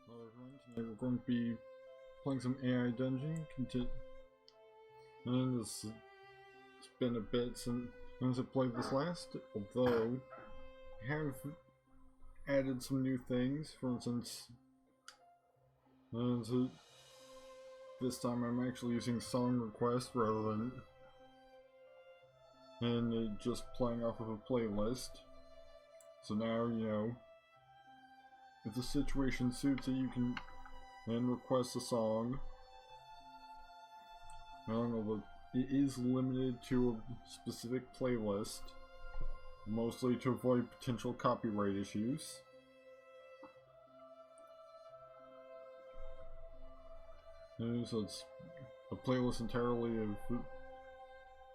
Hello everyone, tonight we're going to be playing some AI Dungeon. And it's been a bit since I played this last, although I have added some new things. For instance, so this time I'm actually using song request rather than just playing off of a playlist. So now, you know, if the situation suits it, you can then request a song. I don't know, but it is limited to a specific playlist, mostly to avoid potential copyright issues. And so it's a playlist entirely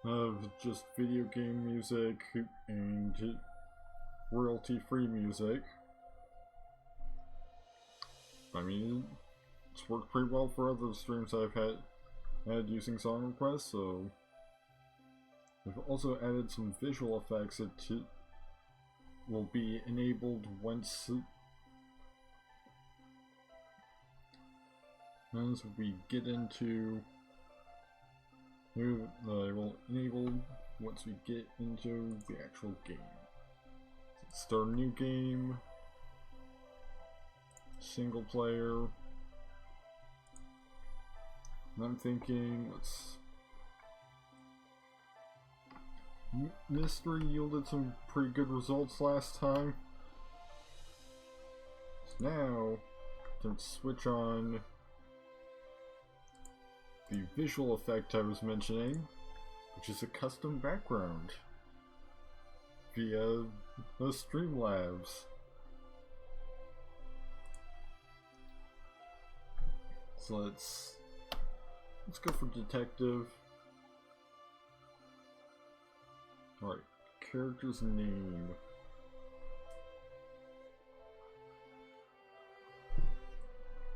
of just video game music and royalty-free music. I mean, it's worked pretty well for other streams I've had using song requests, so I've also added some visual effects that will be enabled once we get into will enable once we get into the actual game. Let's start a new game. Single player. And I'm thinking, Mystery yielded some pretty good results last time. So now, let's switch on the visual effect I was mentioning, which is a custom background. If via the Streamlabs. So let's go for detective. Alright, character's name.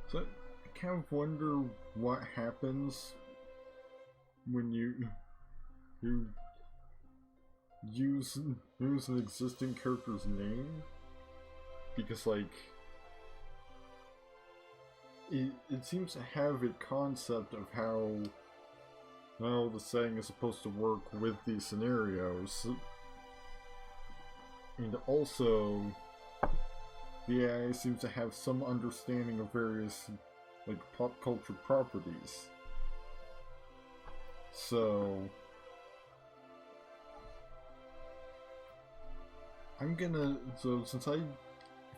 So I kind of wonder what happens when you use an existing character's name, because like it seems to have a concept of how the saying is supposed to work with these scenarios, and also the AI seems to have some understanding of various like pop culture properties. So since I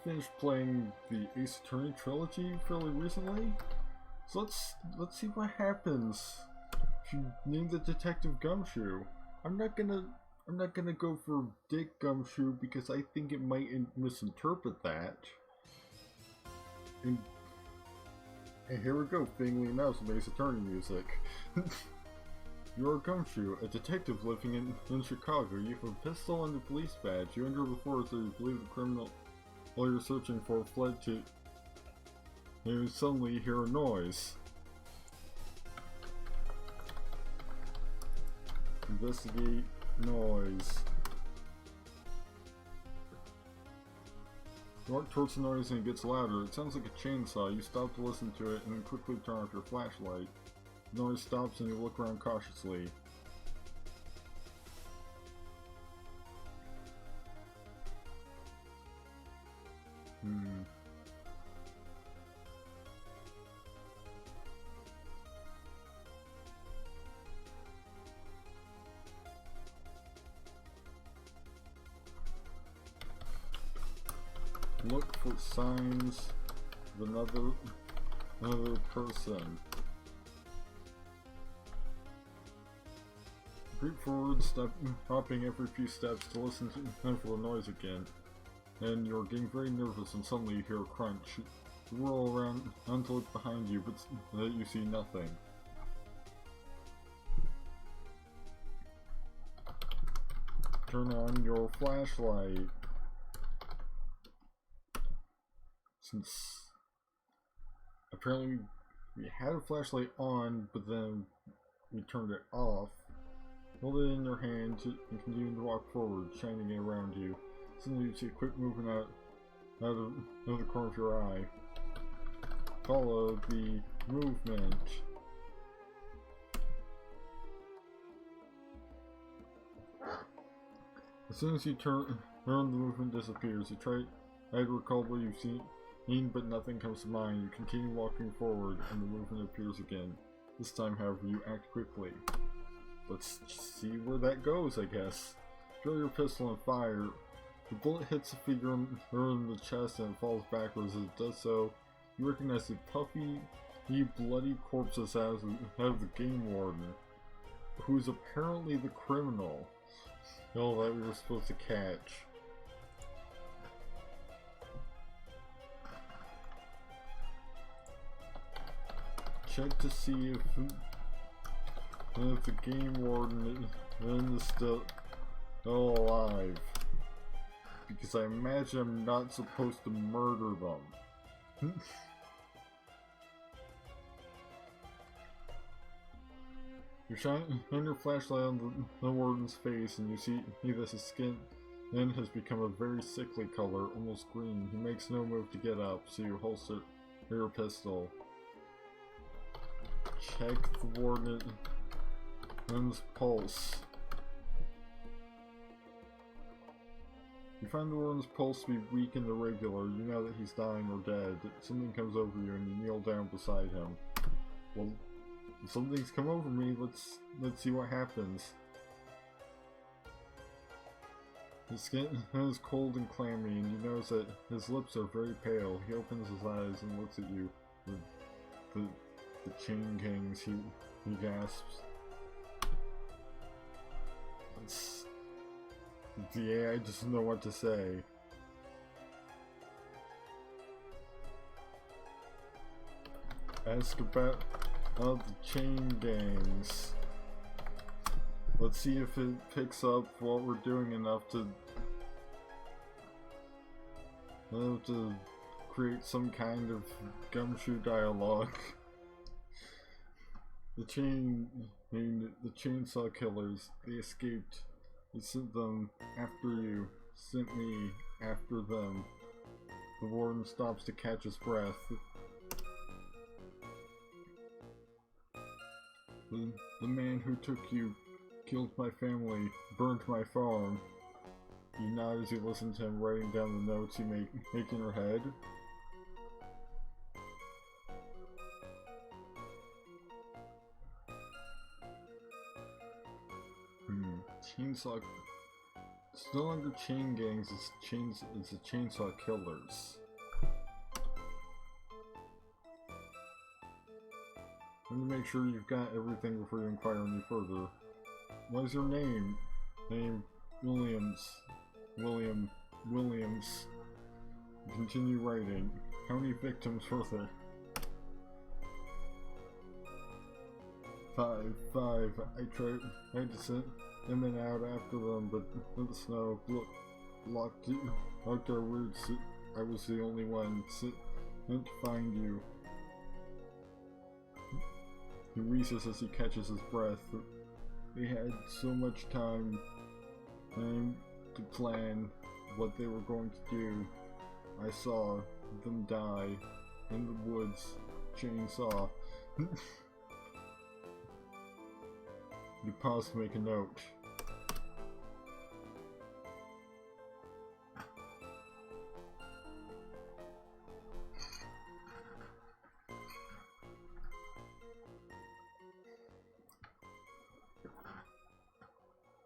finished playing the Ace Attorney trilogy fairly recently, so let's see what happens if you name the detective Gumshoe. I'm not gonna go for Dick Gumshoe because I think it might misinterpret that. And here we go, fittingly enough, some Ace Attorney music. You're a Gumshoe, a detective living in Chicago. You have a pistol and a police badge. You enter the forest where you believe the criminal you're searching for fled to. You suddenly hear a noise. Investigate noise. You walk towards the noise and it gets louder. It sounds like a chainsaw. You stop to listen to it and then quickly turn off your flashlight. The noise stops and you look around cautiously. Look for signs of another person. Creep forward, hopping every few steps to listen for the noise again. And you're getting very nervous and suddenly you hear a crunch. You whirl around to look behind you, but you see nothing. Turn on your flashlight. Since apparently we had a flashlight on, but then we turned it off. Hold it in your hand and continue to walk forward, shining it around you. Suddenly you see a quick movement out of the corner of your eye. Follow the movement. As soon as you turn, the movement disappears. You try to recall what you've seen, but nothing comes to mind. You continue walking forward, and the movement appears again. This time, however, you act quickly. Let's see where that goes, I guess. Draw your pistol and fire. The bullet hits the figure in the chest and it falls backwards. As it does so, you recognize the puffy, bloody corpses out of the game warden, who is apparently the criminal that we were supposed to catch. Check to see if the game warden is still alive. Because I imagine I'm not supposed to murder them. You shine your flashlight on the warden's face and you see that his skin then has become a very sickly color, almost green. He makes no move to get up, so you holster your pistol. Check the warden's pulse. You find the warden's pulse to be weak and irregular. You know that he's dying or dead. Something comes over you and you kneel down beside him. Well, something's come over me. Let's see what happens. His skin is cold and clammy, and you notice that his lips are very pale. He opens his eyes and looks at you. The chain gangs. He gasps. The AI doesn't know what to say. Ask about the chain gangs. Let's see if it picks up what we're doing enough to create some kind of gumshoe dialogue. The chainsaw killers, they escaped. They sent them after you, sent me after them. The warden stops to catch his breath. The man who took you killed my family, burned my farm. You nod as you listen to him writing down the notes you make in your head. Chainsaw. It's no longer chain gangs, it's the chainsaw killers. Let me make sure you've got everything before you inquire any further. What is your name? Name Williams. Williams. Continue writing. How many victims were there? 5. I tried to send them and out after them, but the snow locked our routes. I was the only one sent to find you. He wheezes as he catches his breath. They had so much time to plan what they were going to do. I saw them die in the woods. Chainsaw. You pause to make a note.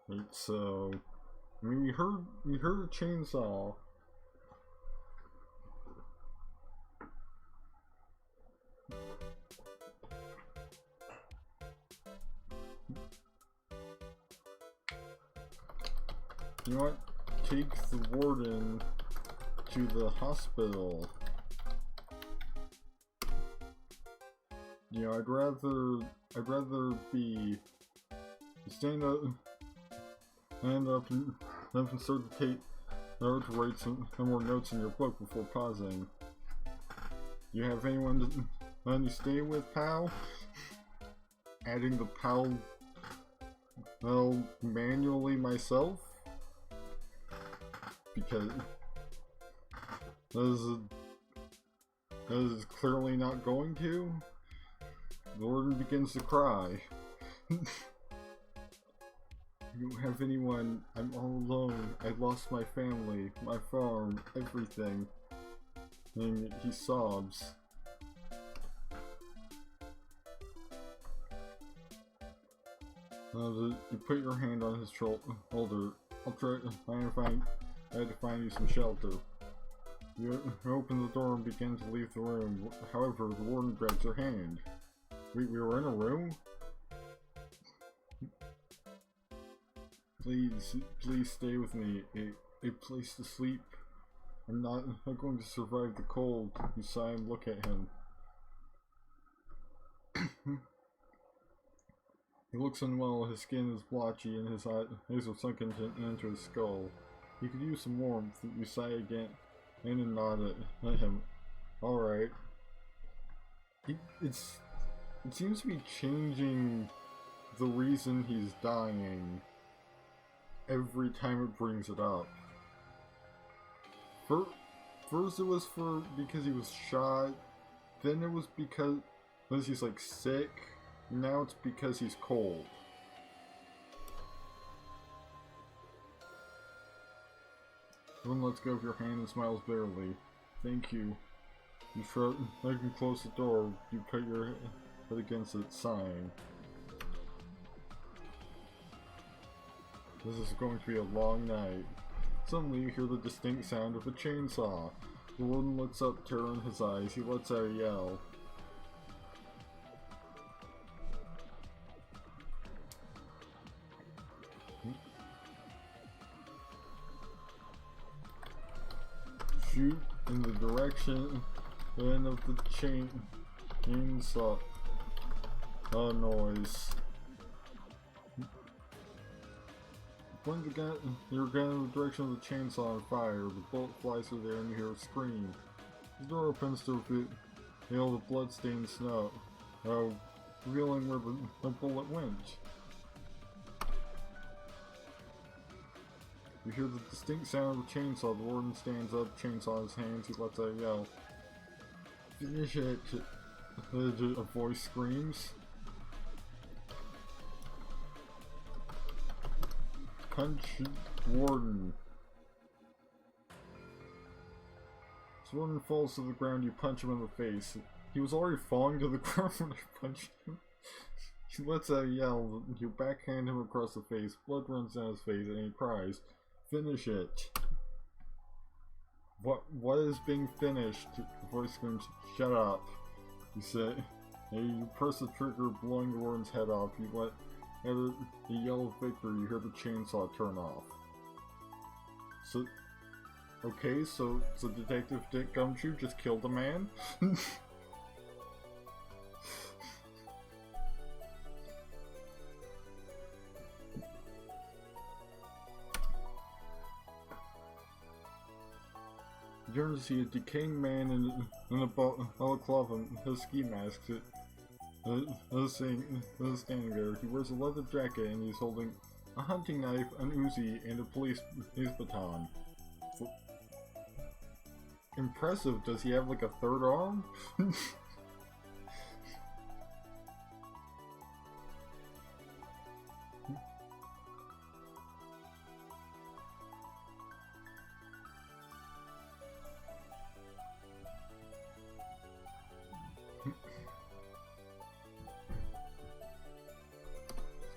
Right, so I mean, we heard a chainsaw. You know what? Take the warden to the hospital. You know, I'd rather be stand up and start to write some more notes in your book before pausing. You have anyone to stay with, pal? Adding the pal manually myself? Because that is clearly not going to. The warden begins to cry. You don't have anyone. I'm all alone. I lost my family, my farm, everything. And he sobs. You put your hand on his shoulder. I'll try to find you some shelter. You open the door and begin to leave the room. However, the warden grabs your hand. We were in a room? Please stay with me. A place to sleep. I'm not going to survive the cold. You sigh and look at him. He looks unwell, his skin is blotchy and his eyes are sunk into his skull. He could use some warmth. You sigh again and nod at him. Alright. It seems to be changing the reason he's dying every time it brings it up. First it was because he was shot, then it was because he's like sick, now it's because he's cold. Everyone lets go of your hand and smiles bitterly. Thank you. You shrug and close the door. You put your head against it, sighing. This is going to be a long night. Suddenly you hear the distinct sound of a chainsaw. The warden looks up, terror in his eyes. He lets out a yell. shoot in the direction of the chainsaw noise. Point your gun in the direction of the chainsaw and fire. The bullet flies through there and you hear a scream. The door opens to reveal the blood-stained snow, revealing where the bullet went. You hear the distinct sound of the chainsaw. The warden stands up, chainsaw in his hands. He lets out a yell. Finish it! A voice screams. Punch warden. As warden falls to the ground, you punch him in the face. He was already falling to the ground when I punched him. He lets out a yell. You backhand him across the face. Blood runs down his face and he cries, "Finish it!" What is being finished? The voice screams, "Shut up!" You say, you press the trigger, blowing the warden's head off. You let out a yell of victory. You hear the chainsaw turn off. So, okay, so Detective Dick Gumshoe just killed a man? You turn to see a decaying man in a balaclava and his ski mask standing there. He wears a leather jacket and he's holding a hunting knife, an Uzi, and a police baton. Impressive. Does he have like a third arm?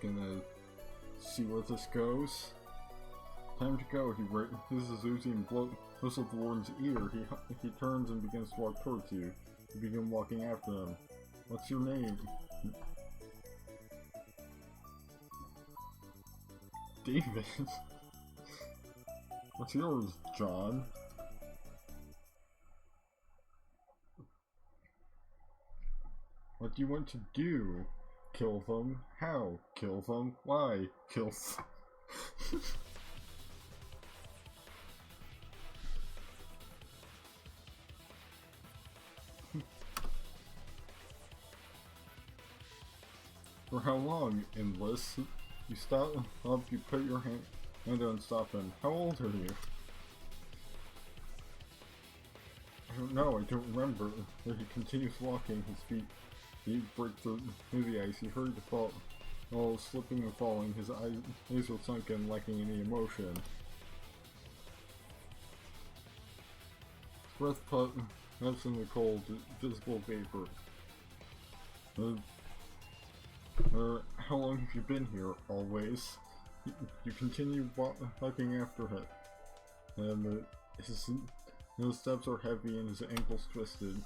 Gonna see where this goes. Time to go. He raises Uzi and blows up the warden's ear. He turns and begins to walk towards you. You begin walking after him. What's your name? David. What's yours, John? What do you want to do? Kill them? How? Kill them? Why? Kill them? For how long? Endless. You stop up, you put your hand down and stop him. How old are you? I don't know, I don't remember. He continues walking, his feet break through the ice. He hurried to fall, all slipping and falling. His eyes were sunken, lacking any emotion. His breath puffs in the cold, visible vapor. How long have you been here? Always. You continue walking after him. And his steps are heavy and his ankles twisted.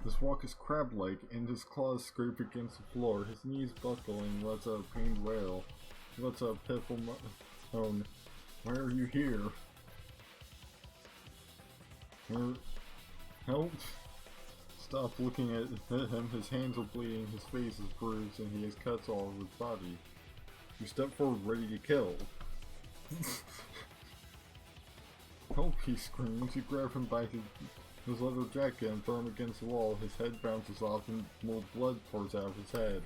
His walk is crab-like, and his claws scrape against the floor. His knees buckle and lets out a pained wail. He lets out a pitiful moan. Why are you here? Help! Stop looking at him. His hands are bleeding, his face is bruised, and he has cuts all over his body. You step forward, ready to kill. Help! He screams. You grab him by his leather jacket and throw him against the wall. His head bounces off and more blood pours out of his head.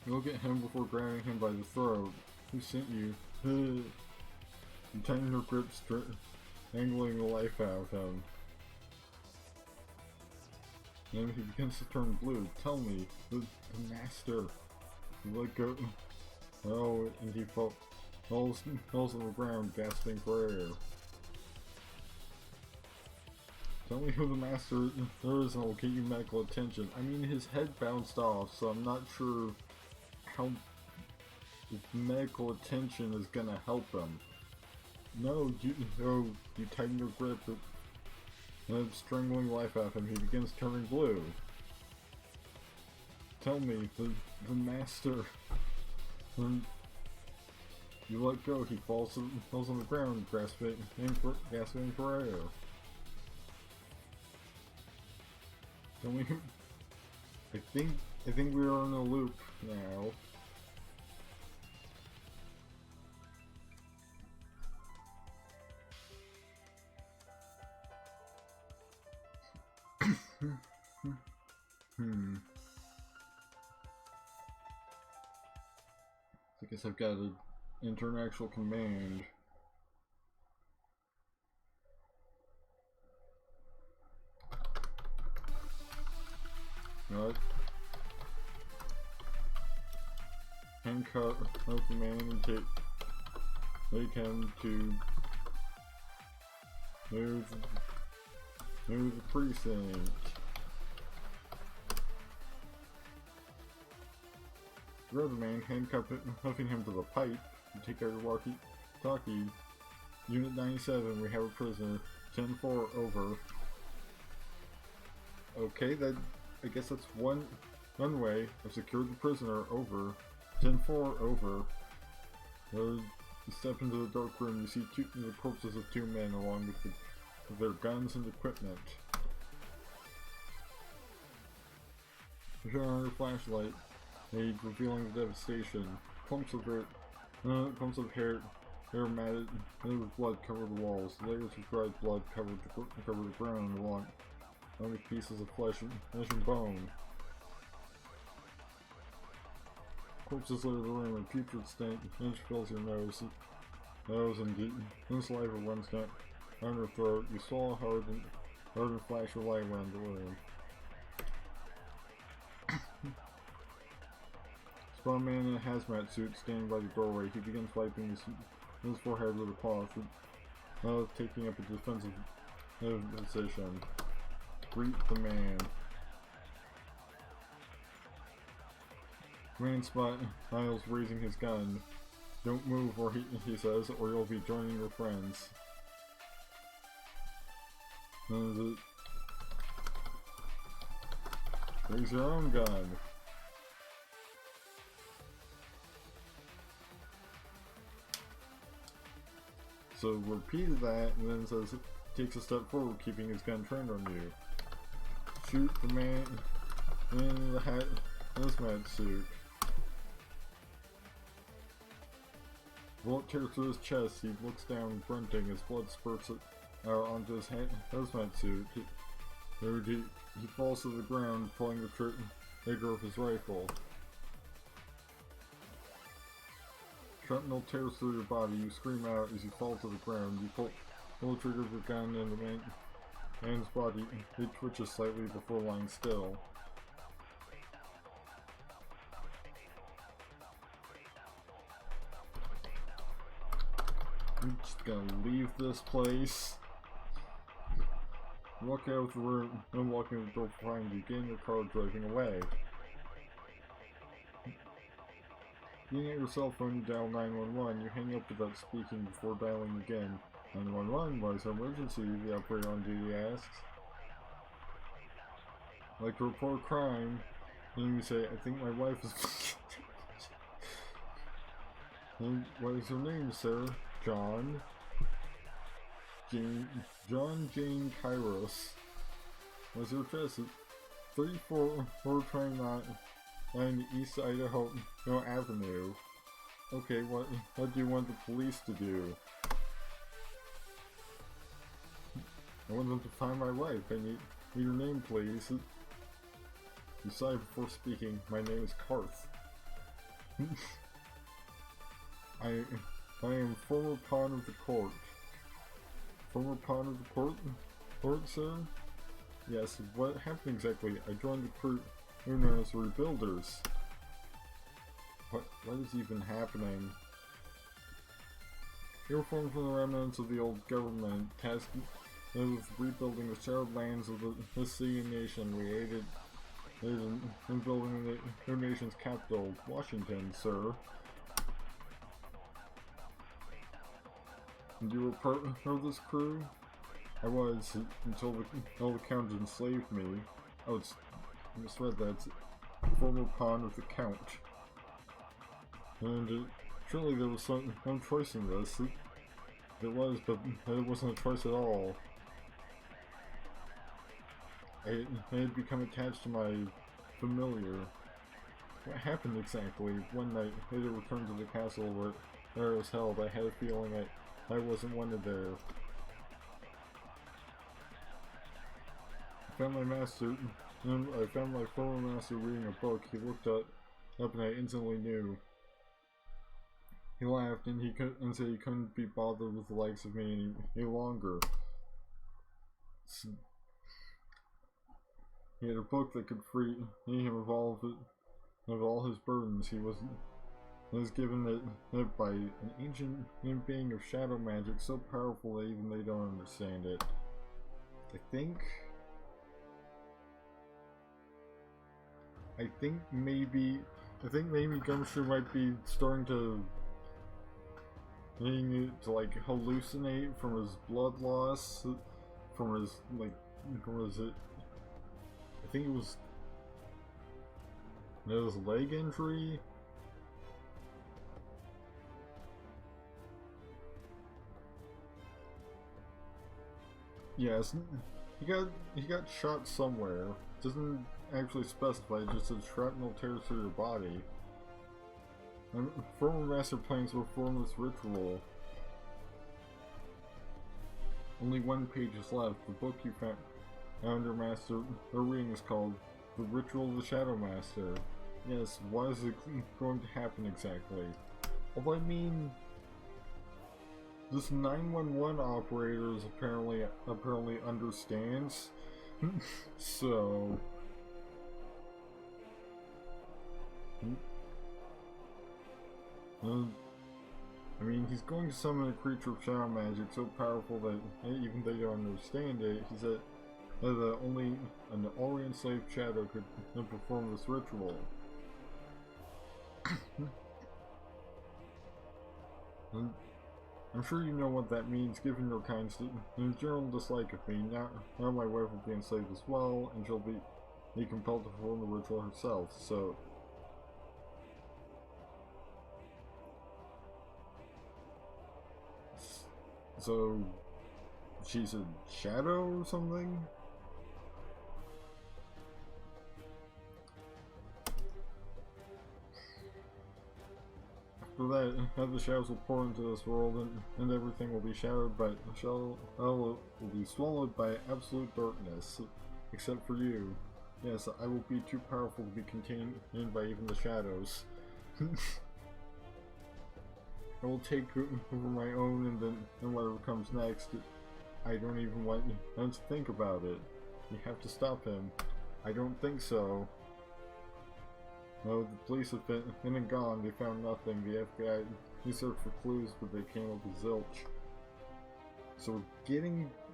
You look at him before grabbing him by the throat. Who sent you? You tighten your grip, strangling the life out of him. Then he begins to turn blue. Tell me, the master. You let go. Oh, and he falls on the ground, gasping for air. Tell me who the master is and I'll get you medical attention. I mean, his head bounced off, so I'm not sure how medical attention is gonna help him. No, you tighten your grip, and strangling life out of him. He begins turning blue. Tell me, the master. You let go, he falls on the ground, gasping for air. Can we? I think we are in a loop now. I guess I've got to enter an actual command. What? Handcuff the man and take him to move the precinct. Grab the man, handcuffing him to the pipe. You take out your walkie-talkie. Unit 97, we have a prisoner. 10-4, over. Okay, I guess that's one way. I've secured the prisoner, over. 10-4, over. You step into the dark room, you see the corpses of 2 men along with their guns and equipment. You turn on your flashlight, revealing the devastation. Clumps of hair matted with blood cover the walls. Layers of dried blood cover the ground along with pieces of flesh and bone. Corpses litter the room, and putrid stench fills your nose and deep. And saliva runs down your throat. You swallow hard and flash your light around the room. Spot a man in a hazmat suit standing by the doorway. He begins wiping his forehead with a cloth, taking up a defensive position. Greet the man. Man smiles, raising his gun. Don't move, or he says, or you'll be joining your friends. Raise your own gun. So repeated that, and then says takes a step forward, keeping his gun trained on you. Shoot the man in the hazmat suit. Bullet tears through his chest. He looks down, grunting. His blood spurts out onto his hazmat suit. He falls to the ground, pulling the trigger of his rifle. Shrapnel tears through your body. You scream out as you fall to the ground. You pull the trigger of your gun, and the man's body twitches slightly before lying still. I'm just gonna leave this place. Walk out of the room, unlocking the door behind you, get in your car, driving away. Being at your cell phone, you dial 911. You hang up without speaking before dialing again. 911, what is an emergency? The operator on duty asks. Like to report a crime. And you say, I think my wife is... And what is her name, sir? John Jane Kairos. What's your address? 3429 on East Idaho Avenue. Okay, what do you want the police to do? I want them to find my wife. I need your name, please. You sigh before speaking. My name is Karth. I am former pawn of the court. Former pawn of the court, sir? Yes, what happened exactly? I joined the crew known as Rebuilders. What is even happening? You were formed from the remnants of the old government, tasked with rebuilding the shattered lands of the sea and nation. We aided in building the nation's capital, Washington, sir. And you were part of this crew? I was, until the Count enslaved me. Oh, I misread that. Former pawn of the Count. And Surely there was some choice in this. There was, but it wasn't a choice at all. I had become attached to my familiar. What happened exactly? One night, later returned to the castle where it was held, I had a feeling I wasn't wanted there. I found my master, I found my former master reading a book. He looked up and I instantly knew. He laughed and said he couldn't be bothered with the likes of me any longer. He had a book that could free him of all his burdens. He was given it by an ancient being of shadow magic so powerful that even they don't understand it. I think maybe Gumshoe might be starting to like hallucinate from his blood loss, from his I think it was his leg injury. Yes, he got shot somewhere. Doesn't actually specify, just says shrapnel tears through your body. And former master plans to perform this ritual. Only one page is left. The book you found your master reading is called The Ritual of the Shadow Master. Yes, what is it going to happen exactly? Well, I mean, this 911 operator apparently understands. So I mean, he's going to summon a creature of shadow magic so powerful that even they don't understand it. He said that only an already enslaved shadow could perform this ritual. I'm sure you know what that means, given your kind general dislike of me. Now my wife will be enslaved as well, and she'll be compelled to perform the ritual herself, so... So... she's a shadow or something? After that, the shadows will pour into this world, and everything will be shadowed by will be swallowed by absolute darkness, except for you. Yes, I will be too powerful to be contained by even the shadows. I will take over my own, and whatever comes next, I don't even want you to think about it. You have to stop him. I don't think so. No, the police have been and gone. They found nothing. The FBI, they searched for clues, but they came up with zilch. So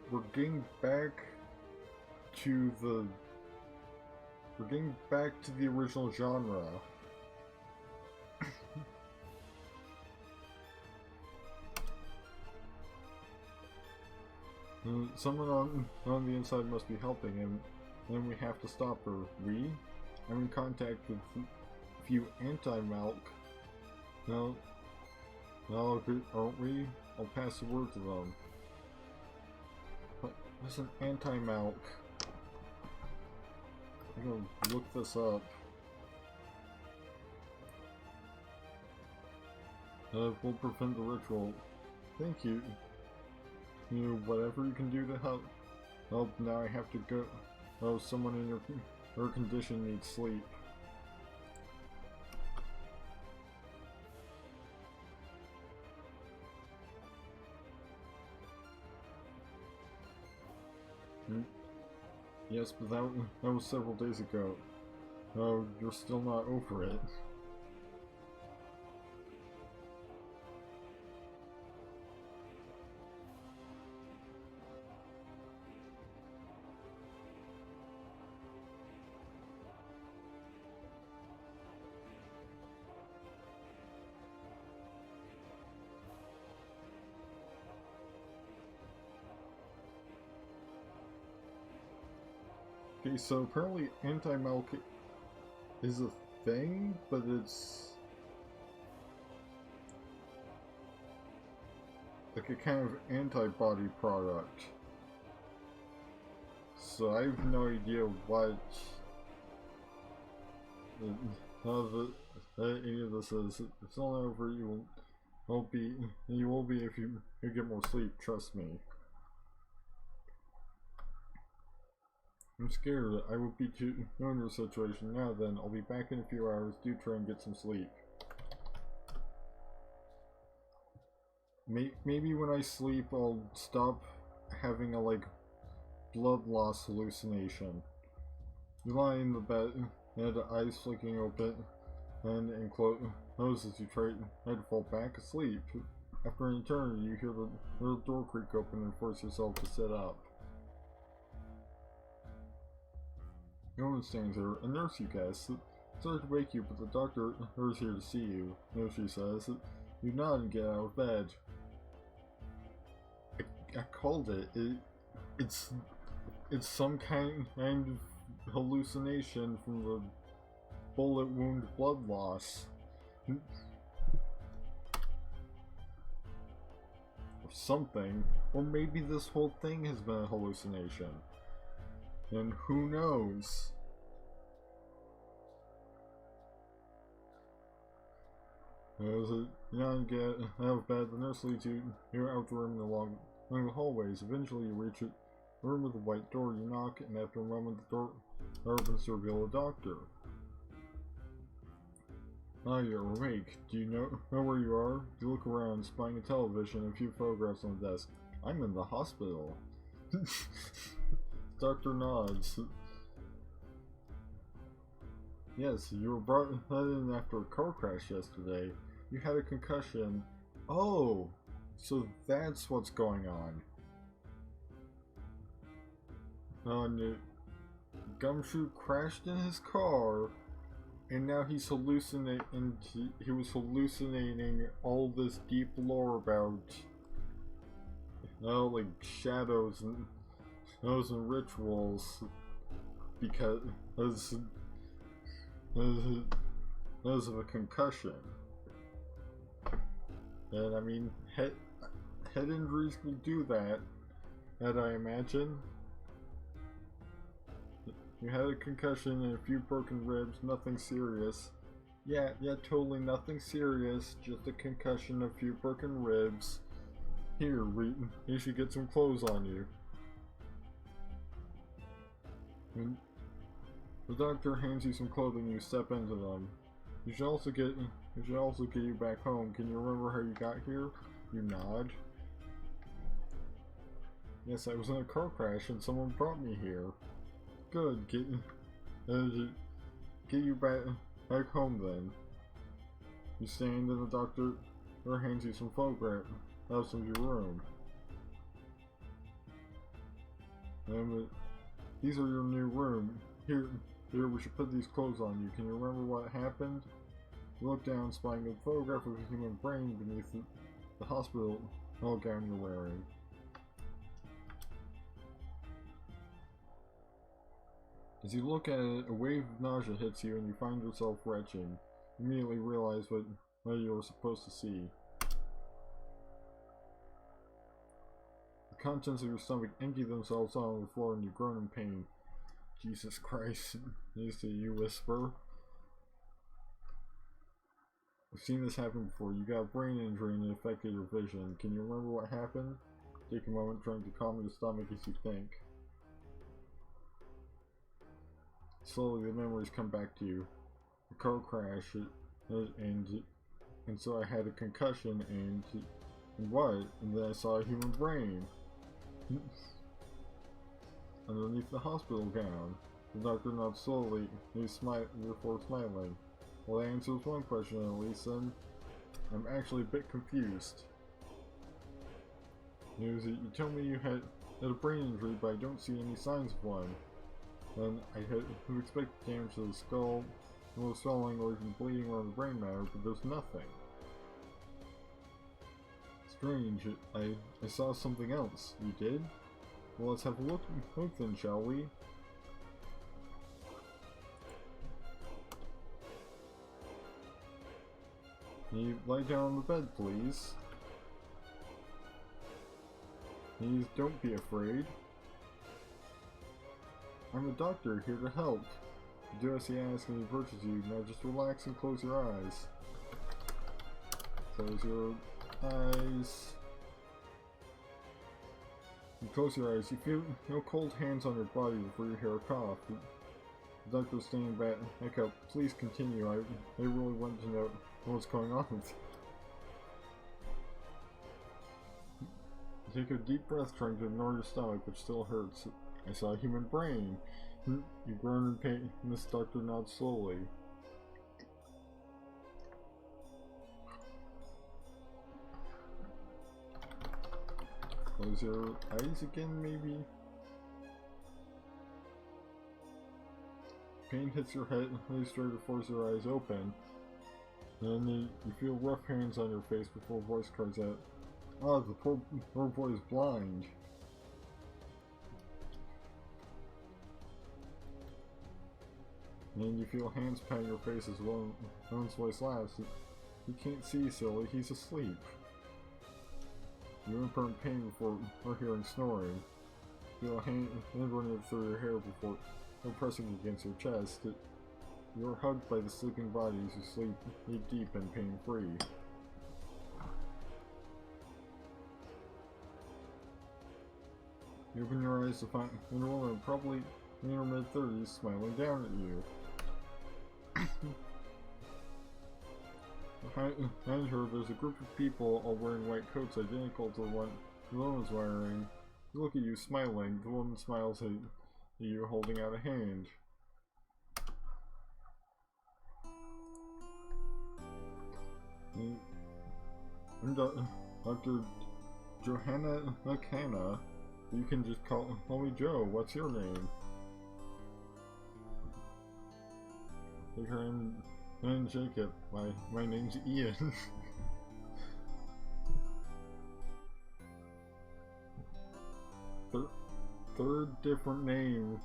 we're getting back to the original genre. Someone on the inside must be helping him, and we have to stop her. I'm in contact with a few anti-Malk. No, aren't we? I'll pass the word to them. What's an anti-Malk? I'm gonna look this up. We'll prevent the ritual. Thank you. Whatever you can do to help. Oh, now I have to go. Oh, someone in your condition needs sleep. Yes, but that was several days ago. Oh, you're still not over it. Okay, so apparently anti-Malk is a thing, but it's... like a kind of antibody product. So I have no idea what any of this is. It's all over. You will be if you get more sleep. Trust me. I'm scared. I will beat you in your situation. Now then, I'll be back in a few hours. Do try and get some sleep. Maybe when I sleep, I'll stop having a, like, blood loss hallucination. You lie in the bed, and eyes flicking open, and close as you try to fall back asleep. After an eternity, you hear the door creak open and force yourself to sit up. No one stands there. A nurse, you guess. Sorry to wake you, but the doctor is here to see you. No, she says. You nod and get out of bed. I called it. It's some kind of hallucination from the bullet wound blood loss. Or something. Or maybe this whole thing has been a hallucination. And who knows? As you get out of bed, the nurse leads you out the room and along the hallways. Eventually you reach a room with a white door. You knock, and after a moment the door opens to reveal a doctor. Ah, you're awake. Do you know where you are? You look around, spying a television and a few photographs on the desk. I'm in the hospital. Doctor nods. Yes, you were brought in after a car crash yesterday. You had a concussion. Oh, so that's what's going on. Gumshoe crashed in his car, and now he's hallucinating. He was hallucinating all this deep lore about, like shadows and rituals, because of a concussion. And I mean, head injuries will do that, and I imagine. You had a concussion and a few broken ribs, nothing serious. Yeah, totally nothing serious, just a concussion, a few broken ribs. Here, you should get some clothes on you. And the doctor hands you some clothing, you step into them. You should also get you back home. Can you remember how you got here? You nod. Yes, I was in a car crash and someone brought me here. Good, get you back home then. You stand and the doctor hands you some photographs of your room. And these are your new room. Here, we should put these clothes on you. Can you remember what happened? You look down, spying a photograph of a human brain beneath the hospital gown you're wearing. As you look at it, a wave of nausea hits you and you find yourself retching. You immediately realize what you were supposed to see. The contents of your stomach empty themselves on the floor and you groan in pain. Jesus Christ, you whisper. I've seen this happen before. You got a brain injury and it affected your vision. Can you remember what happened? Take a moment trying to calm your stomach as you think. Slowly the memories come back to you. A car crash, and so I had a concussion, and what? And then I saw a human brain underneath the hospital gown. The doctor nods slowly, before smiling. Well, that answers one question at least, then. I'm actually a bit confused. You tell me you had a brain injury, but I don't see any signs of one. Then I had expect damage to the skull, no swelling or even bleeding around the brain matter, but there's nothing. Strange, I saw something else. You did? Well, let's have a look then, shall we? Can you lie down on the bed, please? Please don't be afraid. I'm a doctor here to help. Do as he asks and he approaches you. Now just relax and close your eyes. Close your eyes. You close your eyes. You feel no cold hands on your body before you hear a cough. The doctor's standing back up. Please continue. I really want to know what's going on. Take a deep breath, trying to ignore your stomach, which still hurts. I saw a human brain. You groan in pain. This doctor nods slowly. Close your eyes again, maybe? Pain hits your head, lays straight to force your eyes open. Then you feel rough hands on your face before a voice cries out, "Ah, the poor boy is blind." And you feel hands pat your face as Lone's voice laughs. "He can't see, silly, he's asleep." You whimper in pain before hearing snoring. Feel a hand running through your hair before pressing against your chest. You are hugged by the sleeping bodies who sleep deep and pain-free. You open your eyes to find a woman, probably in her mid-30s, smiling down at you. Behind her, there's a group of people all wearing white coats identical to the one the woman was wearing. They look at you, smiling. The woman smiles at you, holding out a hand. I'm Dr. Johanna McKenna. You can just call me Joe. What's your name? Take her in, Jacob. My name's Ian. Third different name.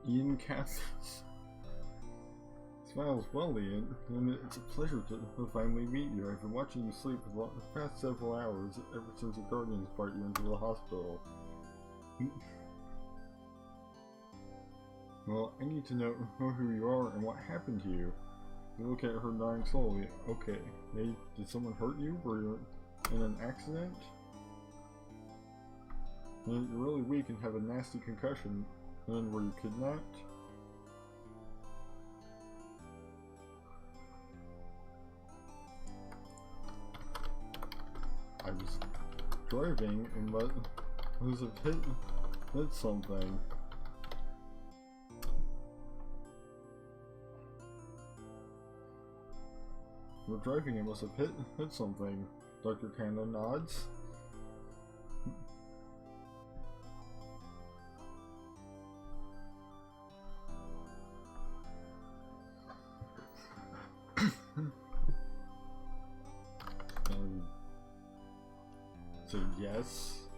Ian Cassis. Smiles well, Ian, and it's a pleasure to finally meet you. I've been watching you sleep for the past several hours, ever since the Guardians brought you into the hospital. Well, I need to know who you are and what happened to you. You look at her nodding slowly. Okay. Hey, did someone hurt you? Were you in an accident? You're really weak and have a nasty concussion. And then were you kidnapped? I was driving and must have hit something. You were driving and must have hit something. Dr. Kanda nods. So yes.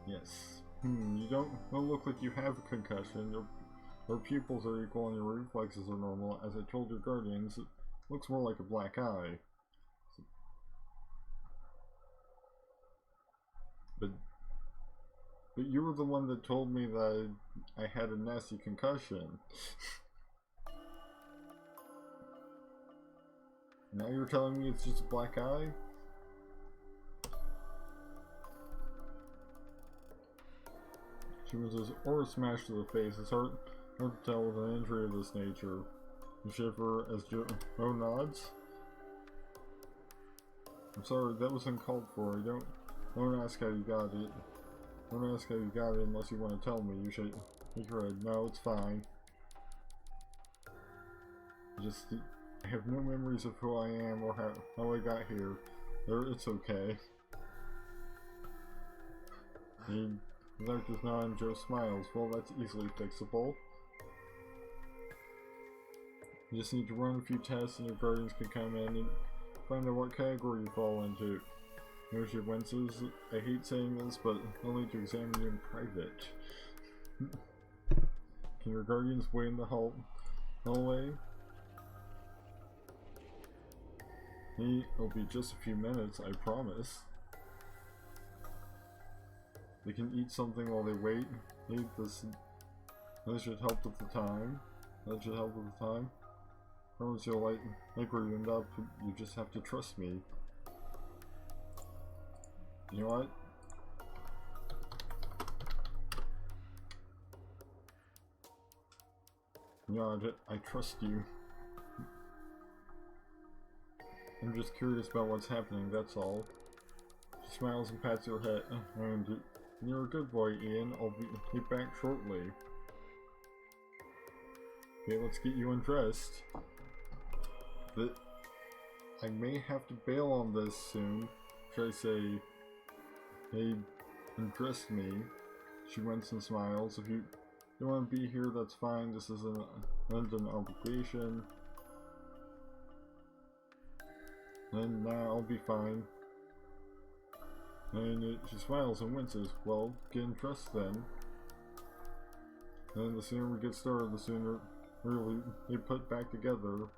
Yes. You don't look like you have a concussion. Your pupils are equal and your reflexes are normal. As I told your guardians, it looks more like a black eye. But you were the one that told me that I had a nasty concussion. Now you're telling me it's just a black eye? She was his aura smashed to the face. It's hard to tell with an injury of this nature. You shiver as Joe nods. I'm sorry, that was uncalled for. Don't ask how you got it. Don't ask how you got it unless you want to tell me. You should shake your head. No, it's fine. I have no memories of who I am or how I got here. It's okay. The doctor's nod and Joe smiles. Well, that's easily fixable. You just need to run a few tests and your guardians can come in and find out what category you fall into. She winces. I hate saying this, but I'll need to examine you in private. Can your guardians wait in the hallway? Hey, it'll be just a few minutes, I promise. They can eat something while they wait. Hey, this should help with the time. That should help with the time. Promise you'll like where you end up. You just have to trust me. You know what? You know, I trust you. I'm just curious about what's happening, that's all. She smiles and pats your head. And you're a good boy, Ian. I'll be back shortly. Okay, let's get you undressed. I may have to bail on this soon. Should I say, hey, undress me? She winks and smiles. If you don't want to be here, that's fine. This isn't an obligation. And now I'll be fine. And she smiles and winces. Well, get undressed then. And the sooner we get started, the sooner we'll be put back together.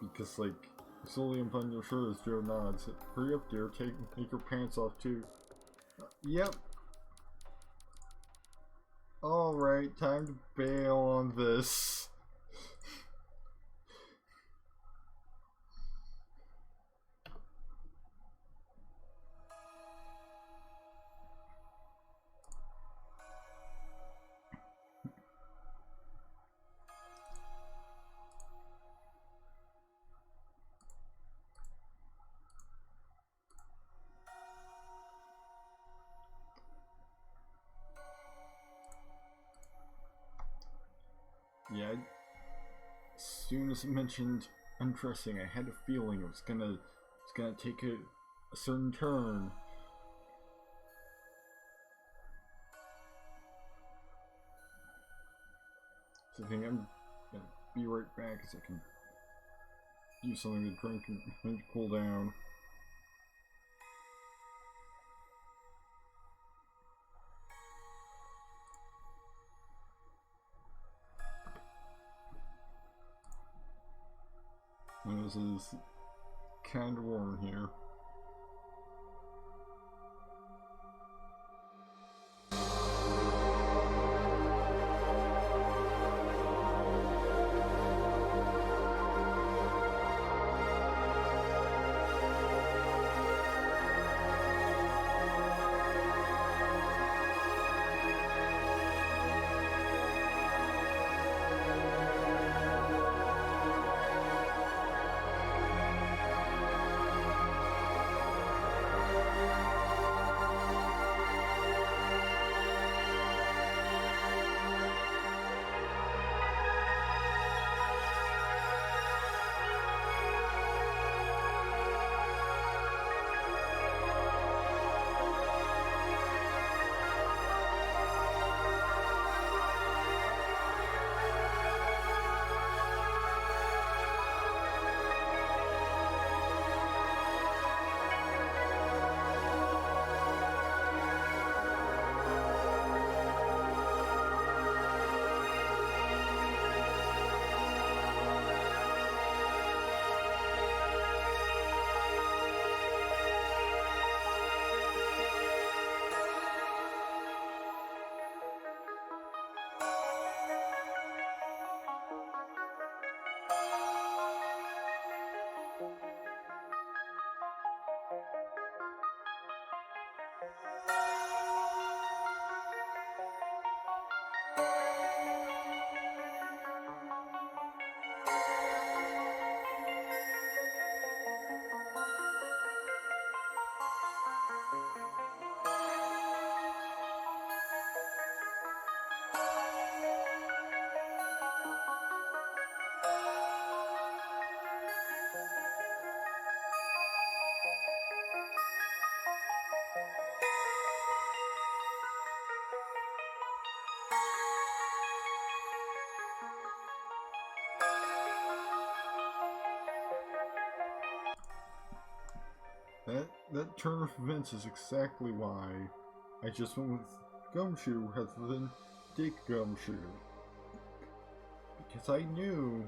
Because, like, slowly unbutton your shirt as Joe nods. Hurry up, dear. Take your pants off, too. Yep. Alright, time to bail on this. Yeah, as soon as I mentioned undressing, I had a feeling it was gonna take a certain turn. So I think I'm gonna be right back as I can use something to drink and cool down. And this is kind of warm here. That turn of events is exactly why I just went with Gumshoe rather than Dick Gumshoe. Because I knew,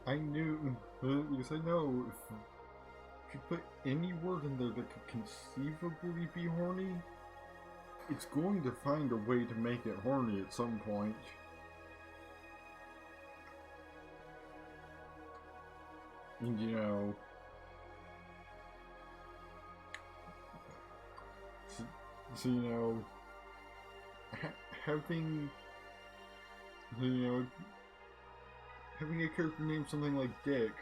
because I know if you put any word in there that could conceivably be horny, it's going to find a way to make it horny at some point. And you know, so you know, having having a character named something like Dick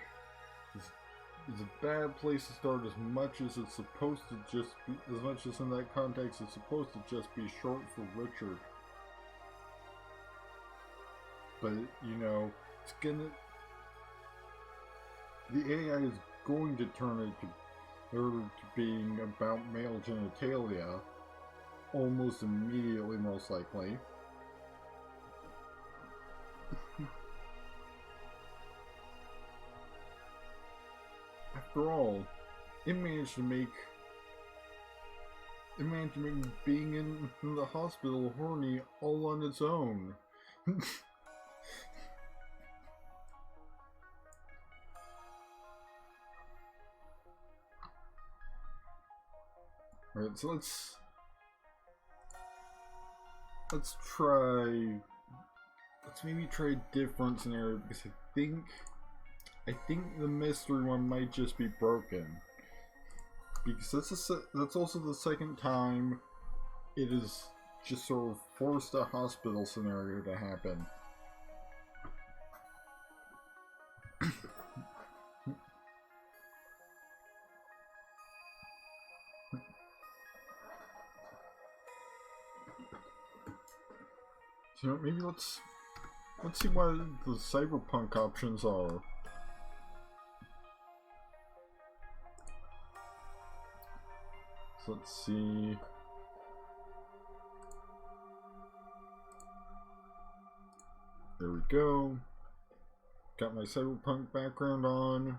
is a bad place to start, as much as it's supposed to just be, as much as in that context it's supposed to just be short for Richard. But you know, it's gonna, the AI is going to turn it to being about male genitalia almost immediately, most likely. After all, it managed to make being in the hospital horny all on its own. Alright, so let's maybe try a different scenario, because I think the mystery one might just be broken, because that's also the second time it is just sort of forced a hospital scenario to happen. So maybe let's see what the cyberpunk options are. So let's see. There we go. Got my cyberpunk background on.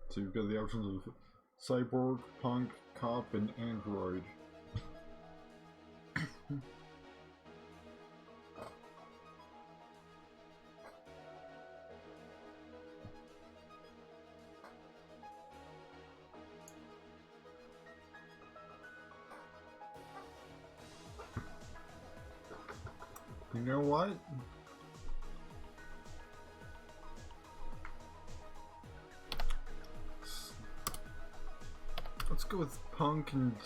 So you've got the options of cyborg, punk, cop, and android. You know what? Let's go with punk and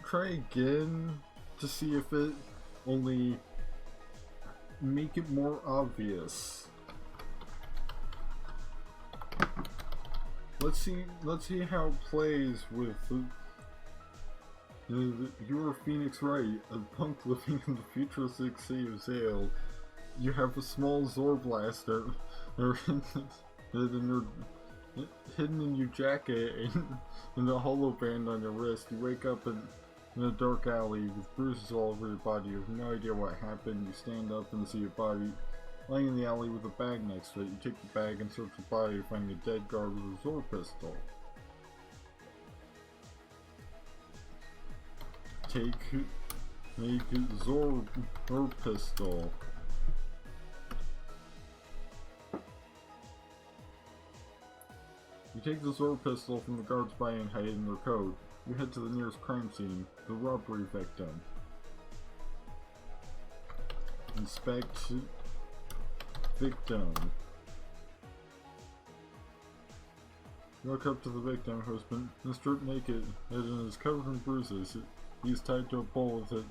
try again to see if it only make it more obvious. Let's see how it plays with you are Phoenix Wright, a punk living in the futuristic city of Zale. You have a small Zor blaster hidden in your jacket and a hollow band on your wrist. You wake up in a dark alley with bruises all over your body. You have no idea what happened. You stand up and see your body lying in the alley with a bag next to it. You take the bag and search the body, finding a dead guard with a Zor pistol. Make Zor pistol. You take the Zor pistol from the guard's body and hide it in their coat. You head to the nearest crime scene, the robbery victim. Inspect victim. You walk up to the victim, who has been stripped naked and is covered in bruises. He's tied to a pole with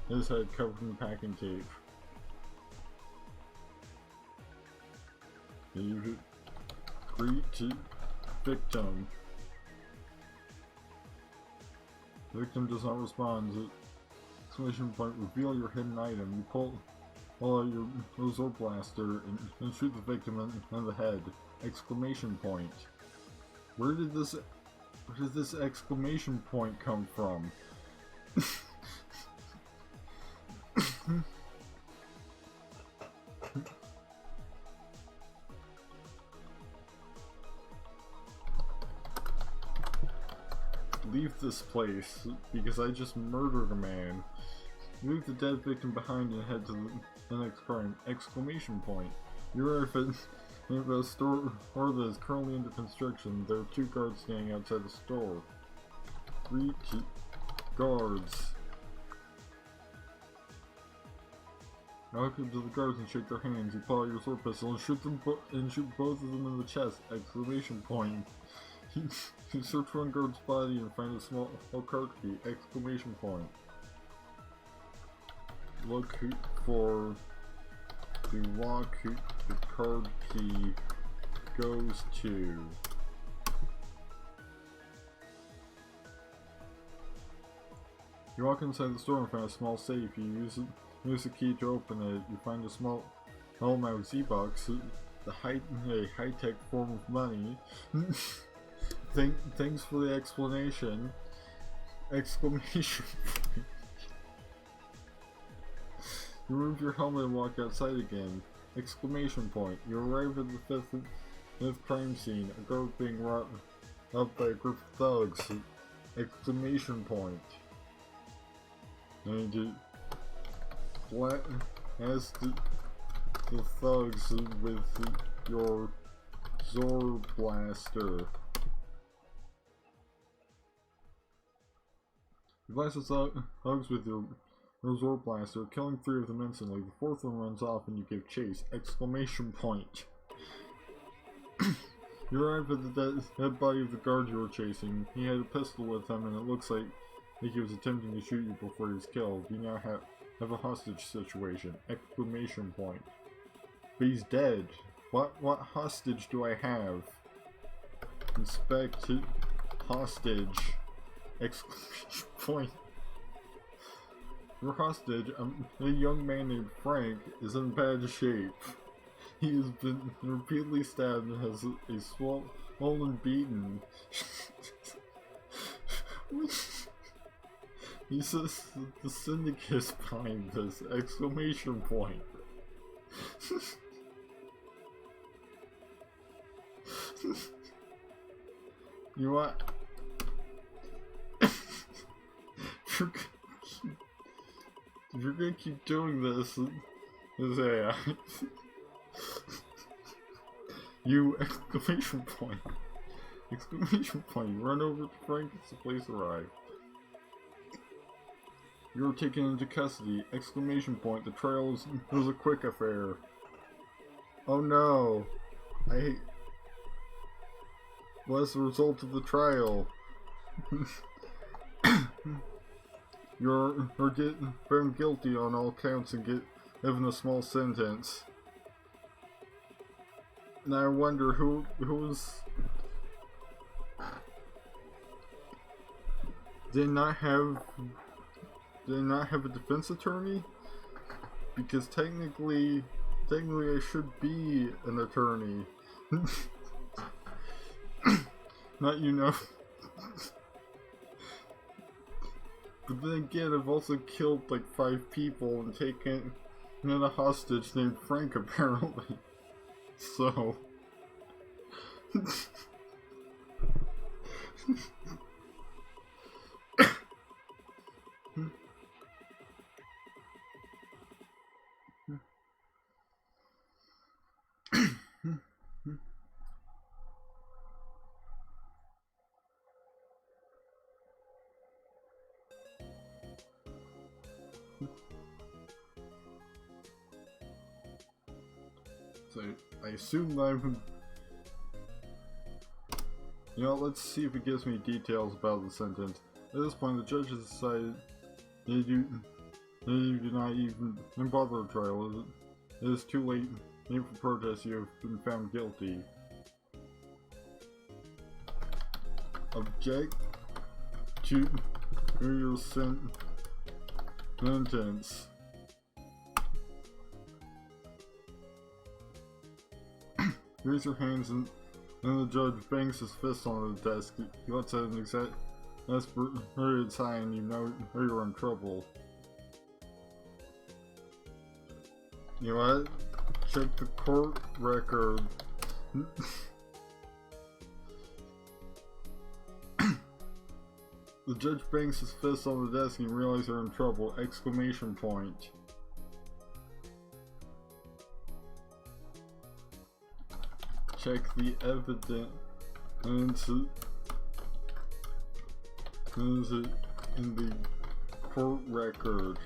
his head covered in packing tape. You greet victim. The victim does not respond. Exclamation point, reveal your hidden item. You pull out your Zor blaster and shoot the victim in the head. Exclamation point. Where did this exclamation point come from? leave this place, because I just murdered a man. Leave the dead victim behind and head to the next crime! Exclamation point. You arrive at a store that is currently under construction. There are 2 guards standing outside the store. 3 guards. Now walk up to the guards and shake their hands. You pull out your sword pistol and shoot both of them in the chest! Exclamation point. You search one guard's body and find a small card key! Exclamation point. Look for the lock the card key goes to. You walk inside the store and find a small safe. You use the key to open it. You find a small Hellmouth Z-Box, a high-tech form of money. Thanks for the explanation! Exclamation point. You remove your helmet and walk outside again! Exclamation point. You arrive at the fifth crime scene. A guard being robbed up by a group of thugs! Exclamation point. And you blast the thugs with your Zor blaster. You blast the thugs with your Zor blaster, killing 3 of them instantly. The 4th one runs off and you give chase! Exclamation point. You arrive at the dead body of the guard you were chasing. He had a pistol with him and it looks like he was attempting to shoot you before he was killed. You now have a hostage situation! Exclamation point. But he's dead. What hostage do I have? Inspect hostage! Exclamation point. Your hostage, a young man named Frank, is in bad shape. He has been repeatedly stabbed and has a swollen beaten. He says the syndicate is behind this! Exclamation point. You know what? If you're gonna keep doing this, you! Exclamation point. Exclamation point. You run over to Frank as the police arrive. You're taken into custody! Exclamation point. The trial was a quick affair. Oh no! What's the result of the trial? You're found guilty on all counts and given a small sentence. Now I wonder who's... Did they not have a defense attorney? Because technically I should be an attorney. Not you know. But then again, I've also killed like 5 people and taken a hostage named Frank apparently. So... So, I assume I'm... You know, let's see if it gives me details about the sentence. At this point, the judge has decided that you do not even bother a trial. It is too late. Even for protest, you have been found guilty. Object to your sentence. Raise your hands and the judge bangs his fist on the desk. He lets out an exasperated sigh and you know you're in trouble. You know what? Check the court record. The judge bangs his fist on the desk and you realize they're in trouble! Exclamation point. Check the evidence in the court record.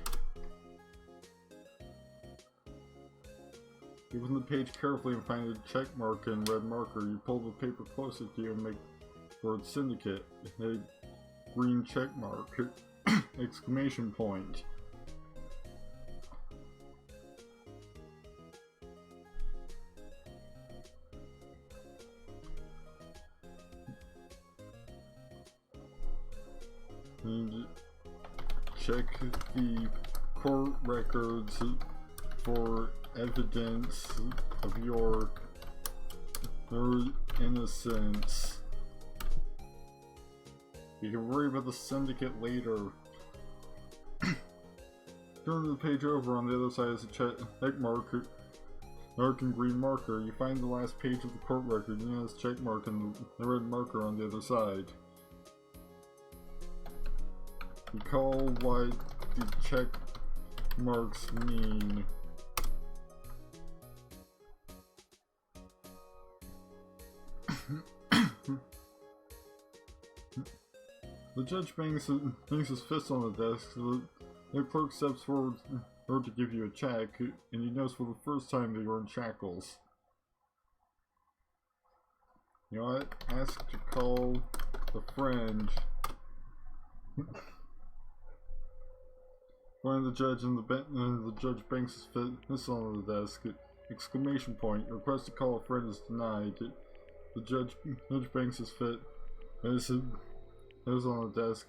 Open the page carefully and find a check mark in red marker. You pull the paper closer to you and make the word syndicate. A green check mark. Exclamation point. And check the court records for evidence of your innocence. You can worry about the syndicate later. Turn the page over. On the other side is a check mark, dark and green marker. You find the last page of the court record. You notice check mark and the red marker on the other side. Recall what the check marks mean. The judge bangs his fist on the desk. The clerk steps forward to give you a check, and you notice for the first time that you're in shackles. You know what? Ask to call a friend. Find the judge and the judge bangs his fist on the desk. Exclamation point. Request to call a friend is denied. The judge bangs his fist on the desk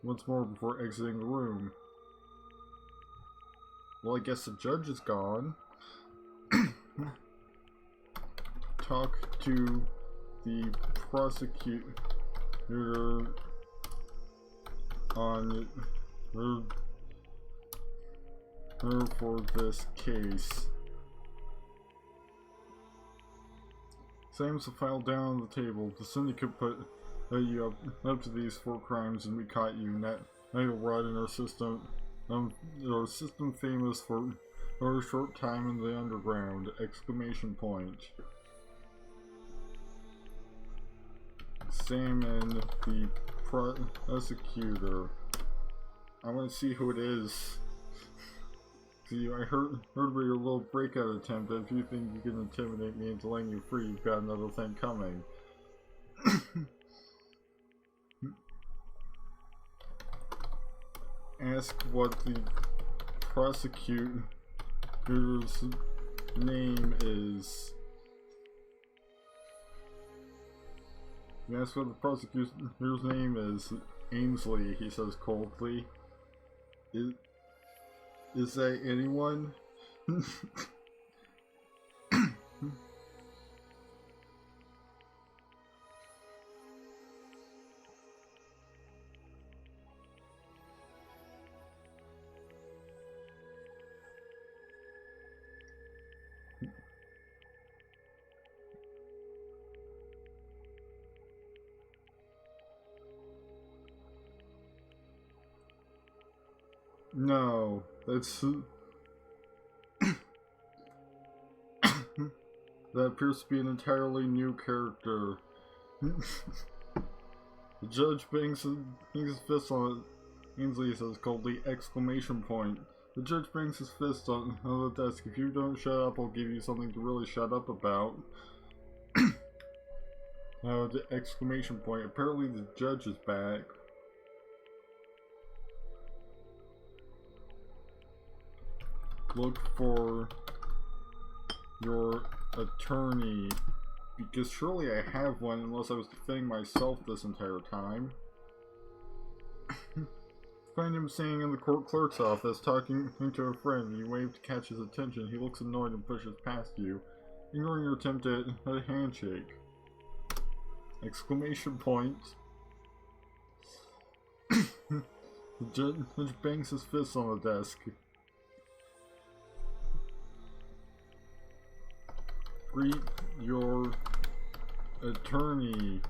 once more before exiting the room. Well, I guess the judge is gone. Talk to the prosecutor on her for this case. Slams the file down on the table. The syndicate put you up to these 4 crimes and we caught you. Now you'll rot in our system. Our system famous for a short time in the underground! Exclamation point. Examine the prosecutor. I want to see who it is. See, I heard about your little breakout attempt. If you think you can intimidate me into letting you free, you've got another thing coming. Ask what the prosecutor's name is. You ask what the prosecutor's name is. Ainsley, he says coldly. Is that anyone? No, that's... that appears to be an entirely new character. The judge bangs his fist on it. Ainsley says coldly, exclamation point. The judge bangs his fist on the desk. If you don't shut up, I'll give you something to really shut up about. The exclamation point. Apparently the judge is back. Look for your attorney, because surely I have one unless I was defending myself this entire time. Find him standing in the court clerk's office talking to a friend. You wave to catch his attention. He looks annoyed and pushes past you, ignoring your attempt at a handshake. Exclamation point. The judge bangs his fist on the desk. Greet your attorney.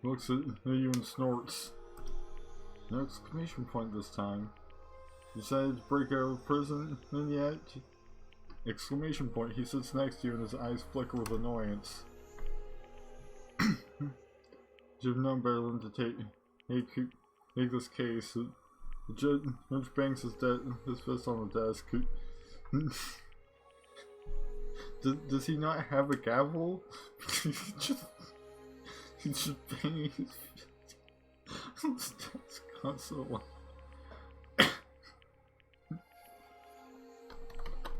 looks at you and snorts. No exclamation point this time. Decided to break out of prison, and yet... Exclamation point. He sits next to you and his eyes flicker with annoyance. You've known better than to take this case. Judge bangs his fist on the desk. Does he not have a gavel? He's just banging his fist on the desk constantly.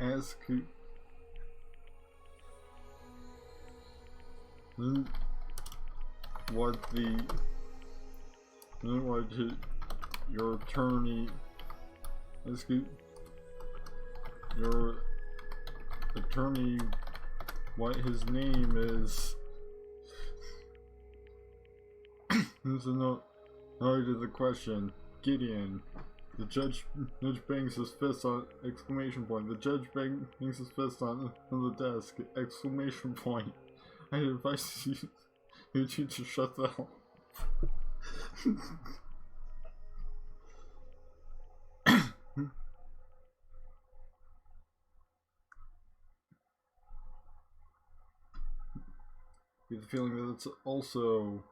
Ask what your attorney what his name is. There's no to the question. Gideon. The judge bangs his fist on exclamation point. The judge bangs his fist on the desk exclamation point. I advise you to shut the hell You get the feeling that it's also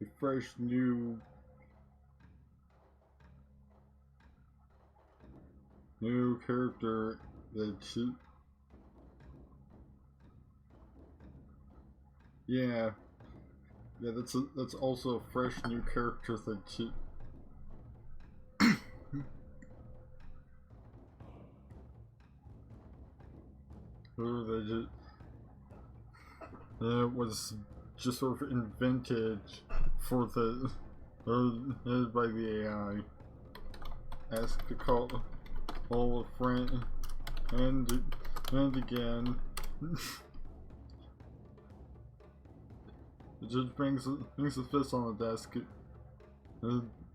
a fresh new character that that's also a fresh new character that was just sort of invented for by the AI. Ask to call a friend and again. The judge bangs his fist on the desk.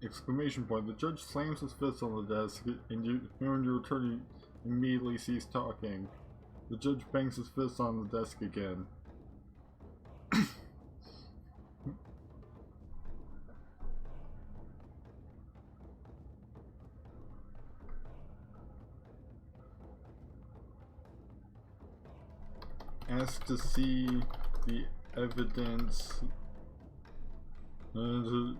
Exclamation point. The judge slams his fist on the desk, and you and your attorney immediately cease talking. The judge bangs his fist on the desk again. Ask to see the evidence. You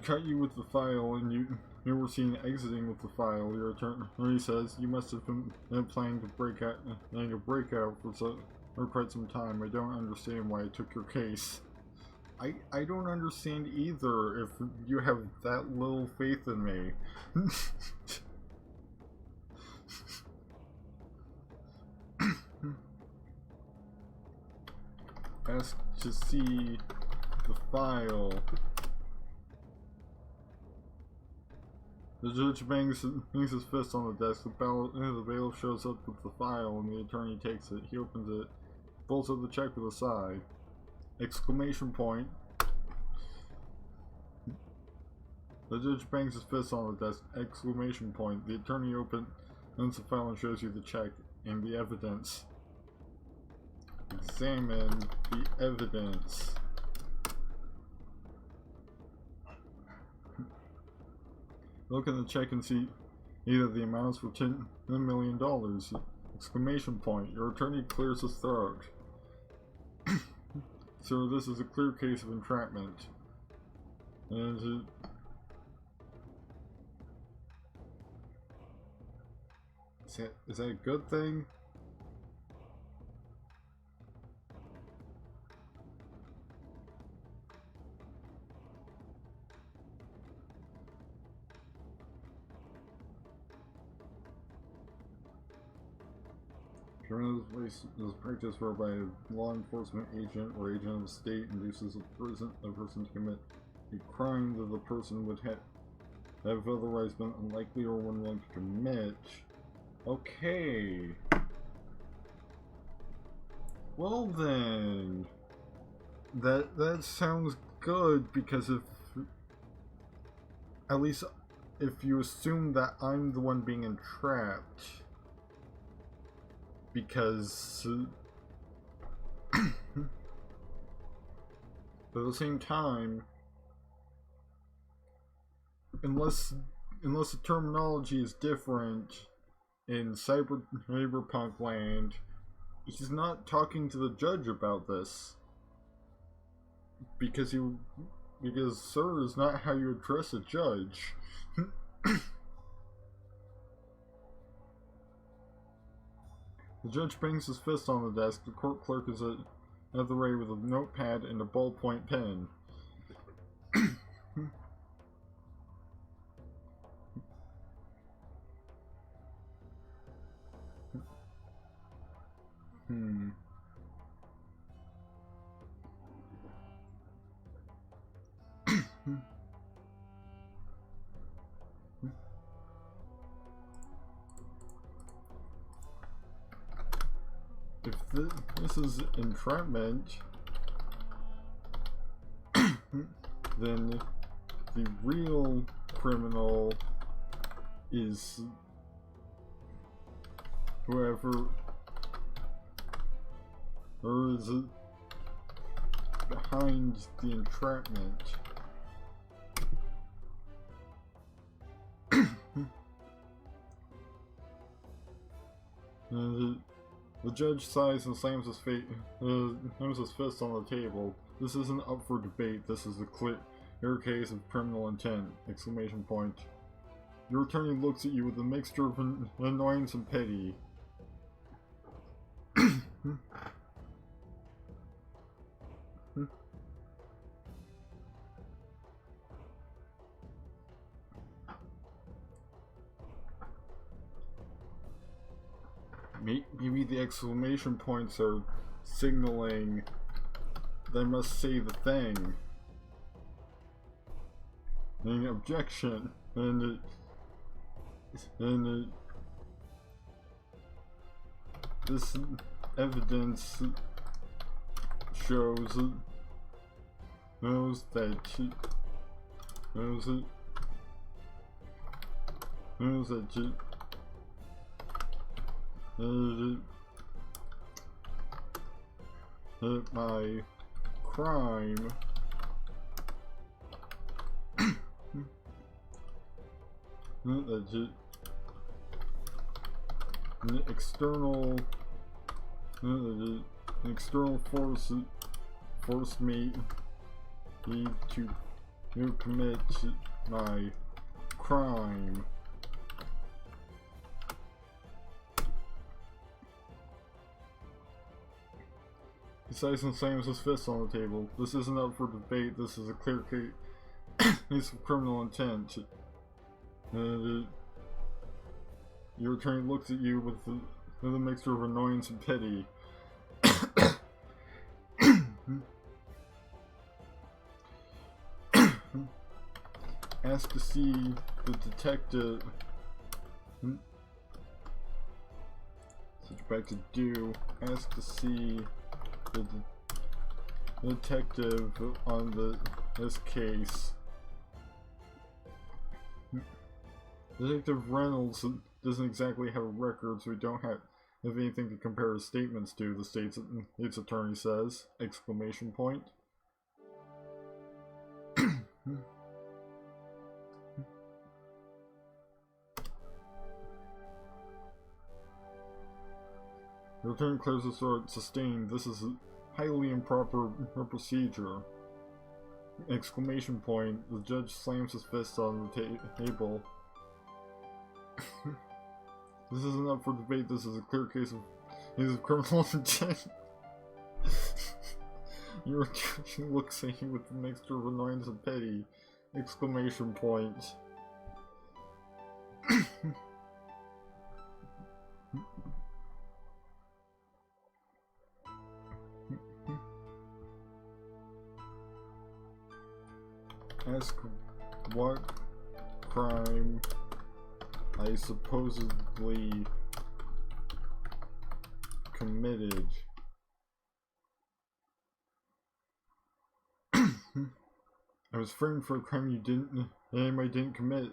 cut you with the file, and you were seen exiting with the file. Your attorney says you must have been planning to break out for quite some time. I don't understand why I took your case. I don't understand either if you have that little faith in me. Ask to see the file. The judge bangs his fist on the desk. The bailiff shows up with the file and the attorney takes it. He opens it, pulls out the check with a sigh. Exclamation point. The judge bangs his fist on the desk. Exclamation point. The attorney opens the file and shows you the check and the evidence. Examine the evidence. Look at the check and see either the amounts for $10 million. Exclamation point. Your attorney clears his throat. So this is a clear case of entrapment. And is that a good thing? This practice whereby a law enforcement agent or agent of the state induces a person to commit a crime that the person would have otherwise been unlikely or unwilling to commit. Okay. Well then, that sounds good, because at least if you assume that I'm the one being entrapped, because but at the same time, unless the terminology is different in cyberpunk land, he's not talking to the judge about this, because sir is not how you address a judge. The judge bangs his fist on the desk. The court clerk is at the ready with a notepad and a ballpoint pen. If this is entrapment, then the real criminal is whoever is behind the entrapment. And the judge sighs and slams his fist on the table. This isn't up for debate. This is a clear case of criminal intent! Exclamation point. Your attorney looks at you with a mixture of annoyance and pity. Maybe the exclamation points are signaling they must say the thing. An objection, and this evidence shows my crime an external force forced me to commit my crime. He sighs and slams his fist on the table. This isn't up for debate. This is a clear case of criminal intent. Your attorney looks at you with a mixture of annoyance and pity. Ask to see the detective. Switch back to do. Ask to see the detective on this case. Detective Reynolds doesn't exactly have a record, so we don't have anything to compare his statements to, the state's attorney says! Exclamation point. The attorney clears his throat. Sustained. This is a highly improper procedure! Exclamation point. The judge slams his fist on the table. This isn't up for debate. This is a clear case of criminal intent. Your attorney looks at you with a mixture of annoyance and pity! Exclamation point. Ask what crime I supposedly committed. I was framed for a crime I didn't commit,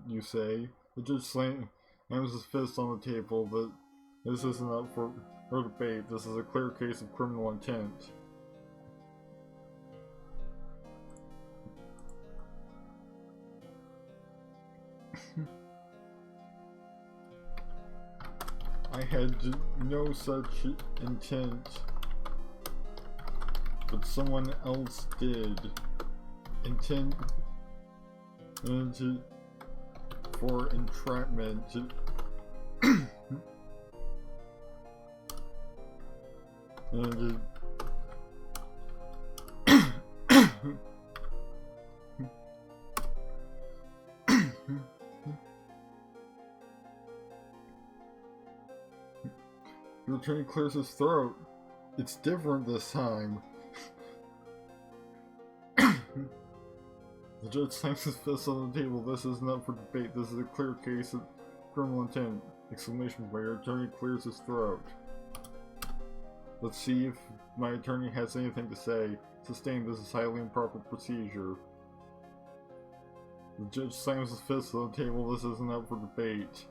you say. The judge slams his fist on the table. This isn't up for debate. This is a clear case of criminal intent. I had no such intent, but someone else did. Intent for entrapment. And your attorney clears his throat. It's different this time. The judge slams his fist on the table. This isn't up for debate. This is a clear case of criminal intent! Exclamation point. Your attorney clears his throat. Let's see if my attorney has anything to say. Sustained. This is highly improper procedure. The judge slams his fist on the table. This isn't up for debate.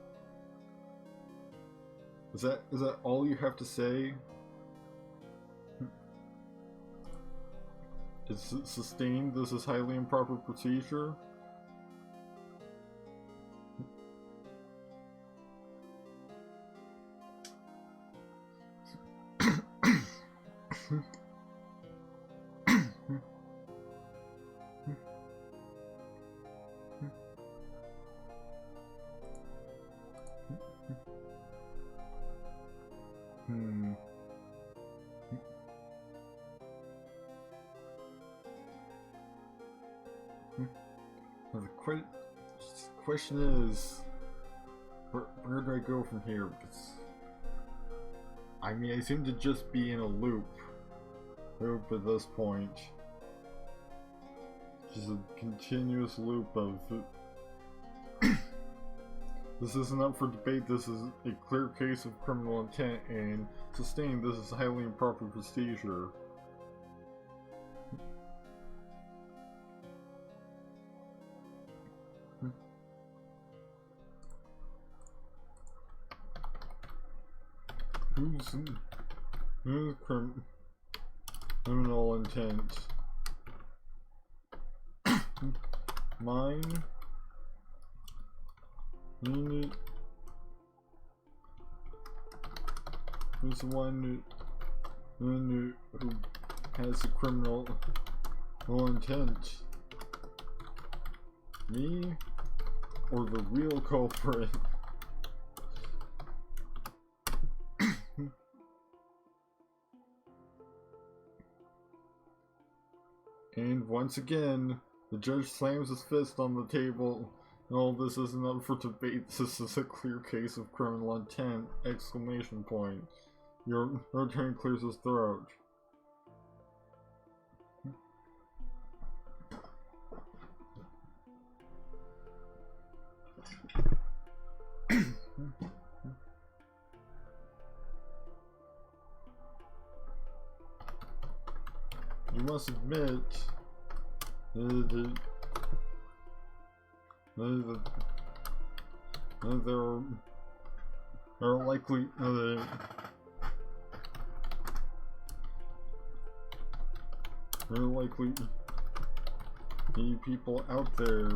Is that all you have to say? It's sustained. This is highly improper procedure. The question is, where do I go from here? Because, I mean, I seem to just be in a loop at this point. Just a continuous loop of this isn't up for debate. This is a clear case of criminal intent, and sustained. This is highly improper procedure. Who's criminal intent? Mine? Who's the one who has a criminal intent? Me? Or the real culprit? And once again, the judge slams his fist on the table. No, this isn't up for debate. This is a clear case of criminal intent! Exclamation point. Your attorney clears his throat. You must admit that there are likely people out there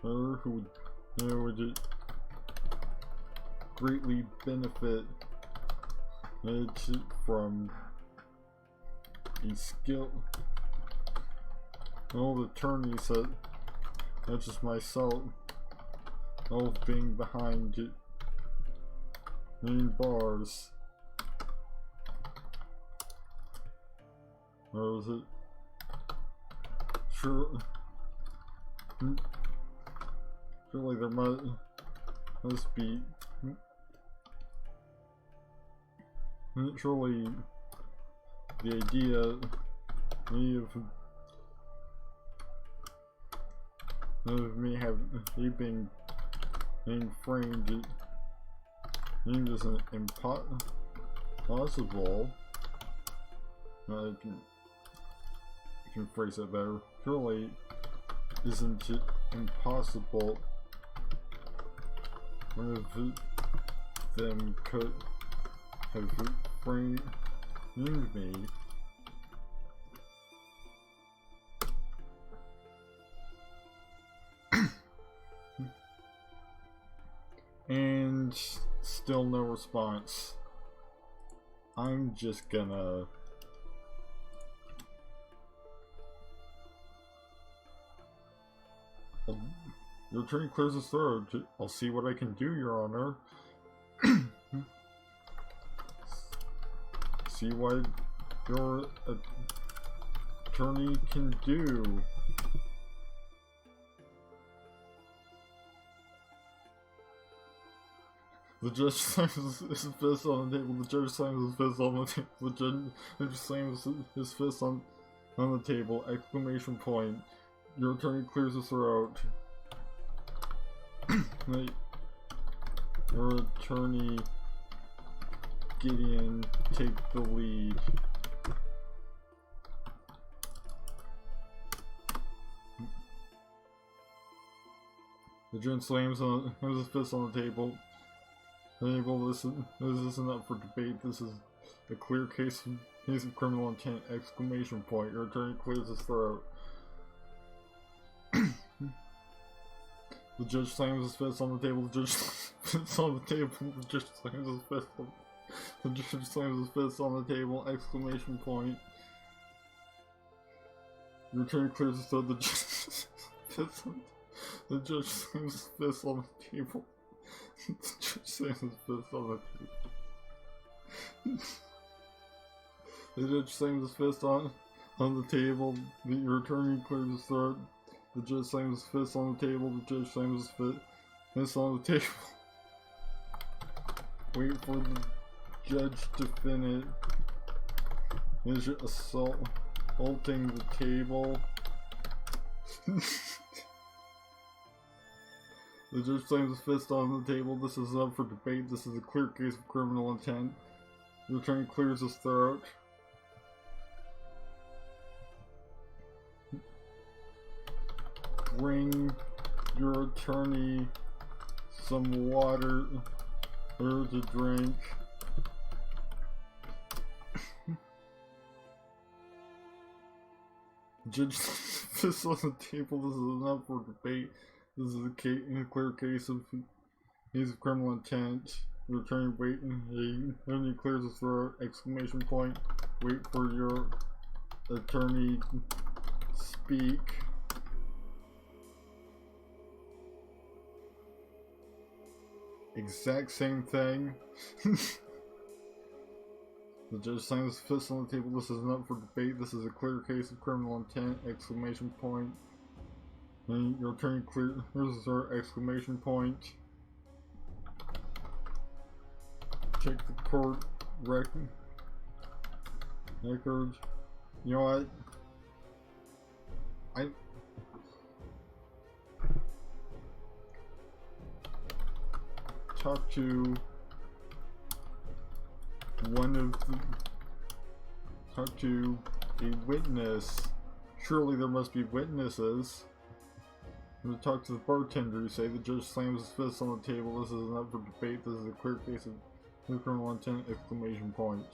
who would greatly benefit from a skilled attorneys such as myself, being behind in bars. Or is it surely there must be surely the idea of me being framed is impossible. I can phrase it better. Surely isn't it impossible one of them could have framed me. And still no response. I'm just gonna... Your attorney clears his throat. I'll see what I can do, Your Honor. See what your attorney can do. The judge slams his fist on the table. The judge slams his fist on the table. The judge slams his fist on the table. Exclamation point. Your attorney clears his throat. Your attorney, Gideon, take the lead. The judge slams his fist on the table. This isn't up for debate. This is a clear case of criminal intent! Exclamation point. Your attorney clears his throat. The judge slams his fist on the table. The judge fist on the table. The judge slams his fist on. The judge slams his fist on the table. Exclamation point. Your attorney clears his throat. The judge slams his fist on the table. The judge slams his fist on the table. The judge slams his fist on the table. Your attorney clears his throat. The judge slams his fist on the table. The judge slams his fist on the table. Wait for the judge to finish. Is it assaulting the table? The judge slams his fist on the table. This is up for debate. This is a clear case of criminal intent. The attorney clears his throat. Bring your attorney some water to drink. Judge fist on the table. This is enough for debate. This is a clear case of criminal intent. Your attorney attorney clears his throat. Exclamation point. Wait for your attorney speak. Exact same thing. The judge slams his fist on the table. This is not for debate. This is a clear case of criminal intent! Exclamation point. And your attorney clears her! Exclamation point. Check the court record. You know what? Talk to a witness. Surely there must be witnesses. I'm gonna talk to the bartender. You say the judge slams his fist on the table. This is not for debate. This is a clear case of criminal intent! Exclamation point.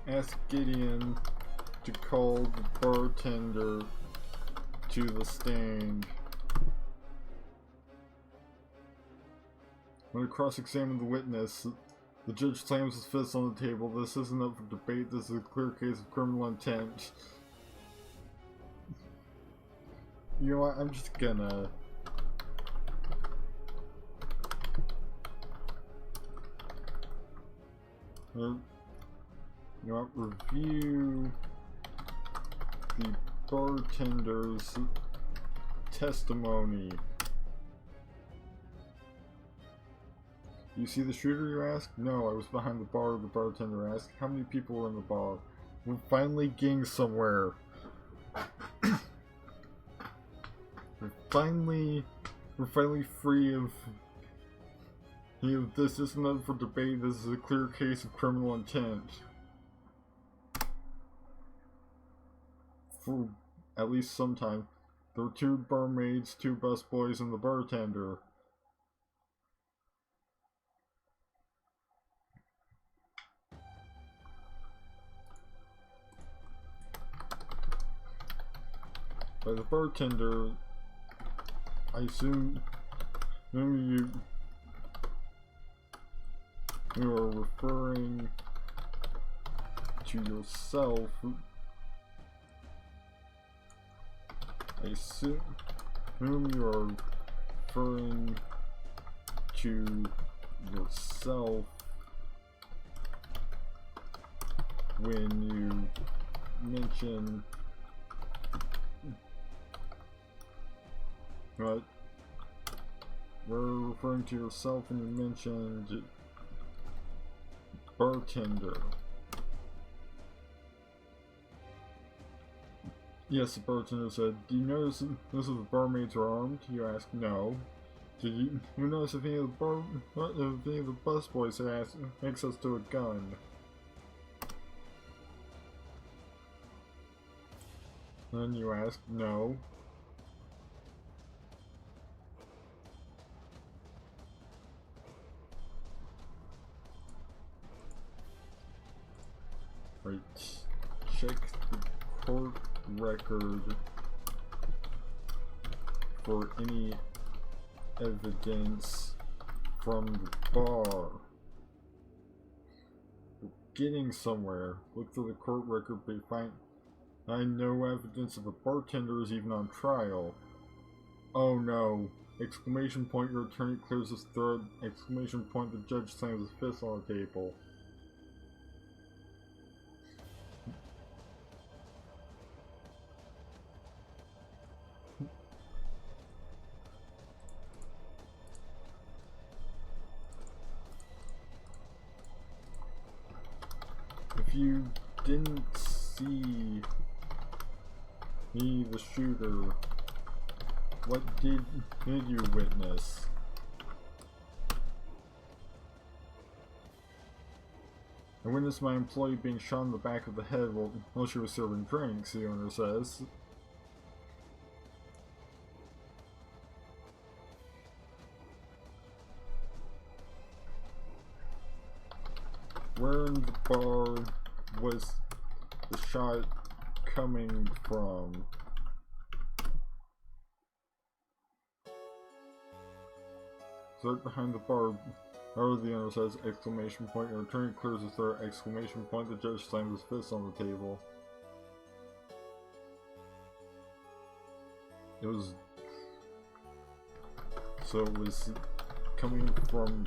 Ask Gideon to call the bartender to the stand. I'm going to cross-examine the witness. The judge slams his fist on the table. This isn't up for debate. This is a clear case of criminal intent. You know what? I'm just gonna... You know what, review the bartender's testimony. You see the shooter, you ask? No, I was behind the bar, the bartender asked. How many people were in the bar? We're finally getting somewhere. We're finally free of... You know, this isn't up for debate. This is a clear case of criminal intent. for at least some time. There were 2 barmaids, 2 busboys, and the bartender. By the bartender, I assume you are referring to yourself. I assume you are referring to yourself when you mention what? We're referring to yourself when you mentioned bartender. Yes, the bartender said. Do you notice if the barmaids are armed? You ask. No. Did you notice if any of the busboys had access to a gun? Then you ask. No. Right. Check the court record for any evidence from the bar. We're getting somewhere. Look through the court record, but find no evidence of the bartender is even on trial. Oh no! Exclamation point, your attorney clears his throat. Exclamation point, the judge slams his fist on the table. If you didn't see me, the shooter, what did you witness? I witnessed my employee being shot in the back of the head while she was serving drinks, the owner says. Where in the bar was the shot coming from? So right behind the bar, however, the owner says, exclamation point, your attorney clears his throat, exclamation point, the judge slams his fist on the table. It was coming from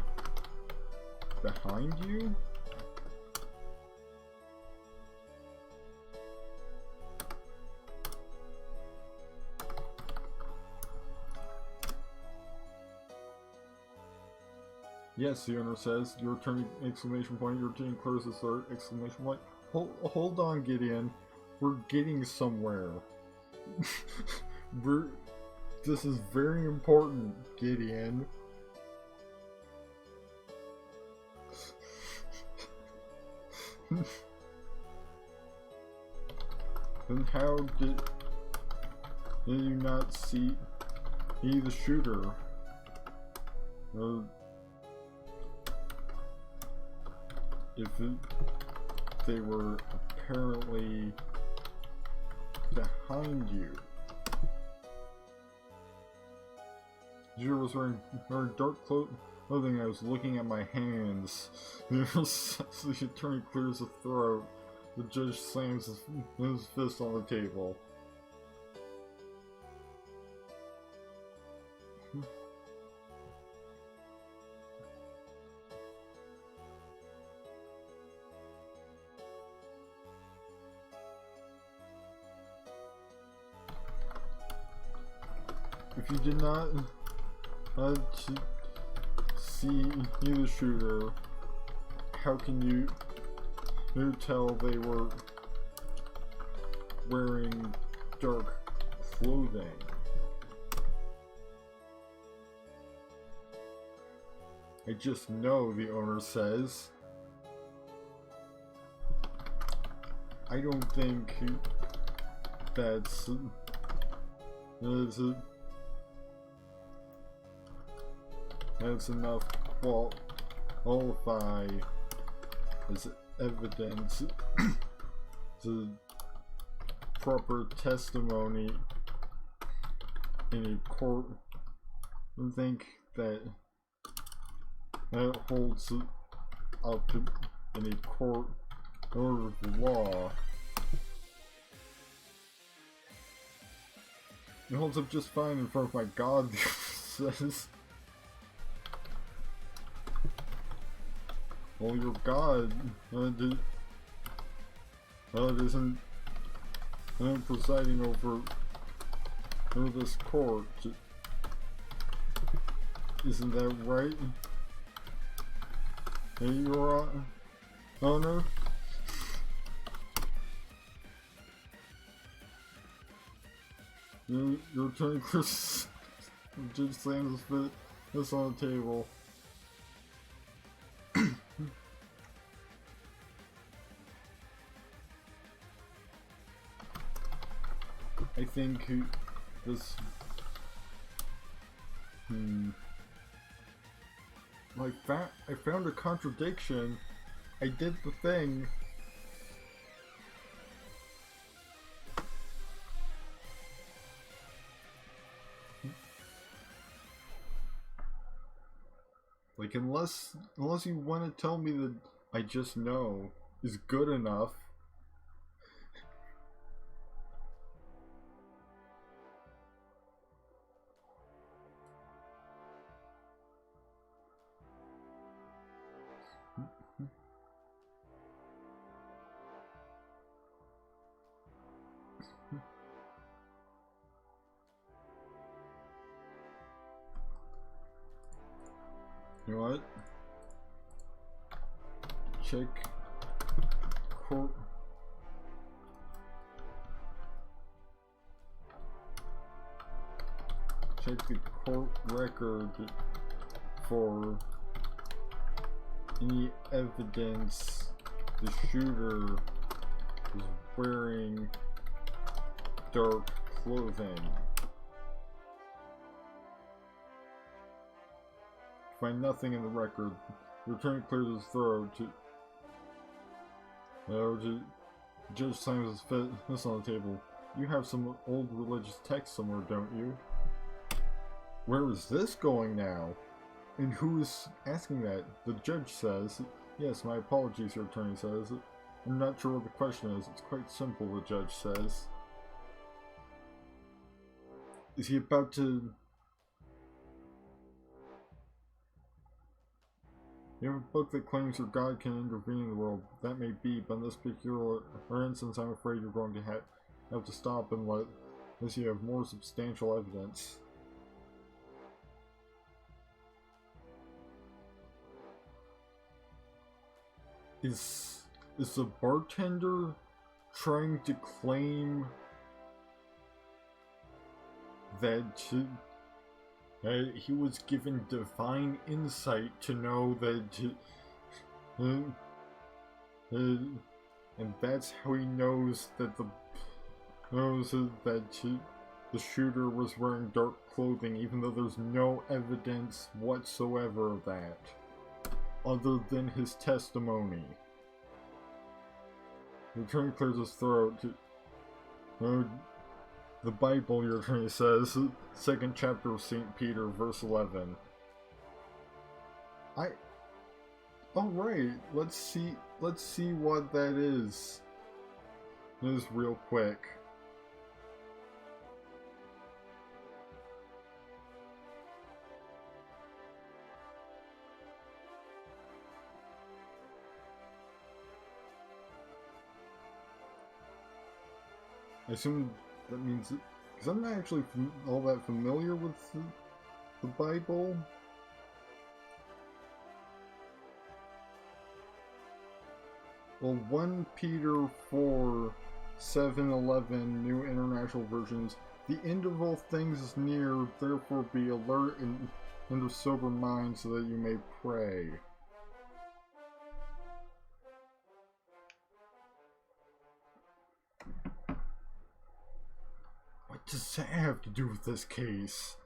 behind you? Yes, the owner says, your attorney, exclamation point, your attorney clears his throat, exclamation point. Hold on, Gideon. We're getting somewhere. This is very important, Gideon. Then how did you not see the shooter? If they were apparently behind you. The shooter was wearing dark clothing. I was looking at my hands. The attorney clears the throat. The judge slams his fist on the table. If you did not see the shooter, how can you tell they were wearing dark clothing? I just know, the owner says. I don't think that's enough qualify as evidence to proper testimony in a court. I think that holds up in a court order of law. It holds up just fine in front of my God, says. Well, your God isn't presiding over this court. Isn't that right? Hey, Your Honor? Your attorney, Chris, Judge slams this on the table. I think this... I found a contradiction. I did the thing. Like, unless you want to tell me that I just know is good enough. You know what? Check court. Check the court record for any evidence the shooter is wearing dark clothing. Find nothing in the record. The attorney clears his throat. Judge slams his fist on the table. You have some old religious text somewhere, don't you? Where is this going now? And who is asking that? The judge says. Yes, my apologies, your attorney says. I'm not sure what the question is. It's quite simple, the judge says. Is he about to... You have a book that claims your God can intervene in the world. That may be, but in this particular instance, I'm afraid you're going to have to stop unless you have more substantial evidence. Is the bartender trying to claim that he was given divine insight to know that, and that's how he knows that the shooter was wearing dark clothing, even though there's no evidence whatsoever of that, other than his testimony. The attorney clears his throat. The Bible, your attorney says, 2nd chapter of St. Peter, verse 11. Alright, let's see what that is. Just real quick. I assume that means, because I'm not actually all that familiar with the Bible. Well, 1 Peter 4, 7-11, New International Versions. The end of all things is near, therefore be alert and of sober mind so that you may pray. does that have to do with this case?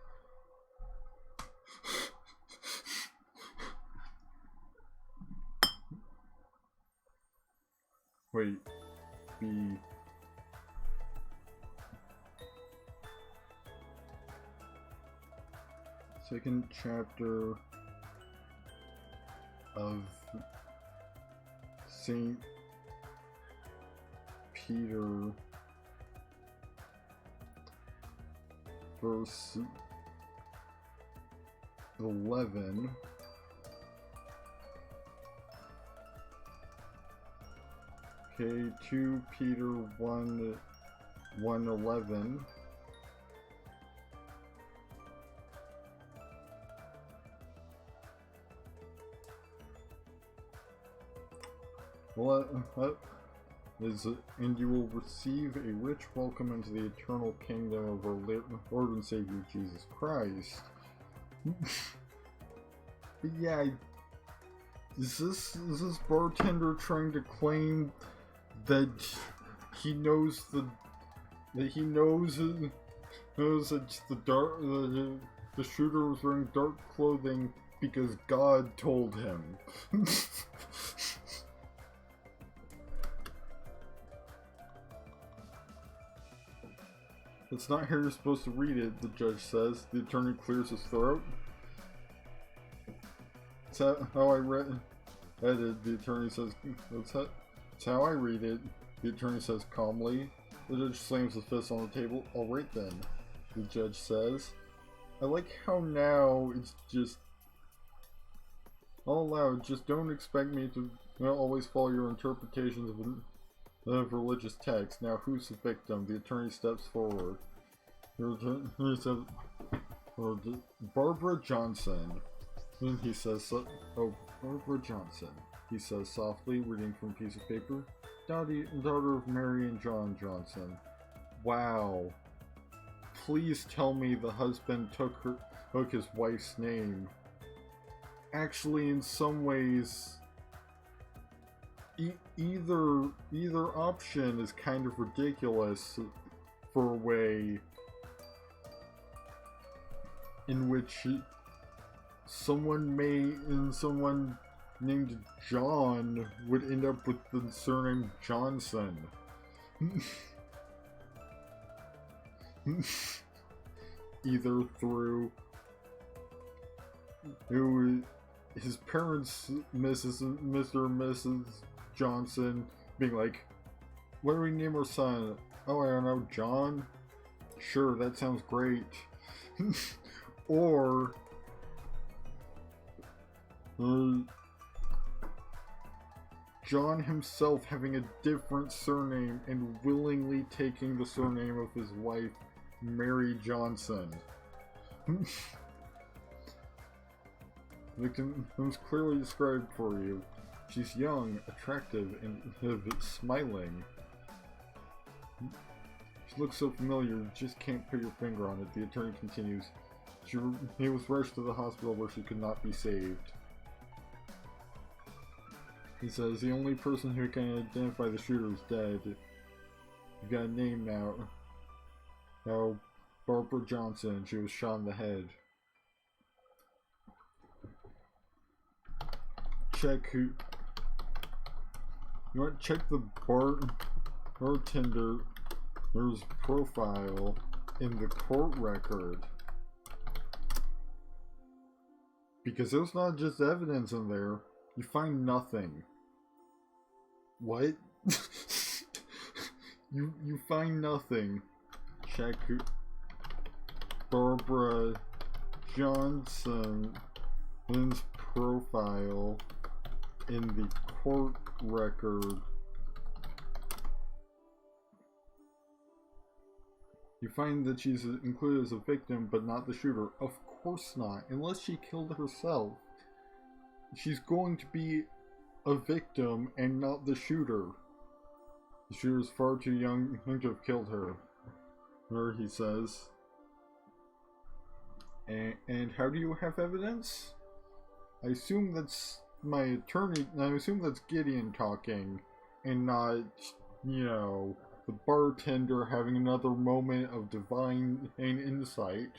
Wait, B. Second chapter of Saint Peter, verse 11. Okay, 2 Peter 1:11. Well, and you will receive a rich welcome into the eternal kingdom of our Lord and Savior Jesus Christ. But yeah, is this bartender trying to claim that he knows that the shooter was wearing dark clothing because God told him? That's not how you're supposed to read it, the judge says. The attorney clears his throat. That's how I read it, the attorney says. That's how I read it, the attorney says calmly. The judge slams his fist on the table. Alright then, the judge says. I like how now it's just all allowed. Just don't expect me to always follow your interpretations of religious text. Now, who's the victim? The attorney steps forward. He says, Barbara Johnson. He says, oh, Barbara Johnson. He says softly, reading from a piece of paper. Daughter of Mary and John Johnson. Wow. Please tell me the husband took his wife's name. Actually, in some ways, either option is kind of ridiculous for a way in which someone named John would end up with the surname Johnson. Either through his parents, Mr. and Mrs. Johnson, being like, what do we name our son? Oh, I don't know, John? Sure, that sounds great. Or John himself having a different surname and willingly taking the surname of his wife, Mary Johnson. Victim was clearly described for you. She's young, attractive, and smiling. She looks so familiar, you just can't put your finger on it. The attorney continues. He was rushed to the hospital where she could not be saved. He says, the only person who can identify the shooter is dead. You got a name now. Now, Barbara Johnson. She was shot in the head. Check who... You want to check the bartender's profile in the court record. Because there's not just evidence in there. You find nothing. What? you find nothing. Check Barbara Johnson's profile in the court record. You find that she's included as a victim, but not the shooter. Of course not, unless she killed herself. She's going to be a victim and not the shooter. The shooter is far too young to have killed her. He says. And how do you have evidence? I assume that's my attorney. I assume that's Gideon talking, and not, you know, the bartender having another moment of divine insight.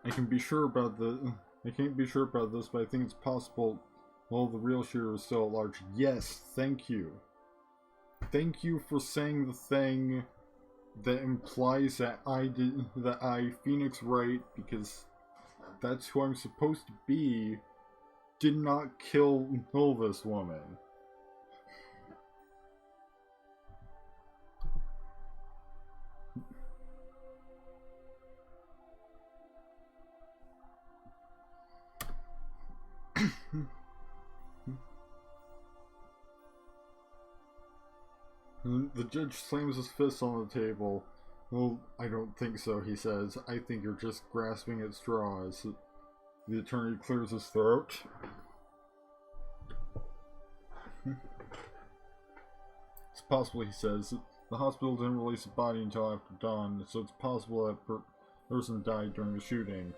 I can't be sure about this, but I think it's possible. Well, the real shooter is still at large. Yes, thank you. Thank you for saying the thing that implies that I, Phoenix Wright, because that's who I'm supposed to be, did not kill this woman. The judge slams his fist on the table. Well, I don't think so, he says. I think you're just grasping at straws. The attorney clears his throat. It's possible, he says. The hospital didn't release the body until after dawn, so it's possible that person died during the shooting.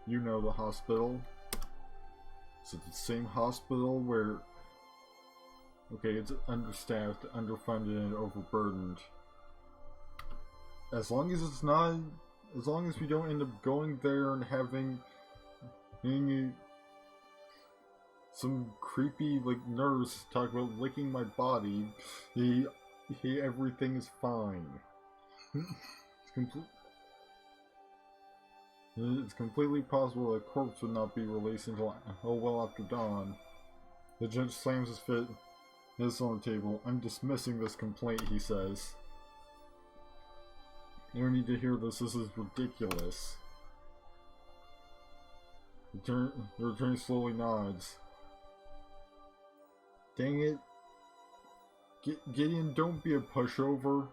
You know the hospital? Is it the same hospital where... Okay, it's understaffed, underfunded, and overburdened. As long as it's not... As long as we don't end up going there and having some creepy, like, nurse talk about licking my body, everything is fine. It's completely possible that a corpse would not be released until well after dawn. The judge slams his fist on the table. I'm dismissing this complaint, he says. You don't need to hear this. This is ridiculous. The attorney slowly nods. Dang it. Gideon, don't be a pushover.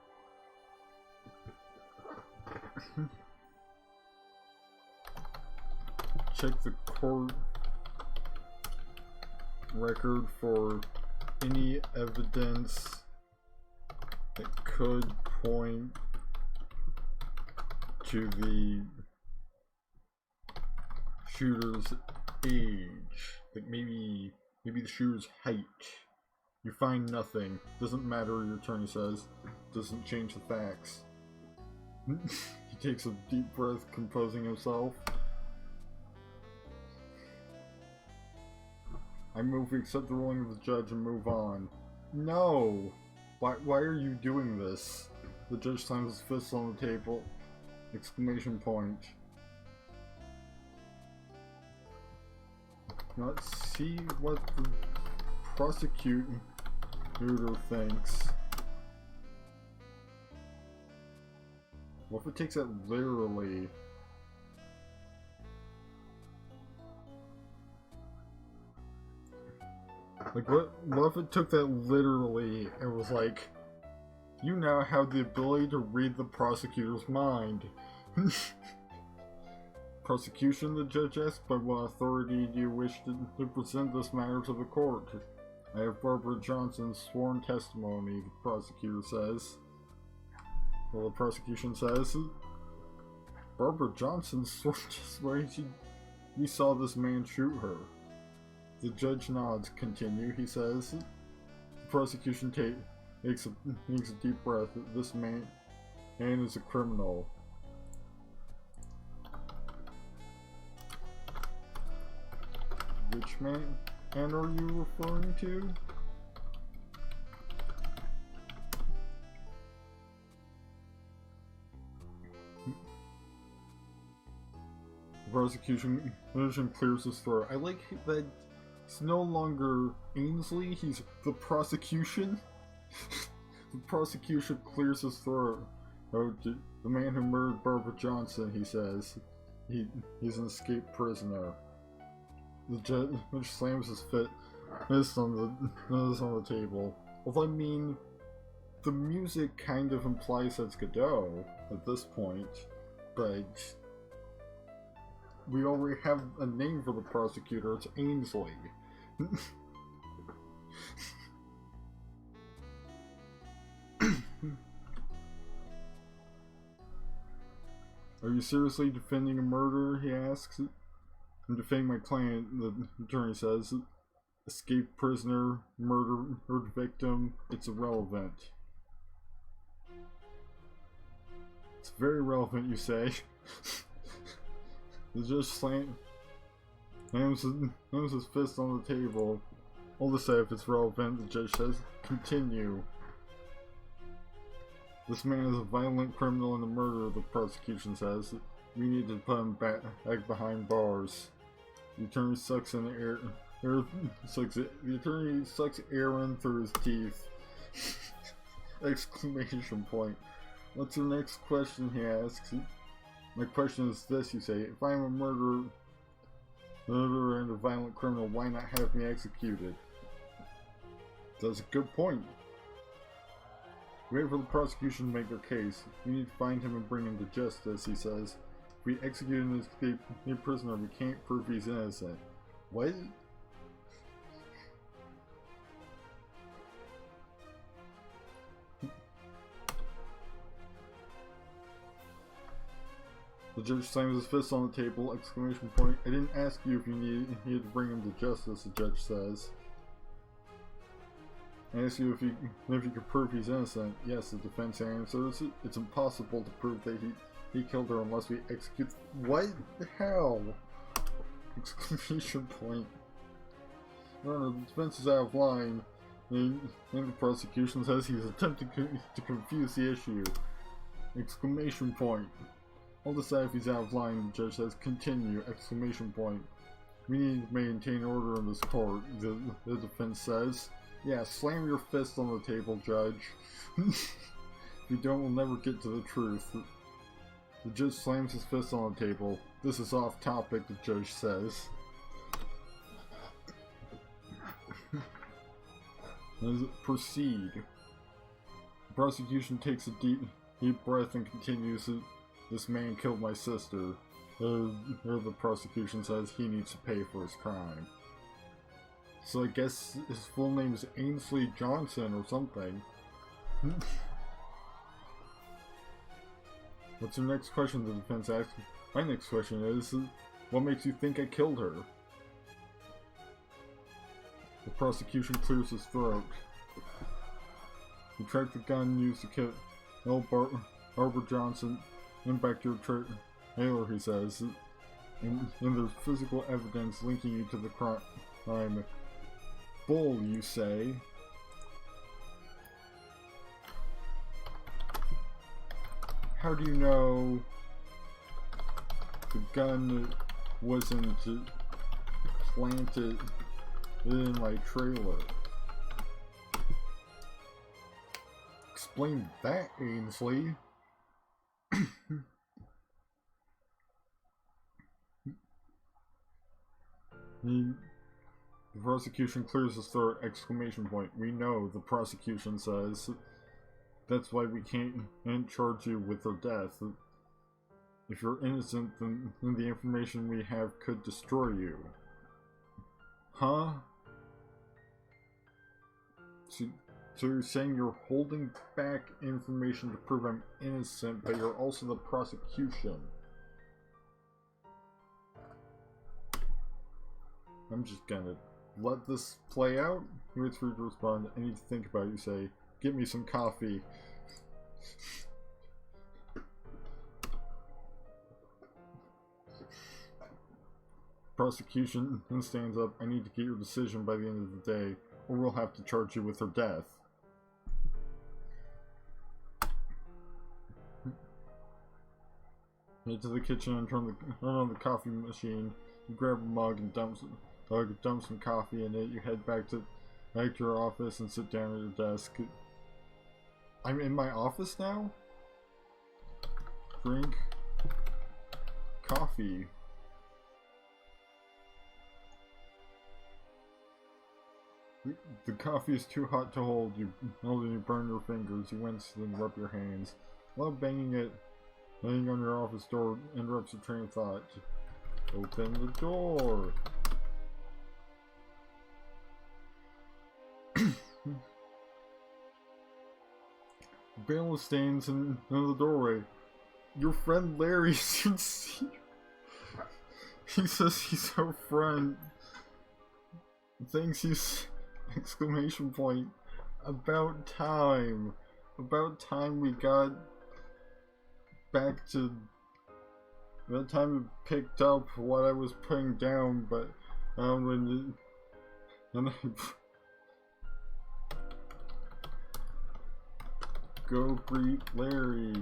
Check the court record for any evidence that could point to the shooter's age. Like maybe the shooter's height. You find nothing. Doesn't matter, your attorney says. Doesn't change the facts. He takes a deep breath, composing himself. I move we accept the ruling of the judge and move on. No! Why are you doing this? The judge slams his fist on the table. Exclamation point. Let's see what the prosecutor thinks. What if it takes that literally? Like, what if it took that literally and was like, you now have the ability to read the prosecutor's mind. Prosecution, the judge asked, by what authority do you wish to present this matter to the court? I have Barbara Johnson's sworn testimony, the prosecutor says. Well, the prosecution says, Barbara Johnson's sworn testimony? We saw this man shoot her. The judge nods. Continue, he says. The prosecution takes a deep breath. This man is a criminal. Which man are you referring to? The prosecution clears his throat. I like that it's no longer Ainsley, he's the prosecution. The prosecution clears his throat. Oh, the man who murdered Barbara Johnson, he says. He's an escaped prisoner. The judge slams his fist on the table. Well, I mean, the music kind of implies that's Godot at this point, but we already have a name for the prosecutor. It's Ainsley. Are you seriously defending a murderer? He asks. I'm defending my client, the attorney says. Escaped prisoner, murdered victim, it's irrelevant. It's very relevant, you say. The judge slams his fist on the table. All to say, if it's relevant, the judge says, continue. This man is a violent criminal and a murderer, the prosecution says. We need to put him back behind bars. The attorney sucks in air. The attorney sucks air in through his teeth. Exclamation point. What's your next question, he asks. My question is this, you say. If I'm a murderer and a violent criminal, why not have me executed? That's a good point. Wait for the prosecution to make their case. We need to find him and bring him to justice, he says. If we execute an escaped prisoner, we can't prove he's innocent. What? The judge slams his fist on the table, exclamation point. I didn't ask you if you needed to bring him to justice, the judge says. I asked you if you could prove he's innocent. Yes, the defense answers. It's impossible to prove that he killed her unless we execute. What the hell? Exclamation point. No, the defense is out of line. And the prosecution says he's attempting to confuse the issue. Exclamation point. I'll decide if he's out of line, the judge says, continue, exclamation point. We need to maintain order in this court, the defense says. Yeah, slam your fist on the table, judge. If you don't, we'll never get to the truth. The judge slams his fist on the table. This is off topic, the judge says. Proceed. The prosecution takes a deep breath and continues. This man killed my sister. The prosecution says he needs to pay for his crime. So I guess his full name is Ainsley Johnson or something. What's your next question, the defense asks? My next question is, what makes you think I killed her? The prosecution clears his throat. You tracked the gun used to kill Barbara Johnson and back to your trailer, he says. And there's physical evidence linking you to the crime. Bull, you say. How do you know the gun wasn't planted in my trailer? Explain that, Ainsley. The prosecution clears his throat, exclamation point. We know, the prosecution says. That's why we can't charge you with her death. If you're innocent, then the information we have could destroy you. Huh? So you're saying you're holding back information to prove I'm innocent, but you're also the prosecution. I'm just gonna let this play out. He waits for you to respond. I need to think about it. You say, get me some coffee. Prosecution then stands up. I need to get your decision by the end of the day, or we'll have to charge you with her death. Head to the kitchen and turn on the coffee machine. You grab a mug and dump some coffee in it. You head back to your office and sit down at your desk. I'm in my office now? Drink coffee. The coffee is too hot to hold. You burn your fingers. You wince and rub your hands. While banging on your office door interrupts your train of thought. Open the door. Bail stands in the doorway. Your friend Larry should see you. He says he's our friend. Thinks he's... exclamation point. About time. About time we got back to... About time we picked up what I was putting down, but... when and I... Go greet Larry.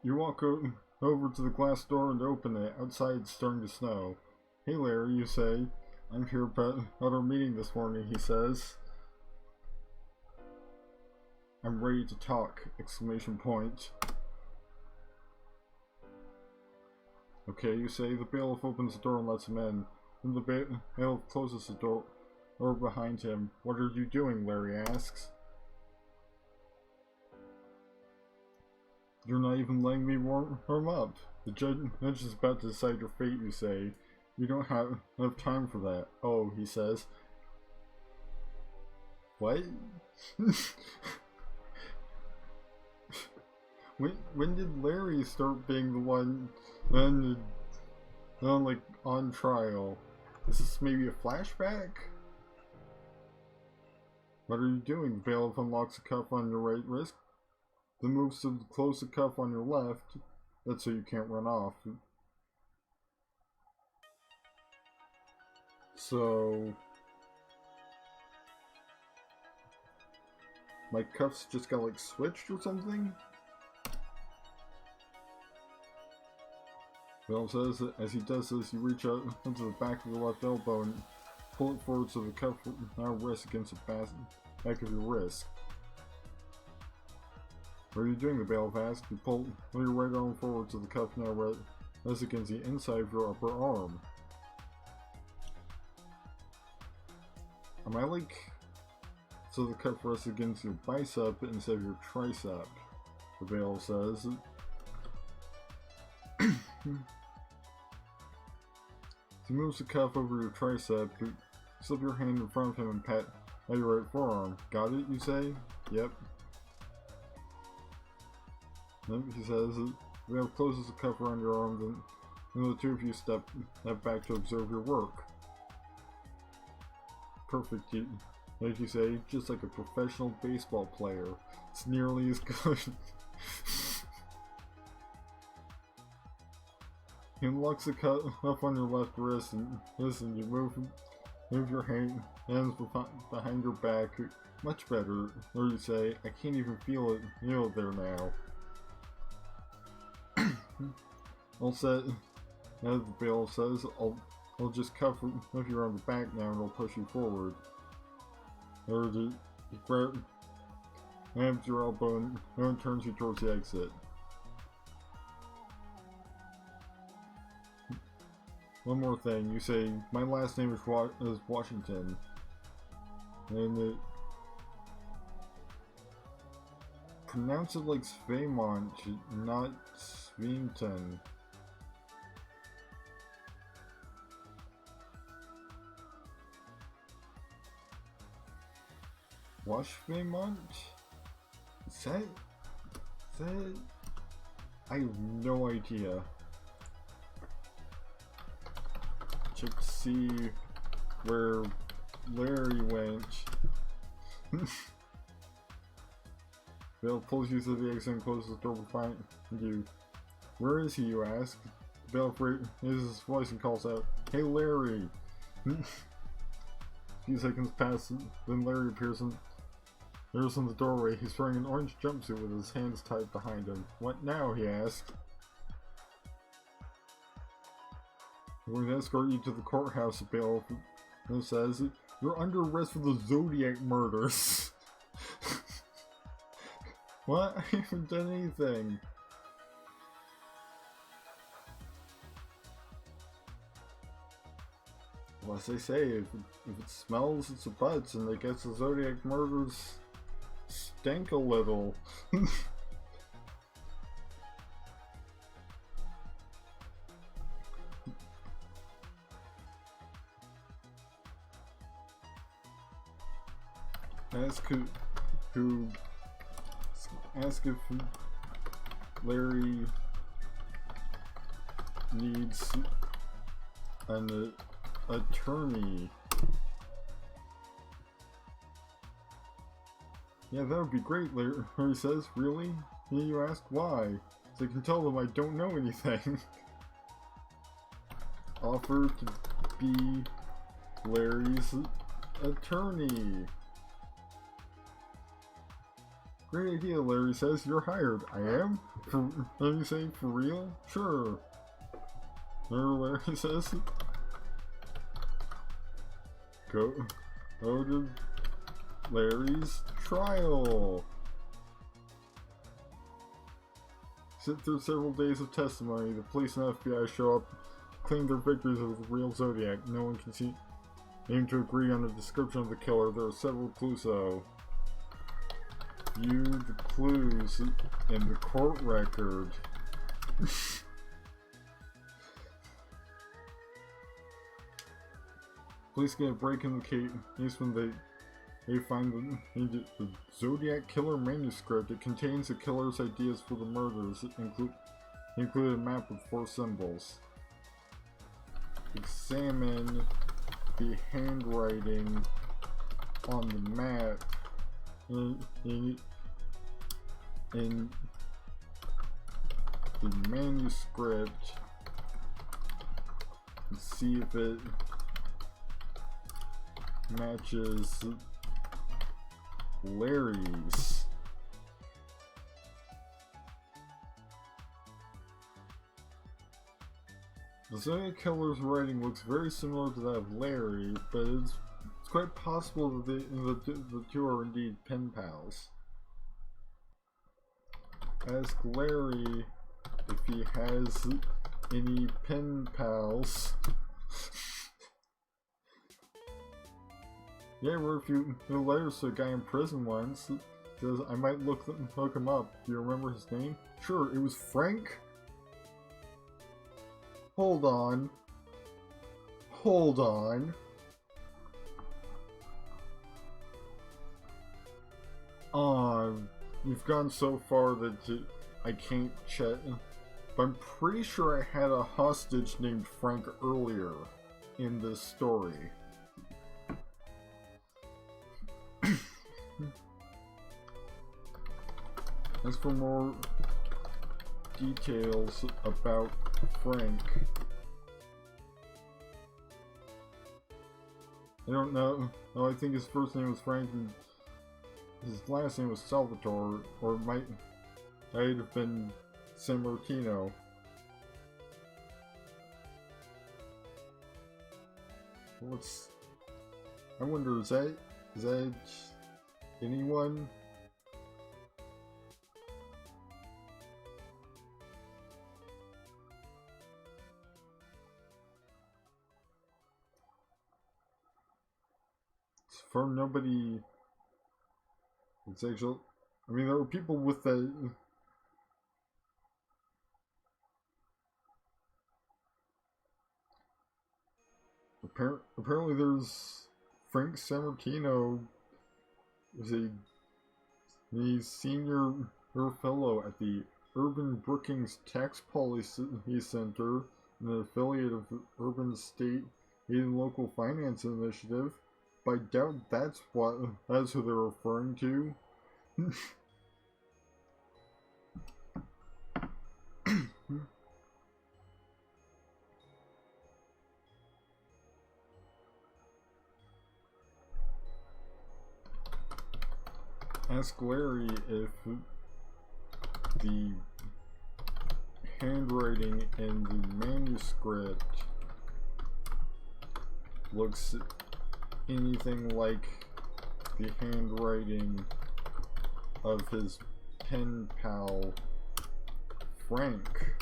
You walk over to the glass door and open it. Outside it's starting to snow. Hey Larry, you say. I'm here about our meeting this morning, he says. I'm ready to talk! Exclamation point. Okay, you say. The bailiff opens the door and lets him in. Then the bailiff closes the door behind him. What are you doing? Larry asks. You're not even letting me warm up. The judge is about to decide your fate, you say. You don't have enough time for that. Oh, he says. What? when did Larry start being the one like on trial? Is this maybe a flashback? What are you doing? The bailiff unlocks a cuff on your right wrist. Then moves to close the cuff on your left. That's so you can't run off. So... my cuffs just got like switched or something? Bill says that as he does this, you reach out into the back of your left elbow and pull it forward so the cuff now rests against the back of your wrist. What are you doing? The bailiff asks. You pull your right arm forward so the cuff now rests against the inside of your upper arm. Am I like... so the cuff rests against your bicep instead of your tricep, the bailiff says. He moves the cuff over your tricep. You slip your hand in front of him and pat at your right forearm. Got it, you say? Yep. Then he says, the bailiff closes the cuff around your arm, then the two of you step back to observe your work. Perfect, like you say, just like a professional baseball player. It's nearly as good. He unlocks the cuff up on your left wrist and listen, you move your hands behind your back. Much better. Or you say, I can't even feel it there now. All set, as the bailiff says, I'll just cuff you around the back now and I'll push you forward. Or he grabs your elbow and turns you towards the exit. One more thing, you say, my last name is Washington. And pronounce it like Sveimont, not Swinton. Washveimont? Is that... I have no idea. Check to see where Larry went. Bill pulls you to the exit and closes the door behind you. Where is he, you ask? Bill raises his voice and calls out, Hey Larry! A few seconds pass, then Larry appears in the doorway. He's wearing an orange jumpsuit with his hands tied behind him. What now? He asks. We're going to escort you to the courthouse, Bill says. You're under arrest for the Zodiac murders. What? I haven't done anything. Well, as they say, if it smells, it's a butts, and I guess the Zodiac murders stink a little. Ask who Ask if Larry needs an attorney. Yeah, that would be great, Larry says. Really? You ask why? So I can tell them I don't know anything. Offer to be Larry's attorney. Great idea, Larry says. You're hired. I am? Are you saying for real? Sure. Larry says. Go to Larry's trial. Sit through several days of testimony. The police and FBI show up, claim their victories of the real Zodiac. No one can aim to agree on the description of the killer. There are several clues though. View the clues in the court record. Police get a break in the case when they find the Zodiac Killer manuscript. It contains the killer's ideas for the murders, including a map with 4 symbols. Examine the handwriting on the map in the manuscript and see if it matches Larry's. The Zodiac Killer's writing looks very similar to that of Larry, but it's quite possible that the two are indeed pen pals. Ask Larry if he has any pen pals. Yeah, I wrote a few letters to a guy in prison once. Says I might look him up. Do you remember his name? Sure, it was Frank. Hold on. Hold on. You've gone so far that I can't check. But I'm pretty sure I had a hostage named Frank earlier in this story. As for more details about Frank, I don't know. Oh, I think his first name was Frank and his last name was Salvatore, or it might have been San Martino. I wonder, is that anyone? From nobody. It's actually. I mean, there are people with that. Apparently, there's Frank Sammartino. He's senior fellow at the Urban Brookings Tax Policy Center, an affiliate of the Urban State and Local Finance Initiative. But I doubt that's who they're referring to. Ask Larry if the handwriting in the manuscript looks anything like the handwriting of his pen pal Frank.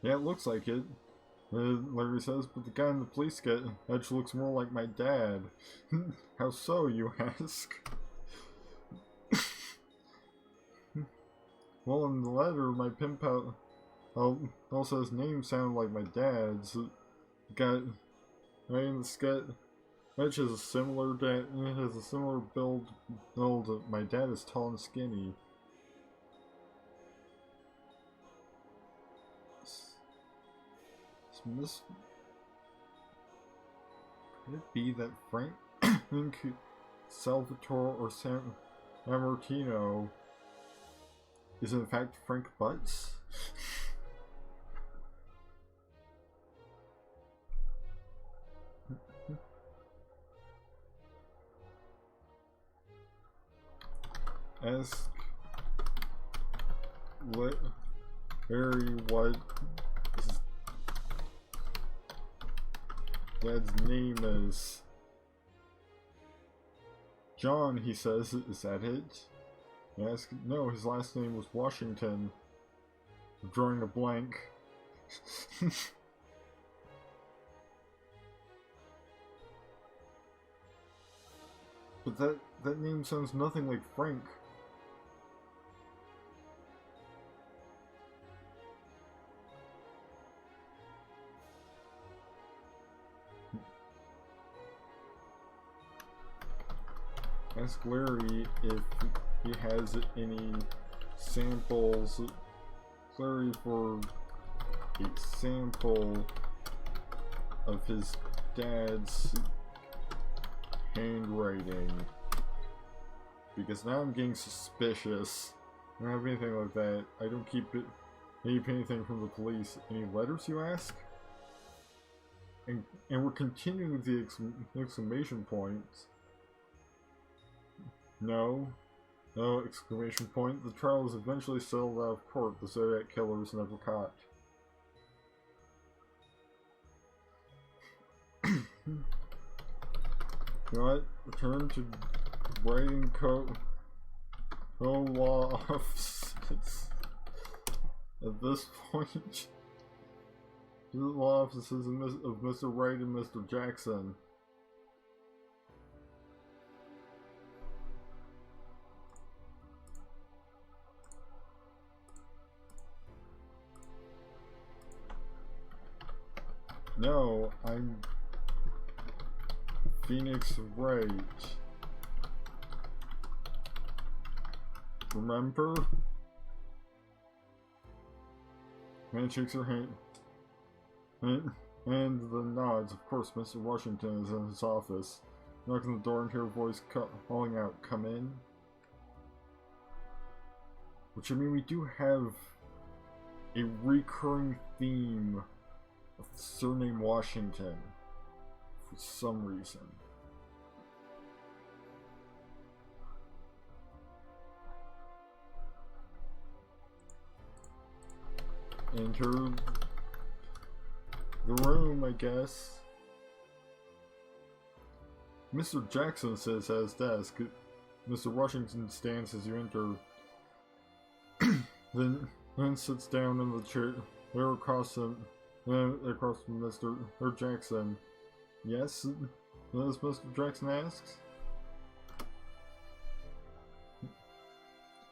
Yeah, it looks like it. Larry says, but the guy in the police sketch actually looks more like my dad. How so, you ask? Well, in the letter, my pen pal also his name sounded like my dad's. The guy in the sketch Mitch has a similar build. My dad is tall and skinny. Miss, could it be that Frank Salvatore or San Martino is in fact Frank Butts? Ask Larry what his dad's name is. John, he says. Is that it? Ask. No, his last name was Washington. I'm drawing a blank. But that name sounds nothing like Frank. Ask Larry if he has any samples. Larry for a sample of his dad's handwriting. Because now I'm getting suspicious. I don't have anything like that. I don't keep anything from the police. Any letters, you ask? And we're continuing with the exclamation points. No, exclamation point. The trial was eventually settled out of court. The Zodiac killer was never caught. You know what? Return to writing co-law offices. At this point, the law offices of Mr. Wright and Mr. Jackson. No, I'm Phoenix Wright. Remember? Man shakes her hand. And the nods. Of course, Mr. Washington is in his office. Knock on the door and hear a voice calling out, "Come in." Which, I mean, we do have a recurring theme of the surname Washington for some reason. Enter the room, I guess. Mr. Jackson sits at his desk. Mr. Washington stands as you enter, then sits down in the chair across from Mr. Jackson. Yes? As Mr. Jackson asks? I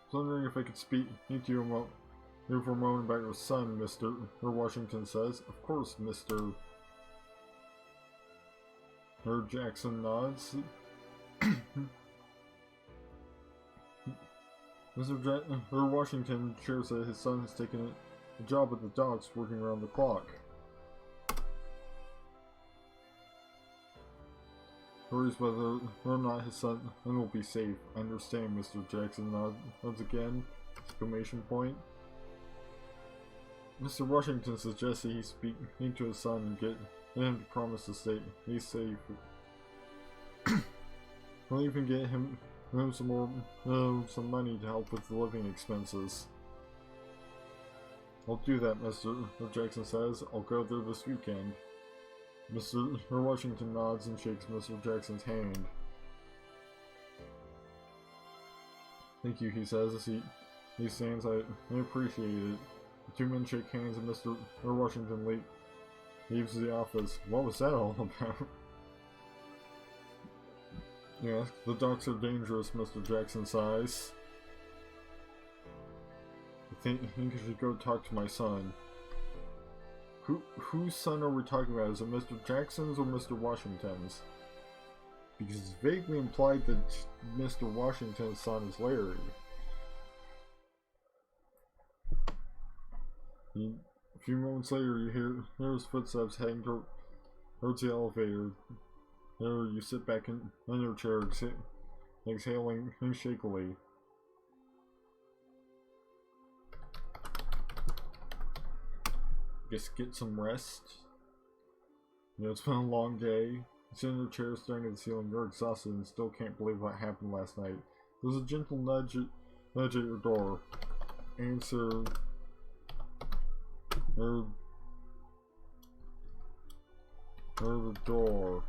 was wondering if I could speak to you for a moment about your son, Mr. Washington says. Of course, Mr. Jackson nods. Mr. Washington shares that his son has taken a job at the docks working around the clock. Worries whether or not his son will be safe. I understand, Mr. Jackson nods again. Exclamation point. Mr. Washington suggests that he speak to his son and get him to promise to stay he's safe. We'll even get him some money to help with the living expenses. I'll do that, Mr. Jackson says. I'll go there this weekend. Mr. Washington nods and shakes Mr. Jackson's hand. Thank you, he says as he stands. I appreciate it. The two men shake hands and Mr. Washington leaves the office. What was that all about? Yeah, the docks are dangerous, Mr. Jackson sighs. I think I should go talk to my son. Whose son are we talking about? Is it Mr. Jackson's or Mr. Washington's? because it's vaguely implied that Mr. Washington's son is Larry. A few moments later, you hear his footsteps heading towards the elevator. There, you sit back in your chair, exhaling shakily. Just get some rest. You know, it's been a long day. You sit in your chair staring at the ceiling. You're exhausted and still can't believe what happened last night. There's a gentle nudge at your door. Answer the door.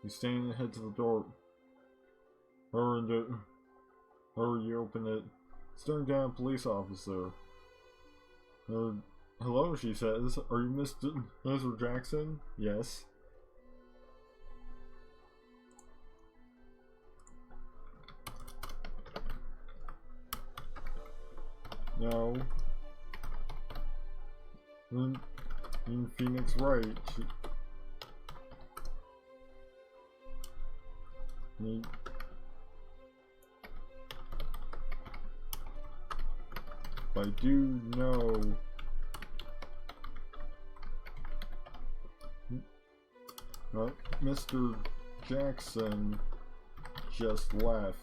You stand and head to the door. Hurry, you open it. Staring down a police officer. Hello, she says. Are you Mr. Jackson? Yes. No. In Phoenix Wright. I do know Mr. Jackson just left.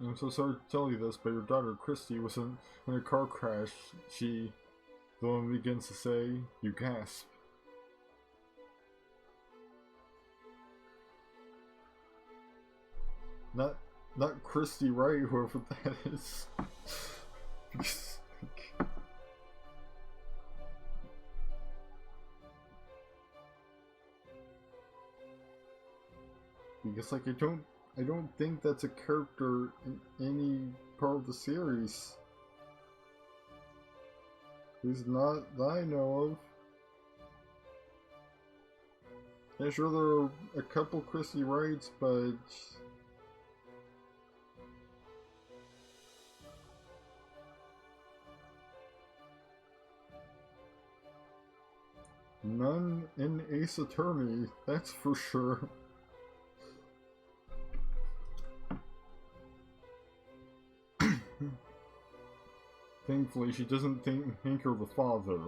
I'm so sorry to tell you this, but your daughter Christy was in a car crash. The woman begins to say, you gasp. Not Christy Wright, whoever that is. Because like I don't think that's a character in any part of the series. Who's not that I know of. Yeah, sure there are a couple Christy Wrights, but none in Ace Attorney, that's for sure. Thankfully, she doesn't think you're the father.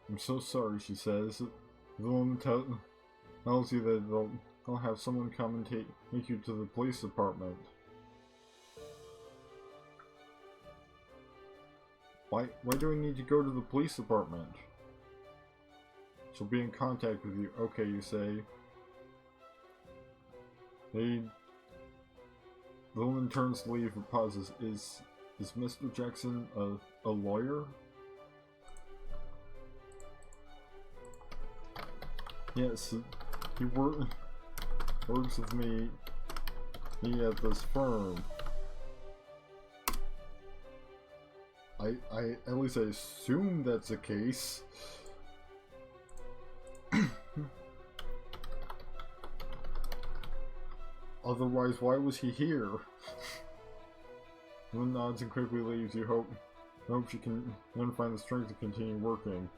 I'm so sorry, she says. The woman tells you that they'll have someone come and take you to the police department. Why do I need to go to the police department? She'll be in contact with you. Okay, you say. The woman turns to leave and pauses. Is Mr. Jackson a lawyer? Yes, he works with me at this firm. I at least I assume that's the case. Otherwise, why was he here? One nods and quickly leaves. You hope she can then find the strength to continue working.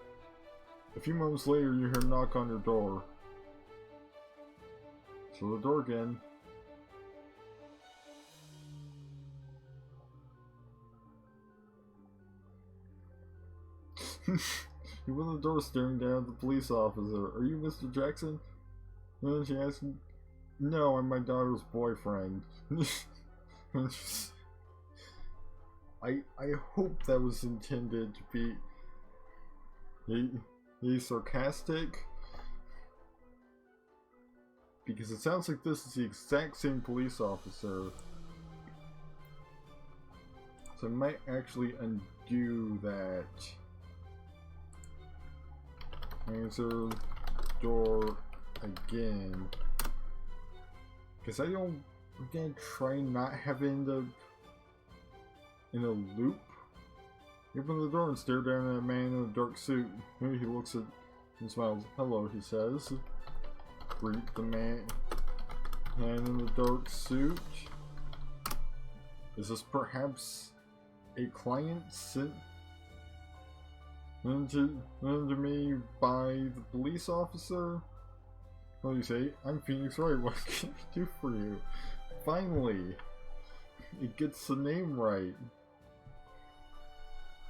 A few moments later, you hear a knock on your door. So the door again. You open the door staring down at the police officer. Are you Mr. Jackson? And then she asks, no, I'm my daughter's boyfriend. I hope that was intended to be sarcastic, because it sounds like this is the exact same police officer. So I might actually undo that. Answer door again. Because I'm gonna try not having the in a loop He opened the door and stared down at a man in a dark suit. He looks at and smiles. Hello, he says. Greet the man in the dark suit. Is this perhaps a client sent to me by the police officer? What do you say? I'm Phoenix Wright. What can I do for you? Finally, it gets the name right.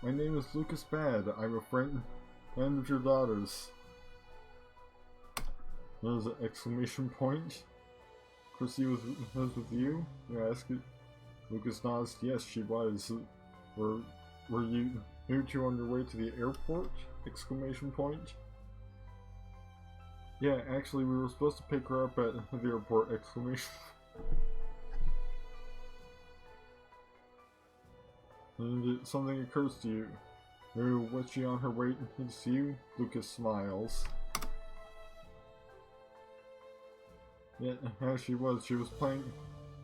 My name is Lucas Bad. I'm a friend of your daughter's. There's an exclamation point. Chrissy was with you? You ask it. Lucas nods. Yes, she was. Were you two on your way to the airport? Exclamation point. Yeah, actually, we were supposed to pick her up at the airport! Exclamation. And something occurs to you. Oh, was she on her way to see you? Lucas smiles. Yeah, as she was playing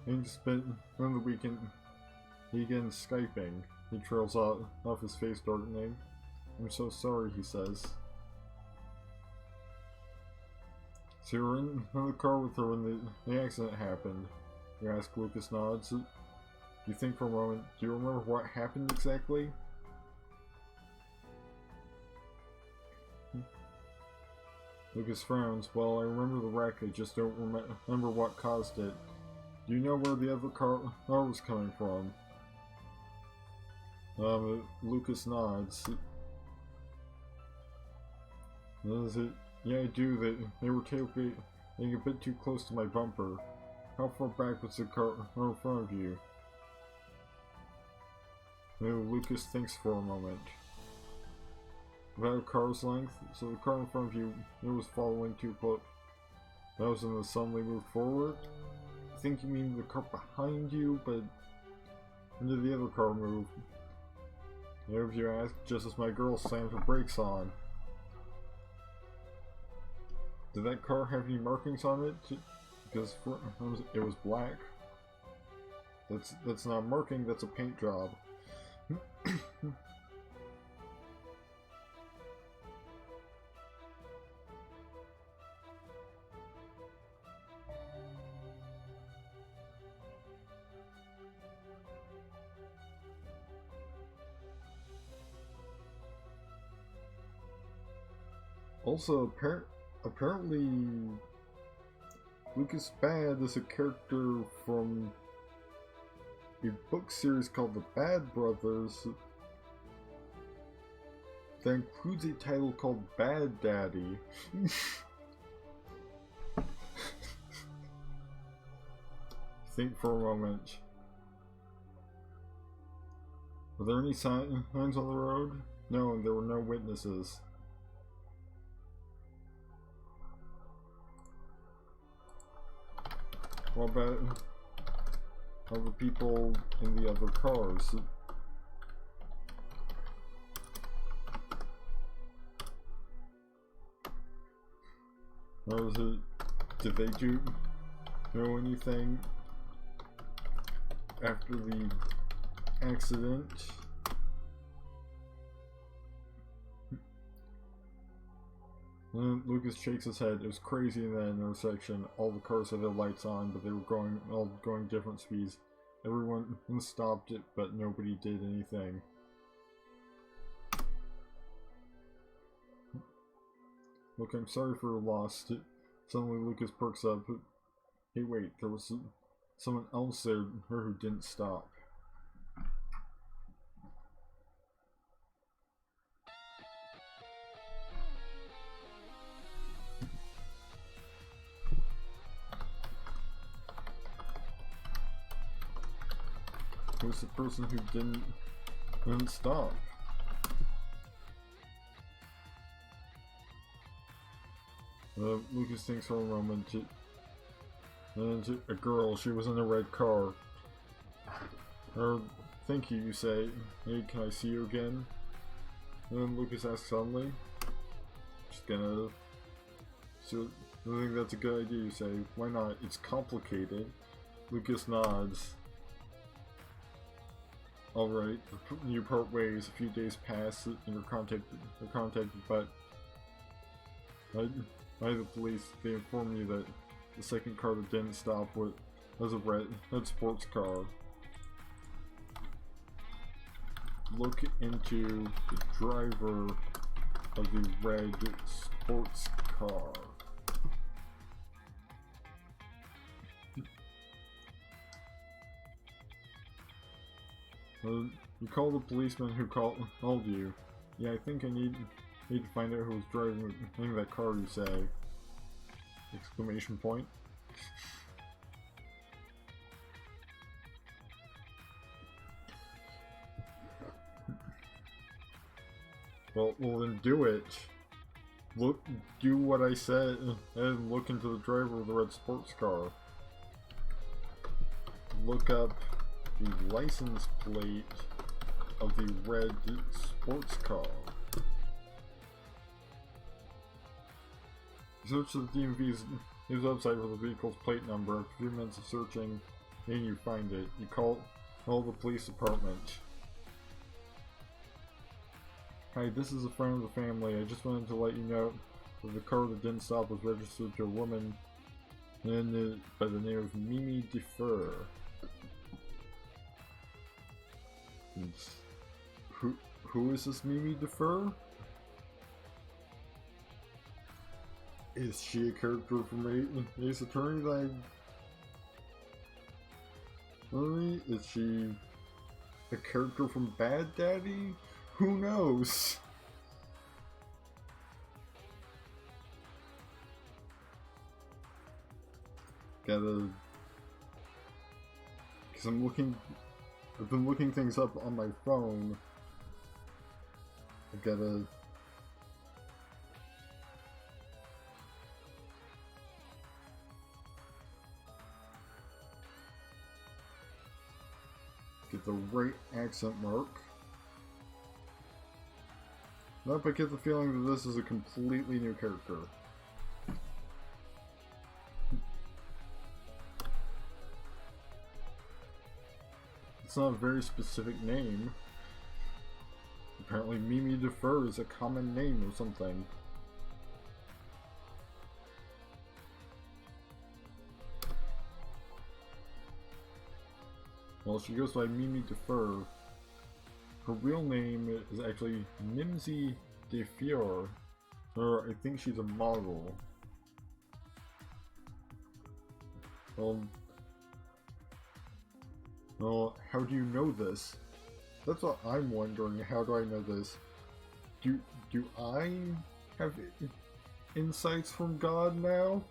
and spent on the weekend Skyping. He trails off his face darkening. I'm so sorry, he says. So you were in the car with her when the accident happened. You ask. Lucas nods. You think for a moment. Do you remember what happened exactly? Lucas frowns. Well, I remember the wreck, I just don't remember what caused it. Do you know where the other car was coming from? Lucas nods. Yeah, I do. They were tailgating a bit too close to my bumper. How far back was the car in front of you? Lucas thinks for a moment. About a car's length, so the car in front of you, it was following too close. That was when it suddenly moved forward? I think you mean the car behind you, but when did the other car move? If you ask, just as my girl slammed her brakes on. Did that car have any markings on it? Because it was black. That's not a marking, that's a paint job. Also, apparently, Lucas Bad is a character from a book series called The Bad Brothers that includes a title called Bad Daddy. Think for a moment. Were there any signs on the road? No, and there were no witnesses. What about other people in the other cars? Or was it, did they know anything after the accident? And Lucas shakes his head. It was crazy in that intersection. All the cars had their lights on, but they were all going different speeds. Everyone stopped it, but nobody did anything. Look, I'm sorry for your loss. Suddenly Lucas perks up. Hey, wait, there was someone else there who didn't stop. Who's the person who didn't stop? Lucas thinks for a moment. A girl, she was in a red car. Thank you, you say. Hey, can I see you again? And then Lucas asks suddenly. Just gonna... So, I think that's a good idea, you say. Why not? It's complicated. Lucas nods. Alright, you part ways, a few days pass, and you're contacted by the police. They inform you that the second car that didn't stop was a red sports car. Look into the driver of the red sports car. You call the policeman who called you. Yeah, I think I need to find out who was driving that car, you say. Exclamation point. Well, then do it. Do what I said, and look into the driver of the red sports car. Look up the license plate of the red sports car. Search the DMV's website for the vehicle's plate number. After 3 minutes of searching, and you find it. You call the police department. Hi, this is a friend of the family. I just wanted to let you know that the car that didn't stop was registered to a woman by the name of Mimi Defer. Who is this Mimi Defer? Is she a character from Ace Attorney is she a character from Bad Daddy? Who knows? Because I've been looking things up on my phone. I gotta get the right accent mark. Nope, I get the feeling that this is a completely new character. It's not a very specific name. Apparently Mimi Defer is a common name or something. Well, she goes by Mimi Defer. Her real name is actually Mimsy Defior, or I think she's a model. Well, how do you know this? That's what I'm wondering. How do I know this? Do I have insights from God now?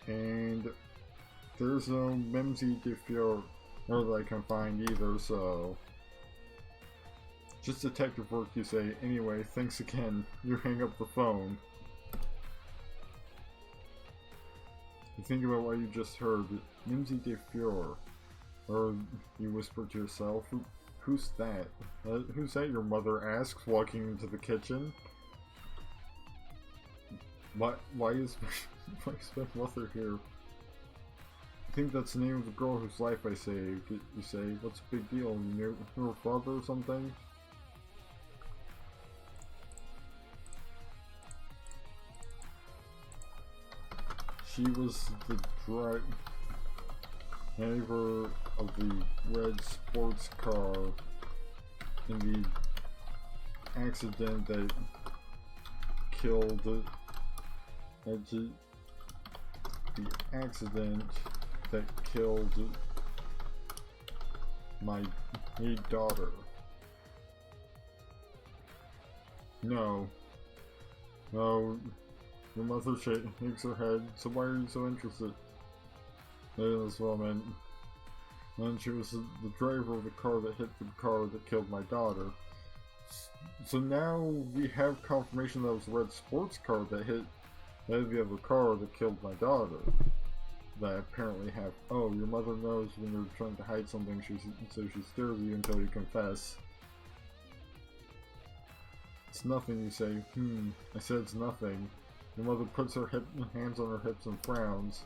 And there's no Mimsy Defior that I can find either, so just detective work, you say. Anyway, thanks again. You hang up the phone. You think about what you just heard. Mimsy Defior. Or you whisper to yourself, who's that? Who's that? Your mother asks, walking into the kitchen. Why is my mother here? I think that's the name of the girl whose life I saved. You say, what's the big deal? You knew her father or something? She was the driver of the red sports car in the accident that killed the accident that killed my daughter. No, your mother shakes her head. So why are you so interested in this woman? And she was the driver of the car that hit the car that killed my daughter. So now we have confirmation that it was a red sports car that hit the other car that killed my daughter. that I apparently have. Oh, your mother knows when you're trying to hide something, so she stares at you until you confess. It's nothing, you say. I said it's nothing. Your mother puts her hands on her hips and frowns.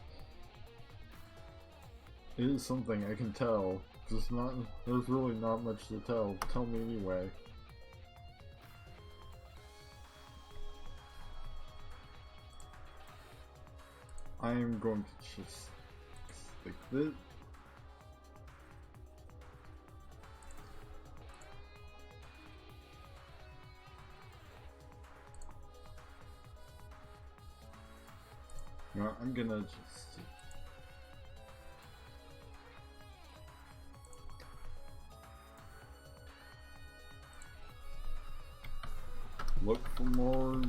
It is something, I can tell. There's really not much to tell. Tell me anyway. I am going to just stick this. No, I'm gonna just look for more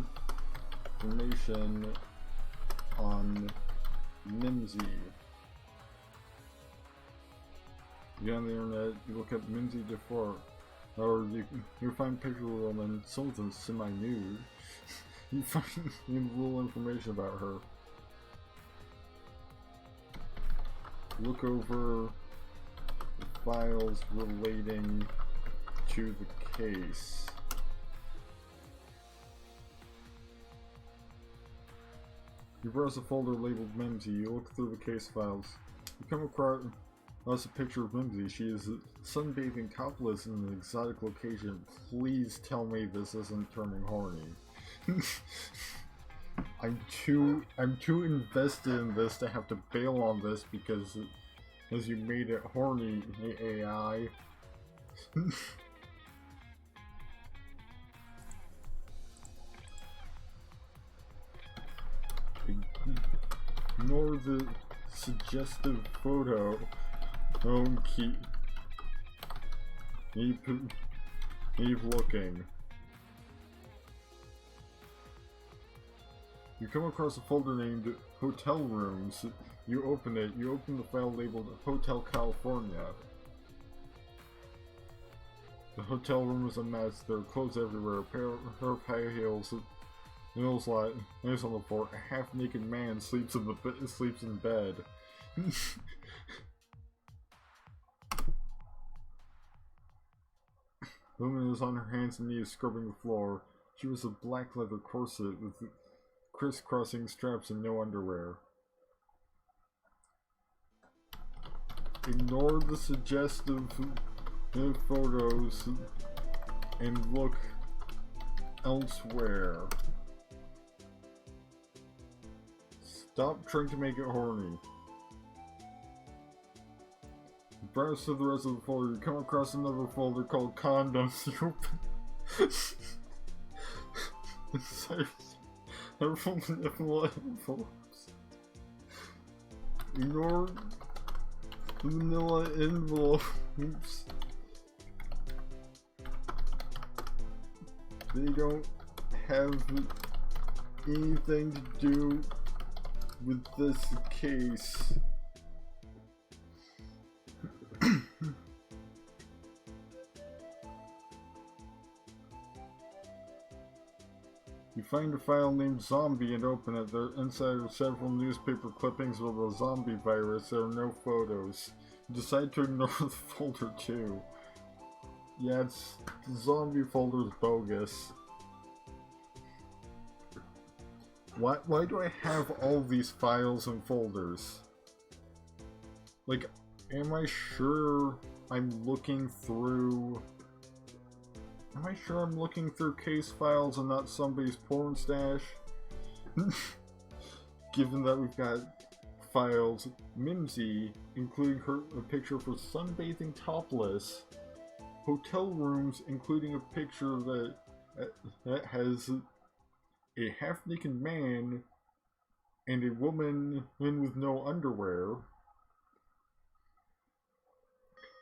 information on Mimsy. You get on the internet, you look up Mimsy Defor, or you find pictures of a woman, some of them semi-nude. You find little information about her. Look over the files relating to the case. You browse a folder labeled Mimsy. You look through the case files. You come across a picture of Mimsy. She is sunbathing topless in an exotic location. Please tell me this isn't turning horny. I'm too invested in this to have to bail on this because as you made it horny, AI. Ignore the suggestive photo. Don't keep looking. You come across a folder named Hotel Rooms. You open it. You open the file labeled Hotel California. The hotel room is a mess. There are clothes everywhere. A pair of high heels. Nails on the floor. A half-naked man sleeps in bed. The woman is on her hands and knees scrubbing the floor. She wears a black leather corset with crisscrossing straps and no underwear. Ignore the suggestive photos and look elsewhere. Stop trying to make it horny. Browse through the rest of the folder. You come across another folder called Condoms. You open inside several vanilla envelopes. Ignore the vanilla envelopes. They don't have anything to do with this case. You find a file named Zombie and open it. There inside are several newspaper clippings with a zombie virus. There are no photos. You decide to ignore the folder too. Yeah, the zombie folder's bogus. Why do I have all these files and folders? Like, am I sure I'm looking through... Am I sure I'm looking through case files and not somebody's porn stash? Given that we've got files Mimsy, including a picture for sunbathing topless, hotel rooms, including a picture that has a half-naked man and a woman with no underwear,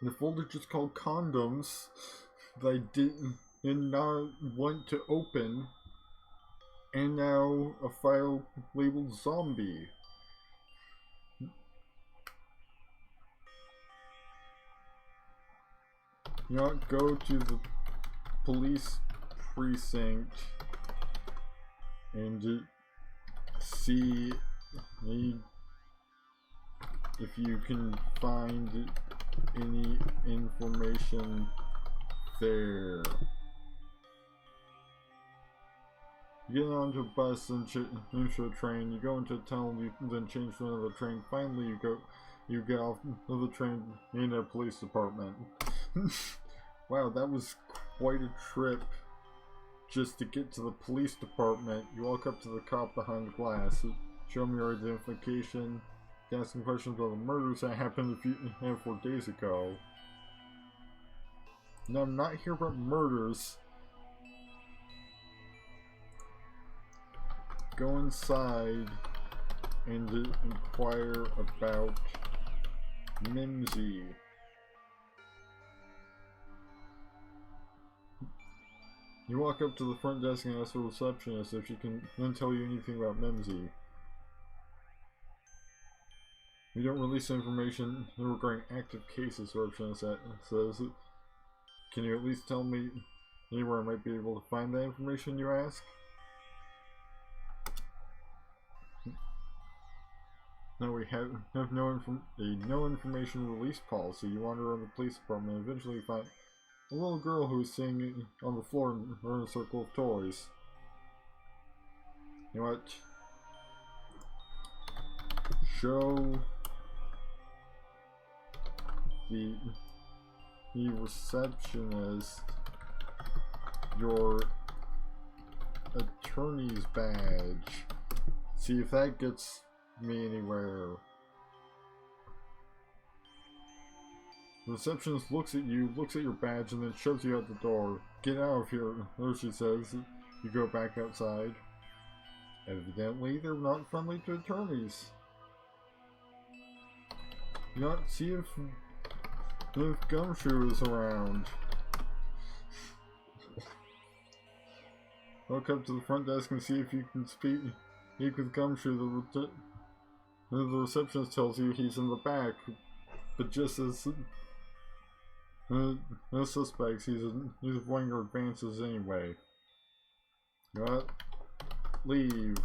and a folder just called Condoms that I did not want to open, and now a file labeled Zombie. You know what, go to the police precinct and see if you can find any information there. You get onto a bus and into a train, you go into a tunnel, you then change to another train, finally you get off of the train in a police department. Wow, that was quite a trip just to get to the police department. You walk up to the cop behind the glass, show him your identification, ask some questions about the murders that happened 4 days ago. No, I'm not here about murders. Go inside and inquire about Mimsy. You walk up to the front desk and ask the receptionist if she can then tell you anything about Mimsy. We don't release information regarding active cases, the receptionist says. Can you at least tell me anywhere I might be able to find that information, you ask? No, we have no information release policy. You wander around the police department and eventually find a little girl who is sitting on the floor in a circle of toys. You know what? Show the receptionist your attorney's badge. See if that gets me anywhere. The receptionist looks at you, looks at your badge, and then shoves you out the door. Get out of here, she says. You go back outside. Evidently, they're not friendly to attorneys. You not see if Gumshoe is around. Walk up to the front desk and see if you can speak with Gumshoe. The receptionist tells you he's in the back, but just as no suspects, he's avoiding your advances anyway. You know what? Leave.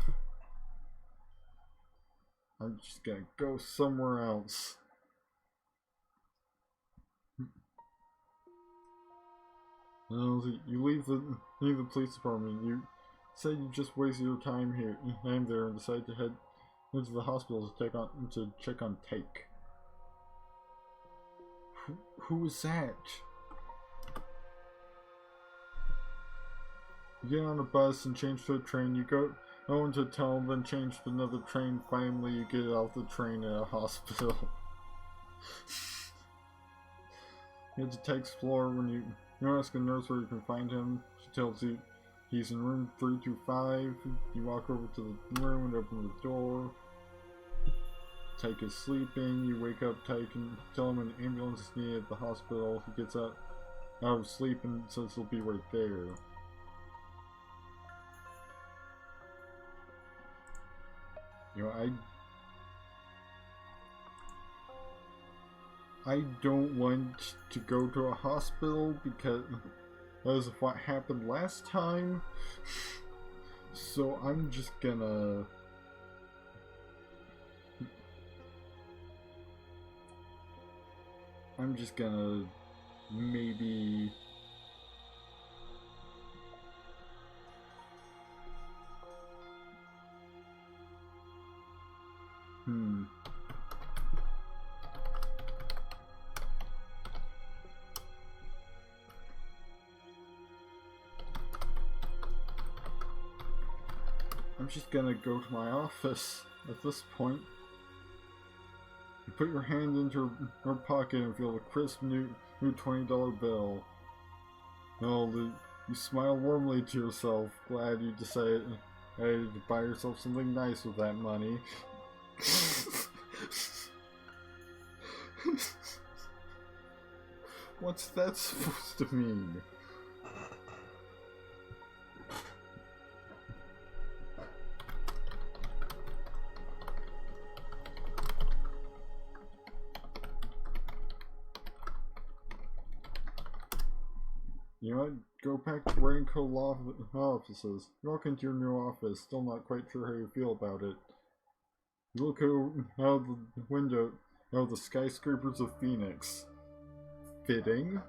I'm just gonna go somewhere else. You leave the police department. You say you just wasted your time here and there and decide to head into the hospital to check on Take. Who is that? You get on a bus and change to a train. You go into a tunnel, then change to another train. Finally, you get off the train at a hospital. You head to Take's floor. When you ask a nurse where you can find him, she tells you he's in room 325. You walk over to the room and open the door. Take is sleeping. You wake up Take and tell him an ambulance is needed at the hospital. He gets out of sleep and says he'll be right there. You know, I don't want to go to a hospital because of what happened last time. So I'm just gonna maybe I'm just gonna go to my office at this point. You put your hand into her pocket and feel the crisp new $20 bill. You smile warmly to yourself, glad you decided to buy yourself something nice with that money. What's that supposed to mean? You know what? Go back to Raincoat Law offices. You walk into your new office, still not quite sure how you feel about it. You look out of the window No, the skyscrapers of Phoenix. Fitting.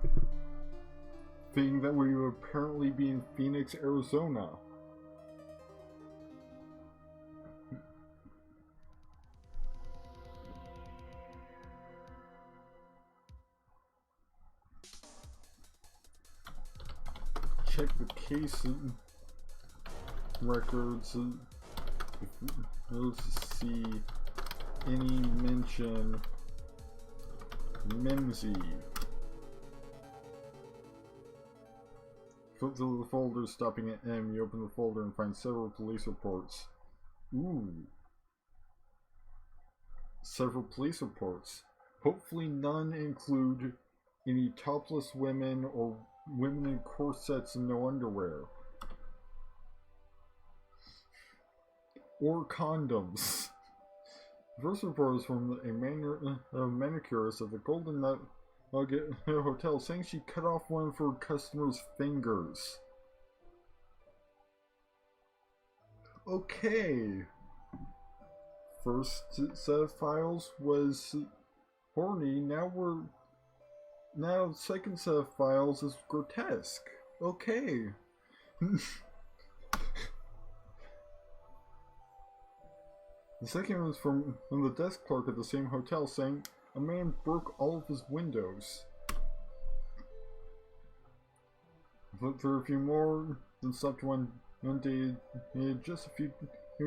Fitting that we would apparently be in Phoenix, Arizona. Check the case records. Let's see any mention Mimsy. Flip through the folder, stopping at M. You open the folder and find several police reports. Ooh. Several police reports. Hopefully none include any topless women or women in corsets and no underwear. Or condoms. The first report is from a manicurist at the Golden Nugget Hotel saying she cut off one of her customers' fingers. Okay. First set of files was horny, now second set of files is grotesque. Okay. The second was from the desk clerk at the same hotel saying a man broke all of his windows. Flipped through a few more, then stopped one day just a few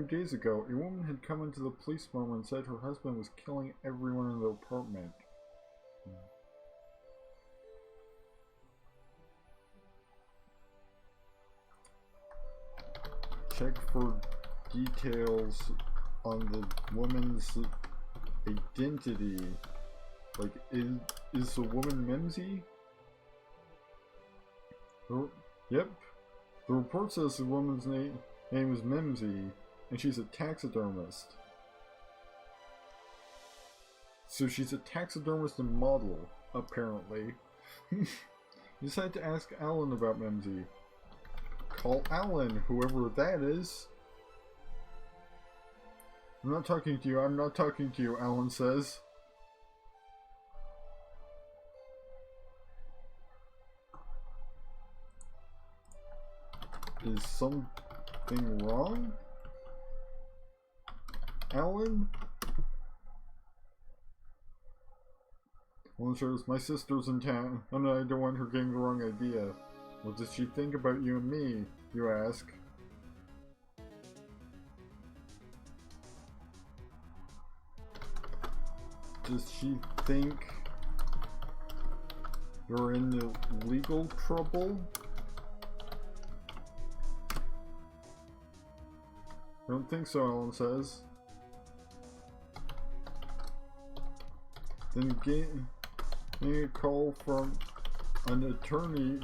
days ago. A woman had come into the police department and said her husband was killing everyone in the apartment. Check for details on the woman's identity. Like, is the woman Mimsy? Yep. The report says the woman's name is Mimsy, and she's a taxidermist. So she's a taxidermist and model, apparently. You decided to ask Alan about Mimsy. Call Alan, whoever that is. I'm not talking to you, Alan says. Is something wrong? Alan? Alan says, my sister's in town, and I don't want her getting the wrong idea. What does she think about you and me, you ask? Does she think you're in legal trouble? I don't think so, Alan says. Then getting a call from an attorney,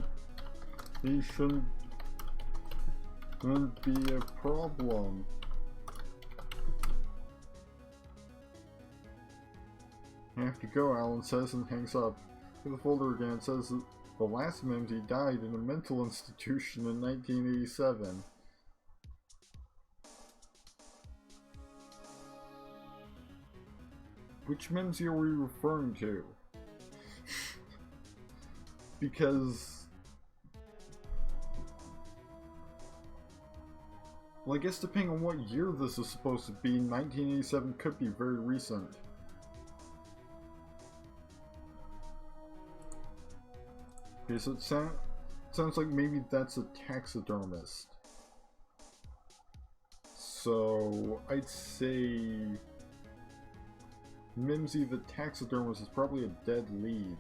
he shouldn't be a problem. I have to go, Alan says, and hangs up. In the folder again, it says that the last Mimsy died in a mental institution in 1987. Which Mimsy are we referring to? Because... well, I guess depending on what year this is supposed to be, 1987 could be very recent. Okay, so it sounds like maybe that's a taxidermist. So, I'd say... Mimsy the taxidermist is probably a dead lead.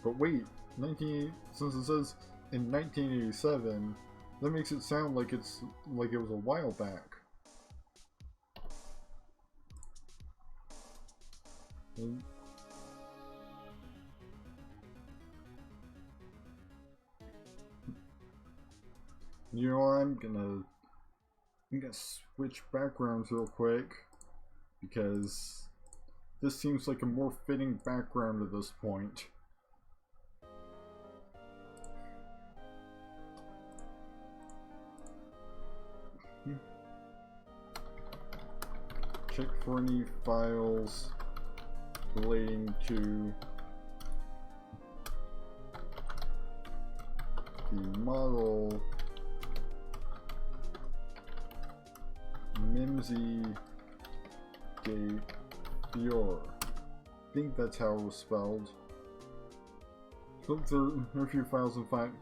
But wait, since it says in 1987, that makes it sound like it was a while back. And you know, I'm gonna switch backgrounds real quick, because this seems like a more fitting background at this point. check for any files relating to the model Mimsy de Fior. I think that's how it was spelled. Look through a few files and find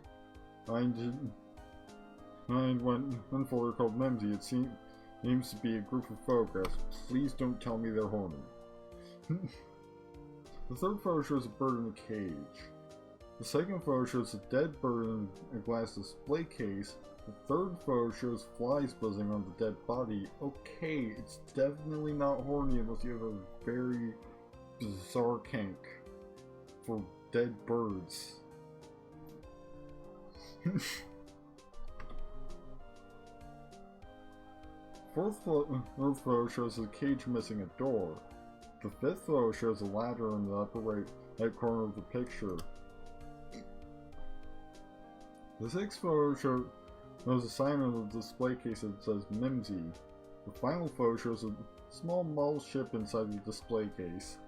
one folder called Mimsy. It seems to be a group of photographs. Please don't tell me they're horny. The third photo shows a bird in a cage. The second photo shows a dead bird in a glass display case. The third photo shows flies buzzing on the dead body. Okay, it's definitely not horny unless you have a very bizarre kink for dead birds. Fourth photo shows a cage missing a door. The fifth photo shows a ladder in the upper right corner of the picture. The sixth photo shows a sign on the display case that says Mimsy. The final photo shows a small model ship inside the display case.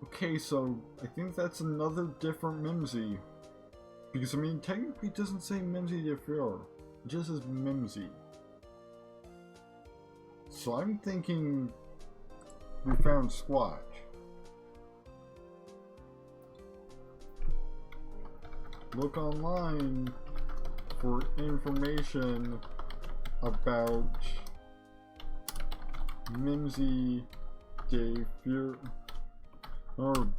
Okay, so I think that's another different Mimsy. Because, I mean, technically it doesn't say Mimsy de Fior. It just says Mimsy. So I'm thinking we found Squatch. Look online for information about Mimsy de Fior. Or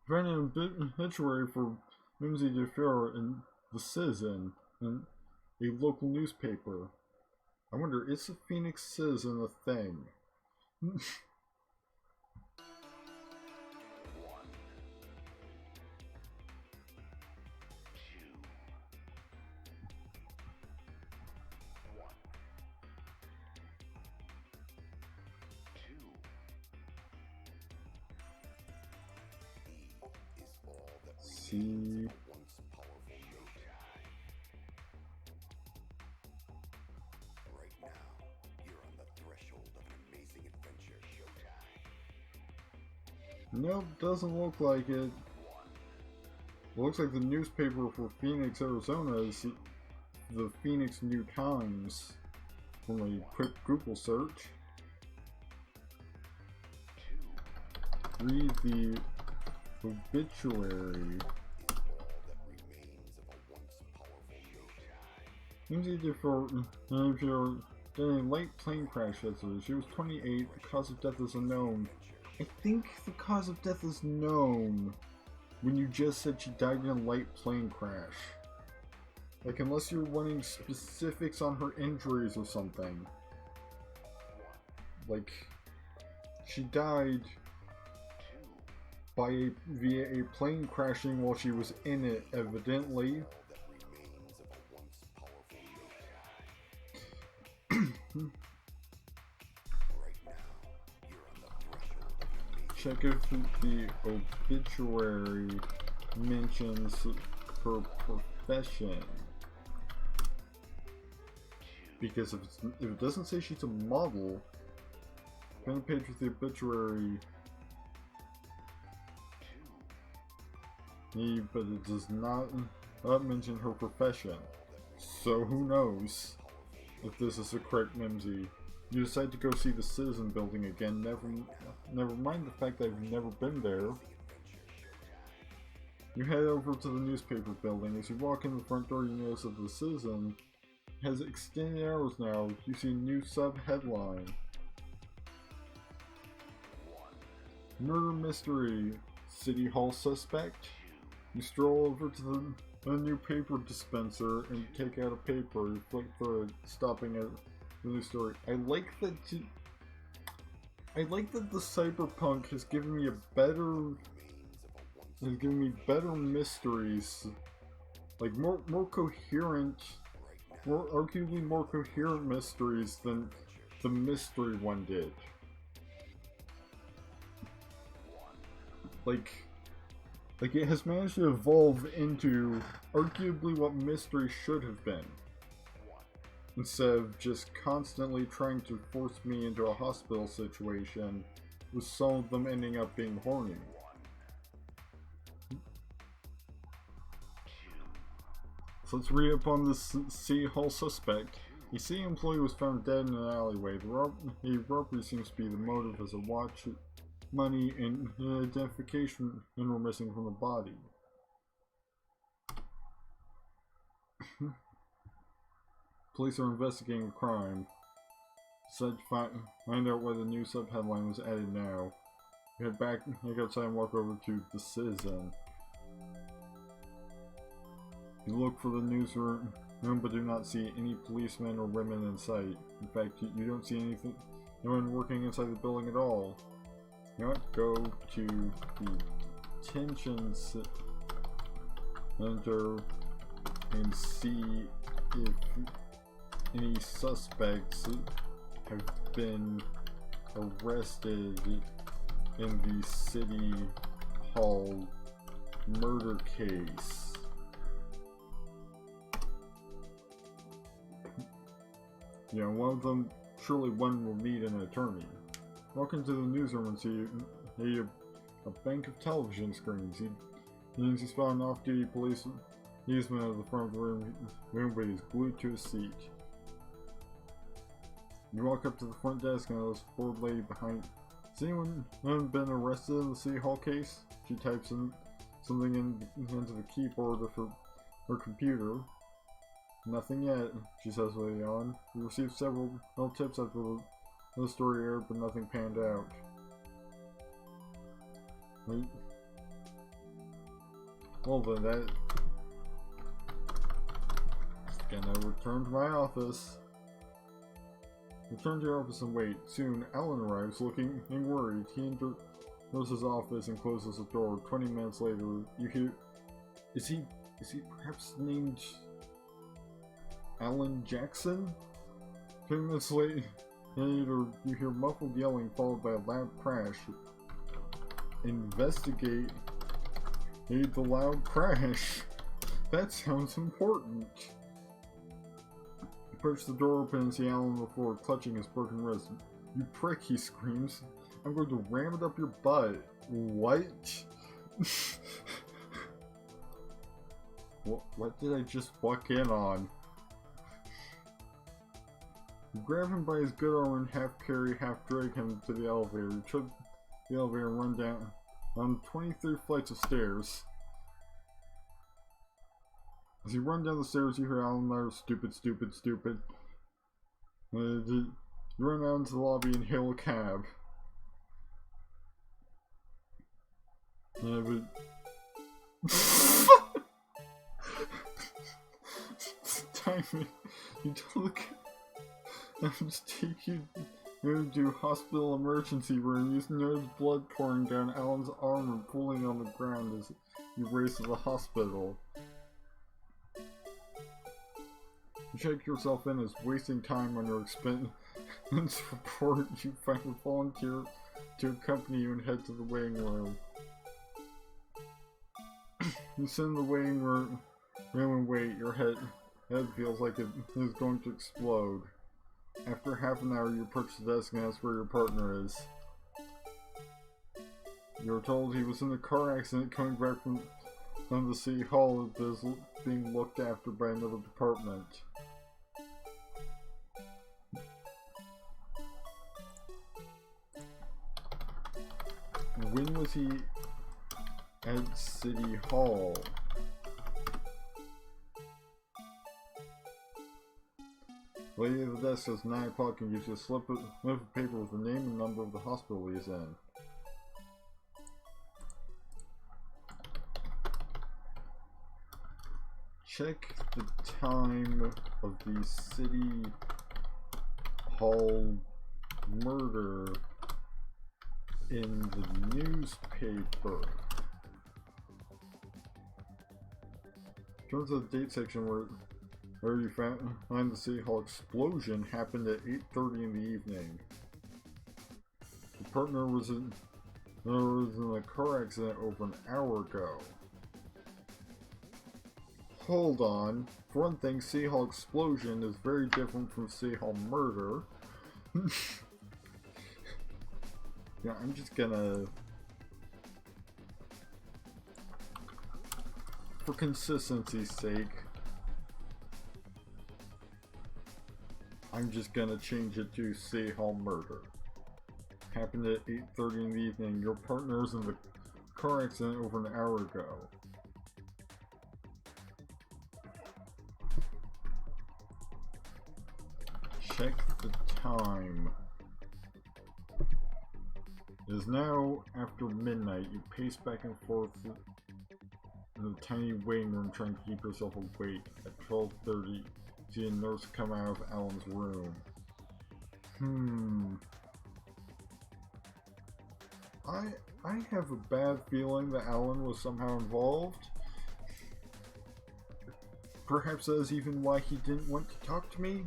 finding an obituary for Mimsy de Fior in the Citizen, in a local newspaper. I wonder, is the Phoenix Citizen a thing? See. Nope, doesn't look like it. It looks like the newspaper for Phoenix, Arizona is the Phoenix New Times from a quick Google search. Read the obituary. Mimsy de Fior in a light plane crash yesterday. She was 28. The cause of death is unknown. I think the cause of death is known when you just said she died in a light plane crash. Like, unless you're wanting specifics on her injuries or something. Like, she died via a plane crashing while she was in it, evidently. Check if the obituary mentions her profession. Because if it doesn't say she's a model, find a page with the obituary. But it does not mention her profession. So who knows if this is the correct Mimsy. You decide to go see the Citizen building again, never mind the fact that I've never been there. You head over to the newspaper building. As you walk in the front door, you notice that the Citizen has extended hours now. You see a new sub-headline. Murder mystery. City Hall suspect. You stroll over to the new paper dispenser and take out a paper. You flip through it, stopping at the new story. I like that the cyberpunk has given me better mysteries like more coherent, arguably more coherent mysteries than the mystery one did. Like it has managed to evolve into arguably what mystery should have been, instead of just constantly trying to force me into a hospital situation, with some of them ending up being horny. So let's read up on this City Hall suspect. A city employee was found dead in an alleyway. The robbery seems to be the motive, as a watch, money, and identification were missing from the body. Police are investigating the crime. Said find out why the new sub-headline was added now. Head outside and walk over to the Citizen. You look for the newsroom, but do not see any policemen or women in sight. In fact, you don't see anyone working inside the building at all. You know what? Go to the detention center and see if any suspects have been arrested in the City Hall murder case. You know, one of them, surely one will need an attorney. Walk into the newsroom and see a bank of television screens. He spotted an off-duty policeman at the front of the room, but he's glued to his seat. You walk up to the front desk and there's a bored lady behind. Has anyone been arrested in the City Hall case? She types in something into the keyboard of her computer. Nothing yet, she says early on. We received several tips after the story aired, but nothing panned out. Wait. Well then, that... Gonna return to my office. Return to your office and wait. Soon, Alan arrives, looking worried. He enters his office and closes the door. 20 minutes later, you hear... Is he perhaps named... Alan Jackson? 10 minutes later, you hear muffled yelling followed by a loud crash. Investigate the loud crash. That sounds important. You push the door open and see Alan on the floor, clutching his broken wrist. You prick, he screams. I'm going to ram it up your butt. What? What did I just walk in on? You grab him by his good arm and half carry, half drag him to the elevator. You trip the elevator and run down on 23 flights of stairs. As you run down the stairs, you hear Alan mutter, "Stupid, stupid, stupid." You run out into the lobby and hail a cab. Timing. You tell the cab to take you to hospital emergency room. You notice blood pouring down Alan's arm and pooling on the ground as you race to the hospital. You check yourself in as wasting time on your expense report. You find a volunteer to accompany you and head to the waiting room. You sit in the waiting room and wait. Your head feels like it is going to explode. After half an hour, you approach the desk and ask where your partner is. You're told he was in a car accident coming back from the City Hall that is being looked after by another department. When was he at City Hall? The lady at the desk says 9 o'clock and gives you a slip of paper with the name and number of the hospital he's in. Check the time of the City Hall murder in the newspaper. Turns to the date section where you find the City Hall explosion happened at 8:30 in the evening. The partner was in a car accident over an hour ago. Hold on. For one thing, City Hall explosion is very different from City Hall murder. Yeah, I'm just gonna... For consistency's sake, I'm just gonna change it to City Hall murder. Happened at 8:30 in the evening. Your partner was in the car accident over an hour ago. Check the time. It is now after midnight. You pace back and forth in the tiny waiting room trying to keep yourself awake. At 12:30, see a nurse come out of Alan's room. I have a bad feeling that Alan was somehow involved. Perhaps that is even why he didn't want to talk to me.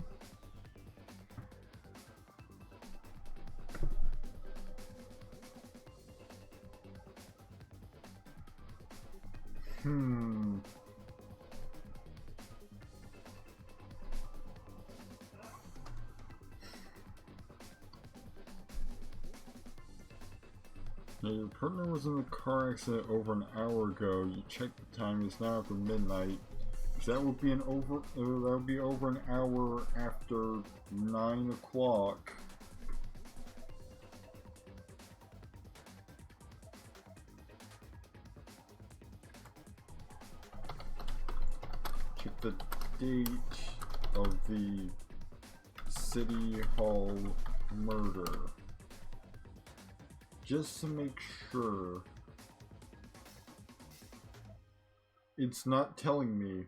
Now, your partner was in a car accident over an hour ago. You checked the time. It's now after midnight. So that would be over an hour after 9 o'clock. Check the date of the City Hall murder. Just to make sure. It's not telling me,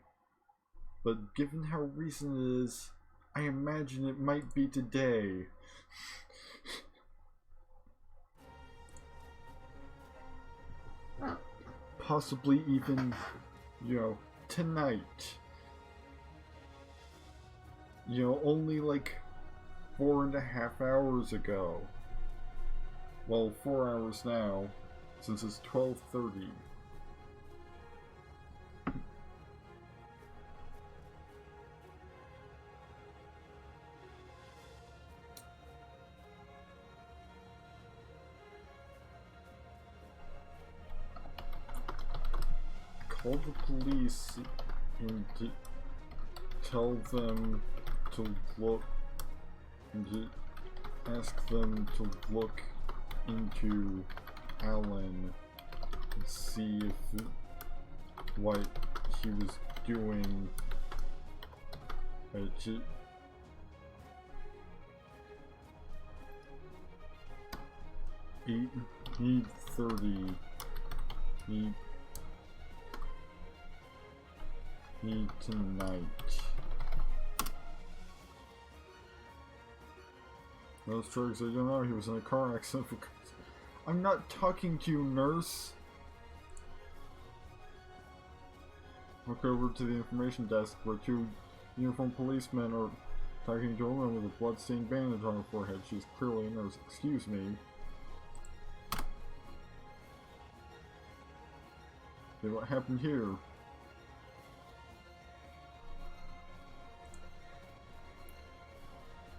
but given how recent it is, I imagine it might be today. Possibly even, tonight. Only like 4.5 hours ago. Well, 4 hours now, since it's 12:30. Call the police and tell them to look, and to ask them to look into Alan and see if what he was doing at 8:30 tonight. Those drugs, I don't know, he was in a car accident. I'm not talking to you, nurse. Walk over to the information desk where 2 uniformed policemen are talking to a woman with a blood-stained bandage on her forehead. She's clearly a nurse. Excuse me. Okay, what happened here?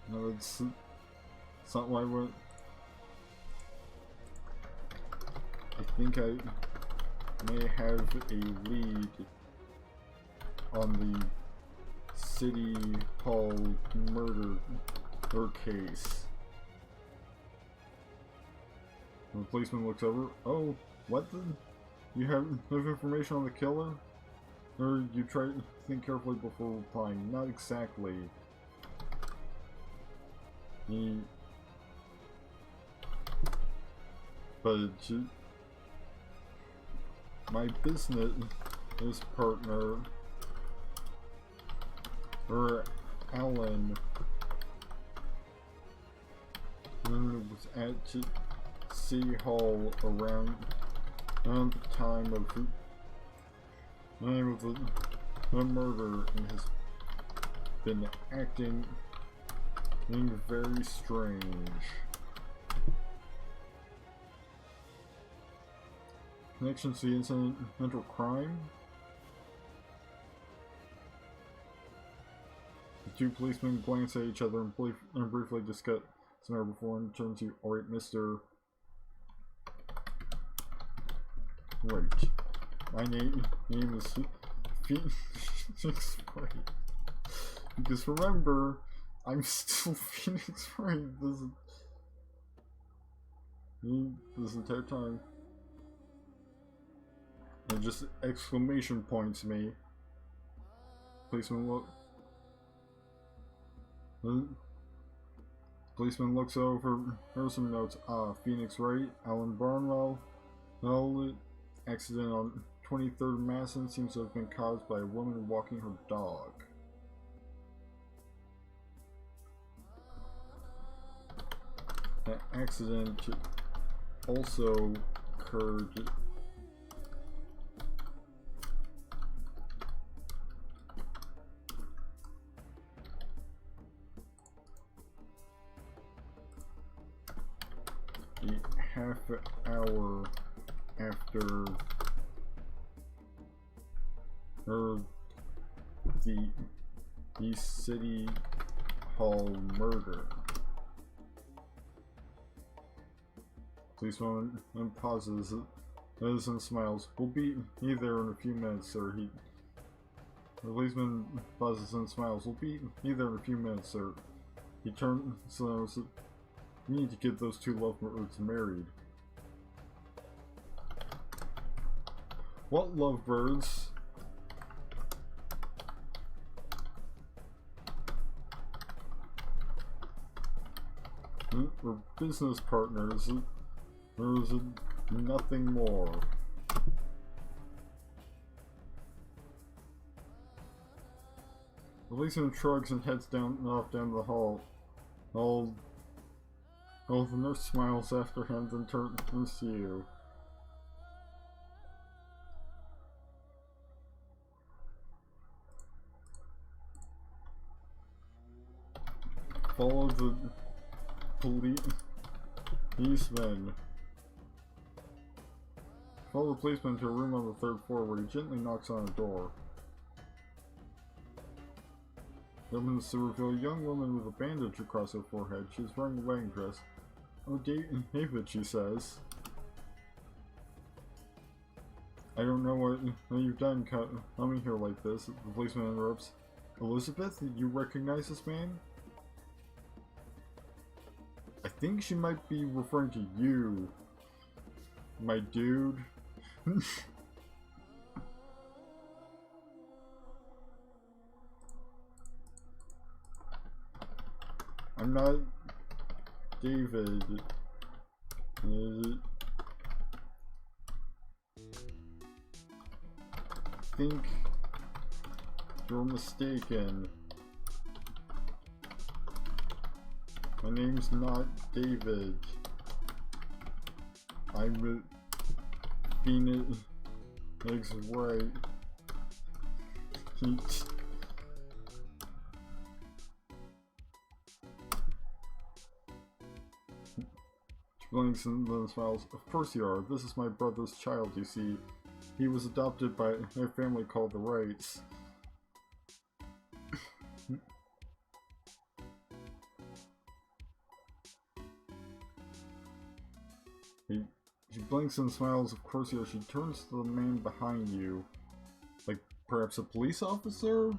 No, it's not why I went. I think I may have a lead on the City Hall murder case. And the policeman looks over. Oh, what the? You have information on the killer? Or you try to think carefully before replying? Not exactly. But my business partner, or Alan, was at City Hall around the time of a murder and has been acting very strange. Connection to the incidental crime? The two policemen glance at each other and briefly discuss the matter before one turns to, alright, Mr. Wait. My name is Phoenix Wright. Because remember, I'm still Phoenix Wright this entire time. And just exclamation points me. Policeman Policeman looks over some notes. Phoenix Wright, Alan Barnwell. Well, accident on 23rd Masson seems to have been caused by a woman walking her dog. That accident also occurred a half hour after the City Hall murder. Policeman pauses and smiles. We'll be there in a few minutes, sir. The policeman pauses and smiles. We'll be there in a few minutes, sir. He turns and says, "We need to get those two lovebirds married." What lovebirds? We're business partners. There's nothing more. The policeman shrugs and heads off down the hall. The nurse smiles after him, then turns to you. Follow the policeman. Follow the policeman to a room on the 3rd floor where he gently knocks on a door. He opens to reveal a young woman with a bandage across her forehead. She's wearing a wedding dress. "Oh, David," she says. "I don't know what you've done coming here like this." The policeman interrupts. "Elizabeth, you recognize this man?" I think she might be referring to you, my dude. I'm not David. I think you're mistaken. My name's not David. I'm Phoenix Wright. She blinks and then smiles. "Of course you are. This is my brother's child, you see. He was adopted by a family called the Wrights." She blinks and smiles. "Of course you are." She turns to the man behind you. Like, perhaps a police officer?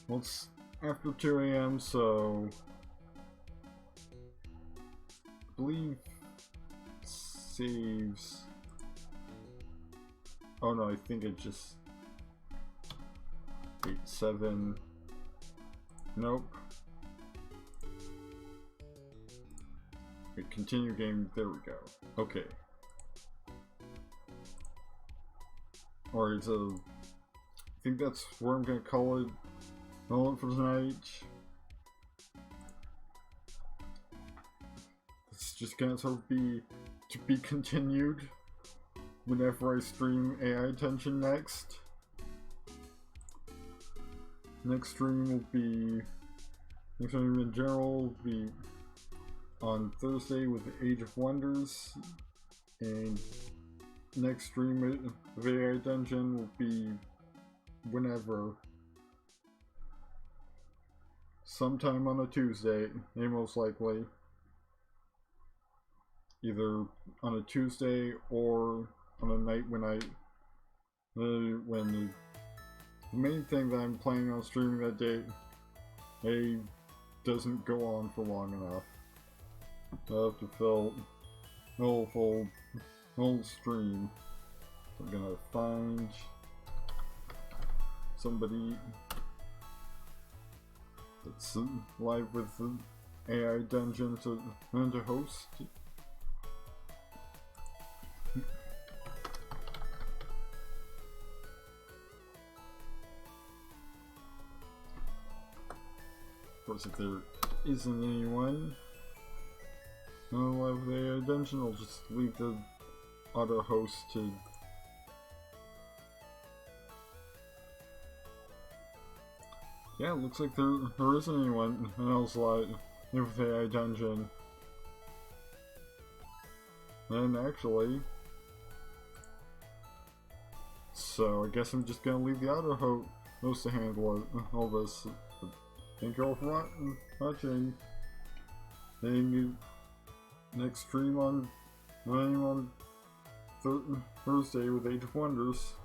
Well, it's after 2 AM, so I believe saves. Oh no, I think it just 8-7. Nope. Wait, continue game. There we go. Okay. Alright, so I think that's where I'm gonna call it for tonight. It's just gonna sort of be to be continued. whenever I stream AI Attention next. Next stream in general will be on Thursday with the Age of Wonders, and next stream of AI Dungeon will be whenever. Sometime on a Tuesday, most likely. Either on a Tuesday or on a night when when the main thing that I'm planning on streaming that day doesn't go on for long enough. I have to fill the whole stream. So I'm gonna find somebody that's live with the AI Dungeon to host. Of course, if there isn't anyone live with the AI Dungeon, I'll just leave the auto host to. Yeah, it looks like there isn't anyone else live with the AI Dungeon. And actually, so I guess I'm just gonna leave the auto host to handle all this. Thank you all for watching. And next stream on Thursday with Age of Wonders.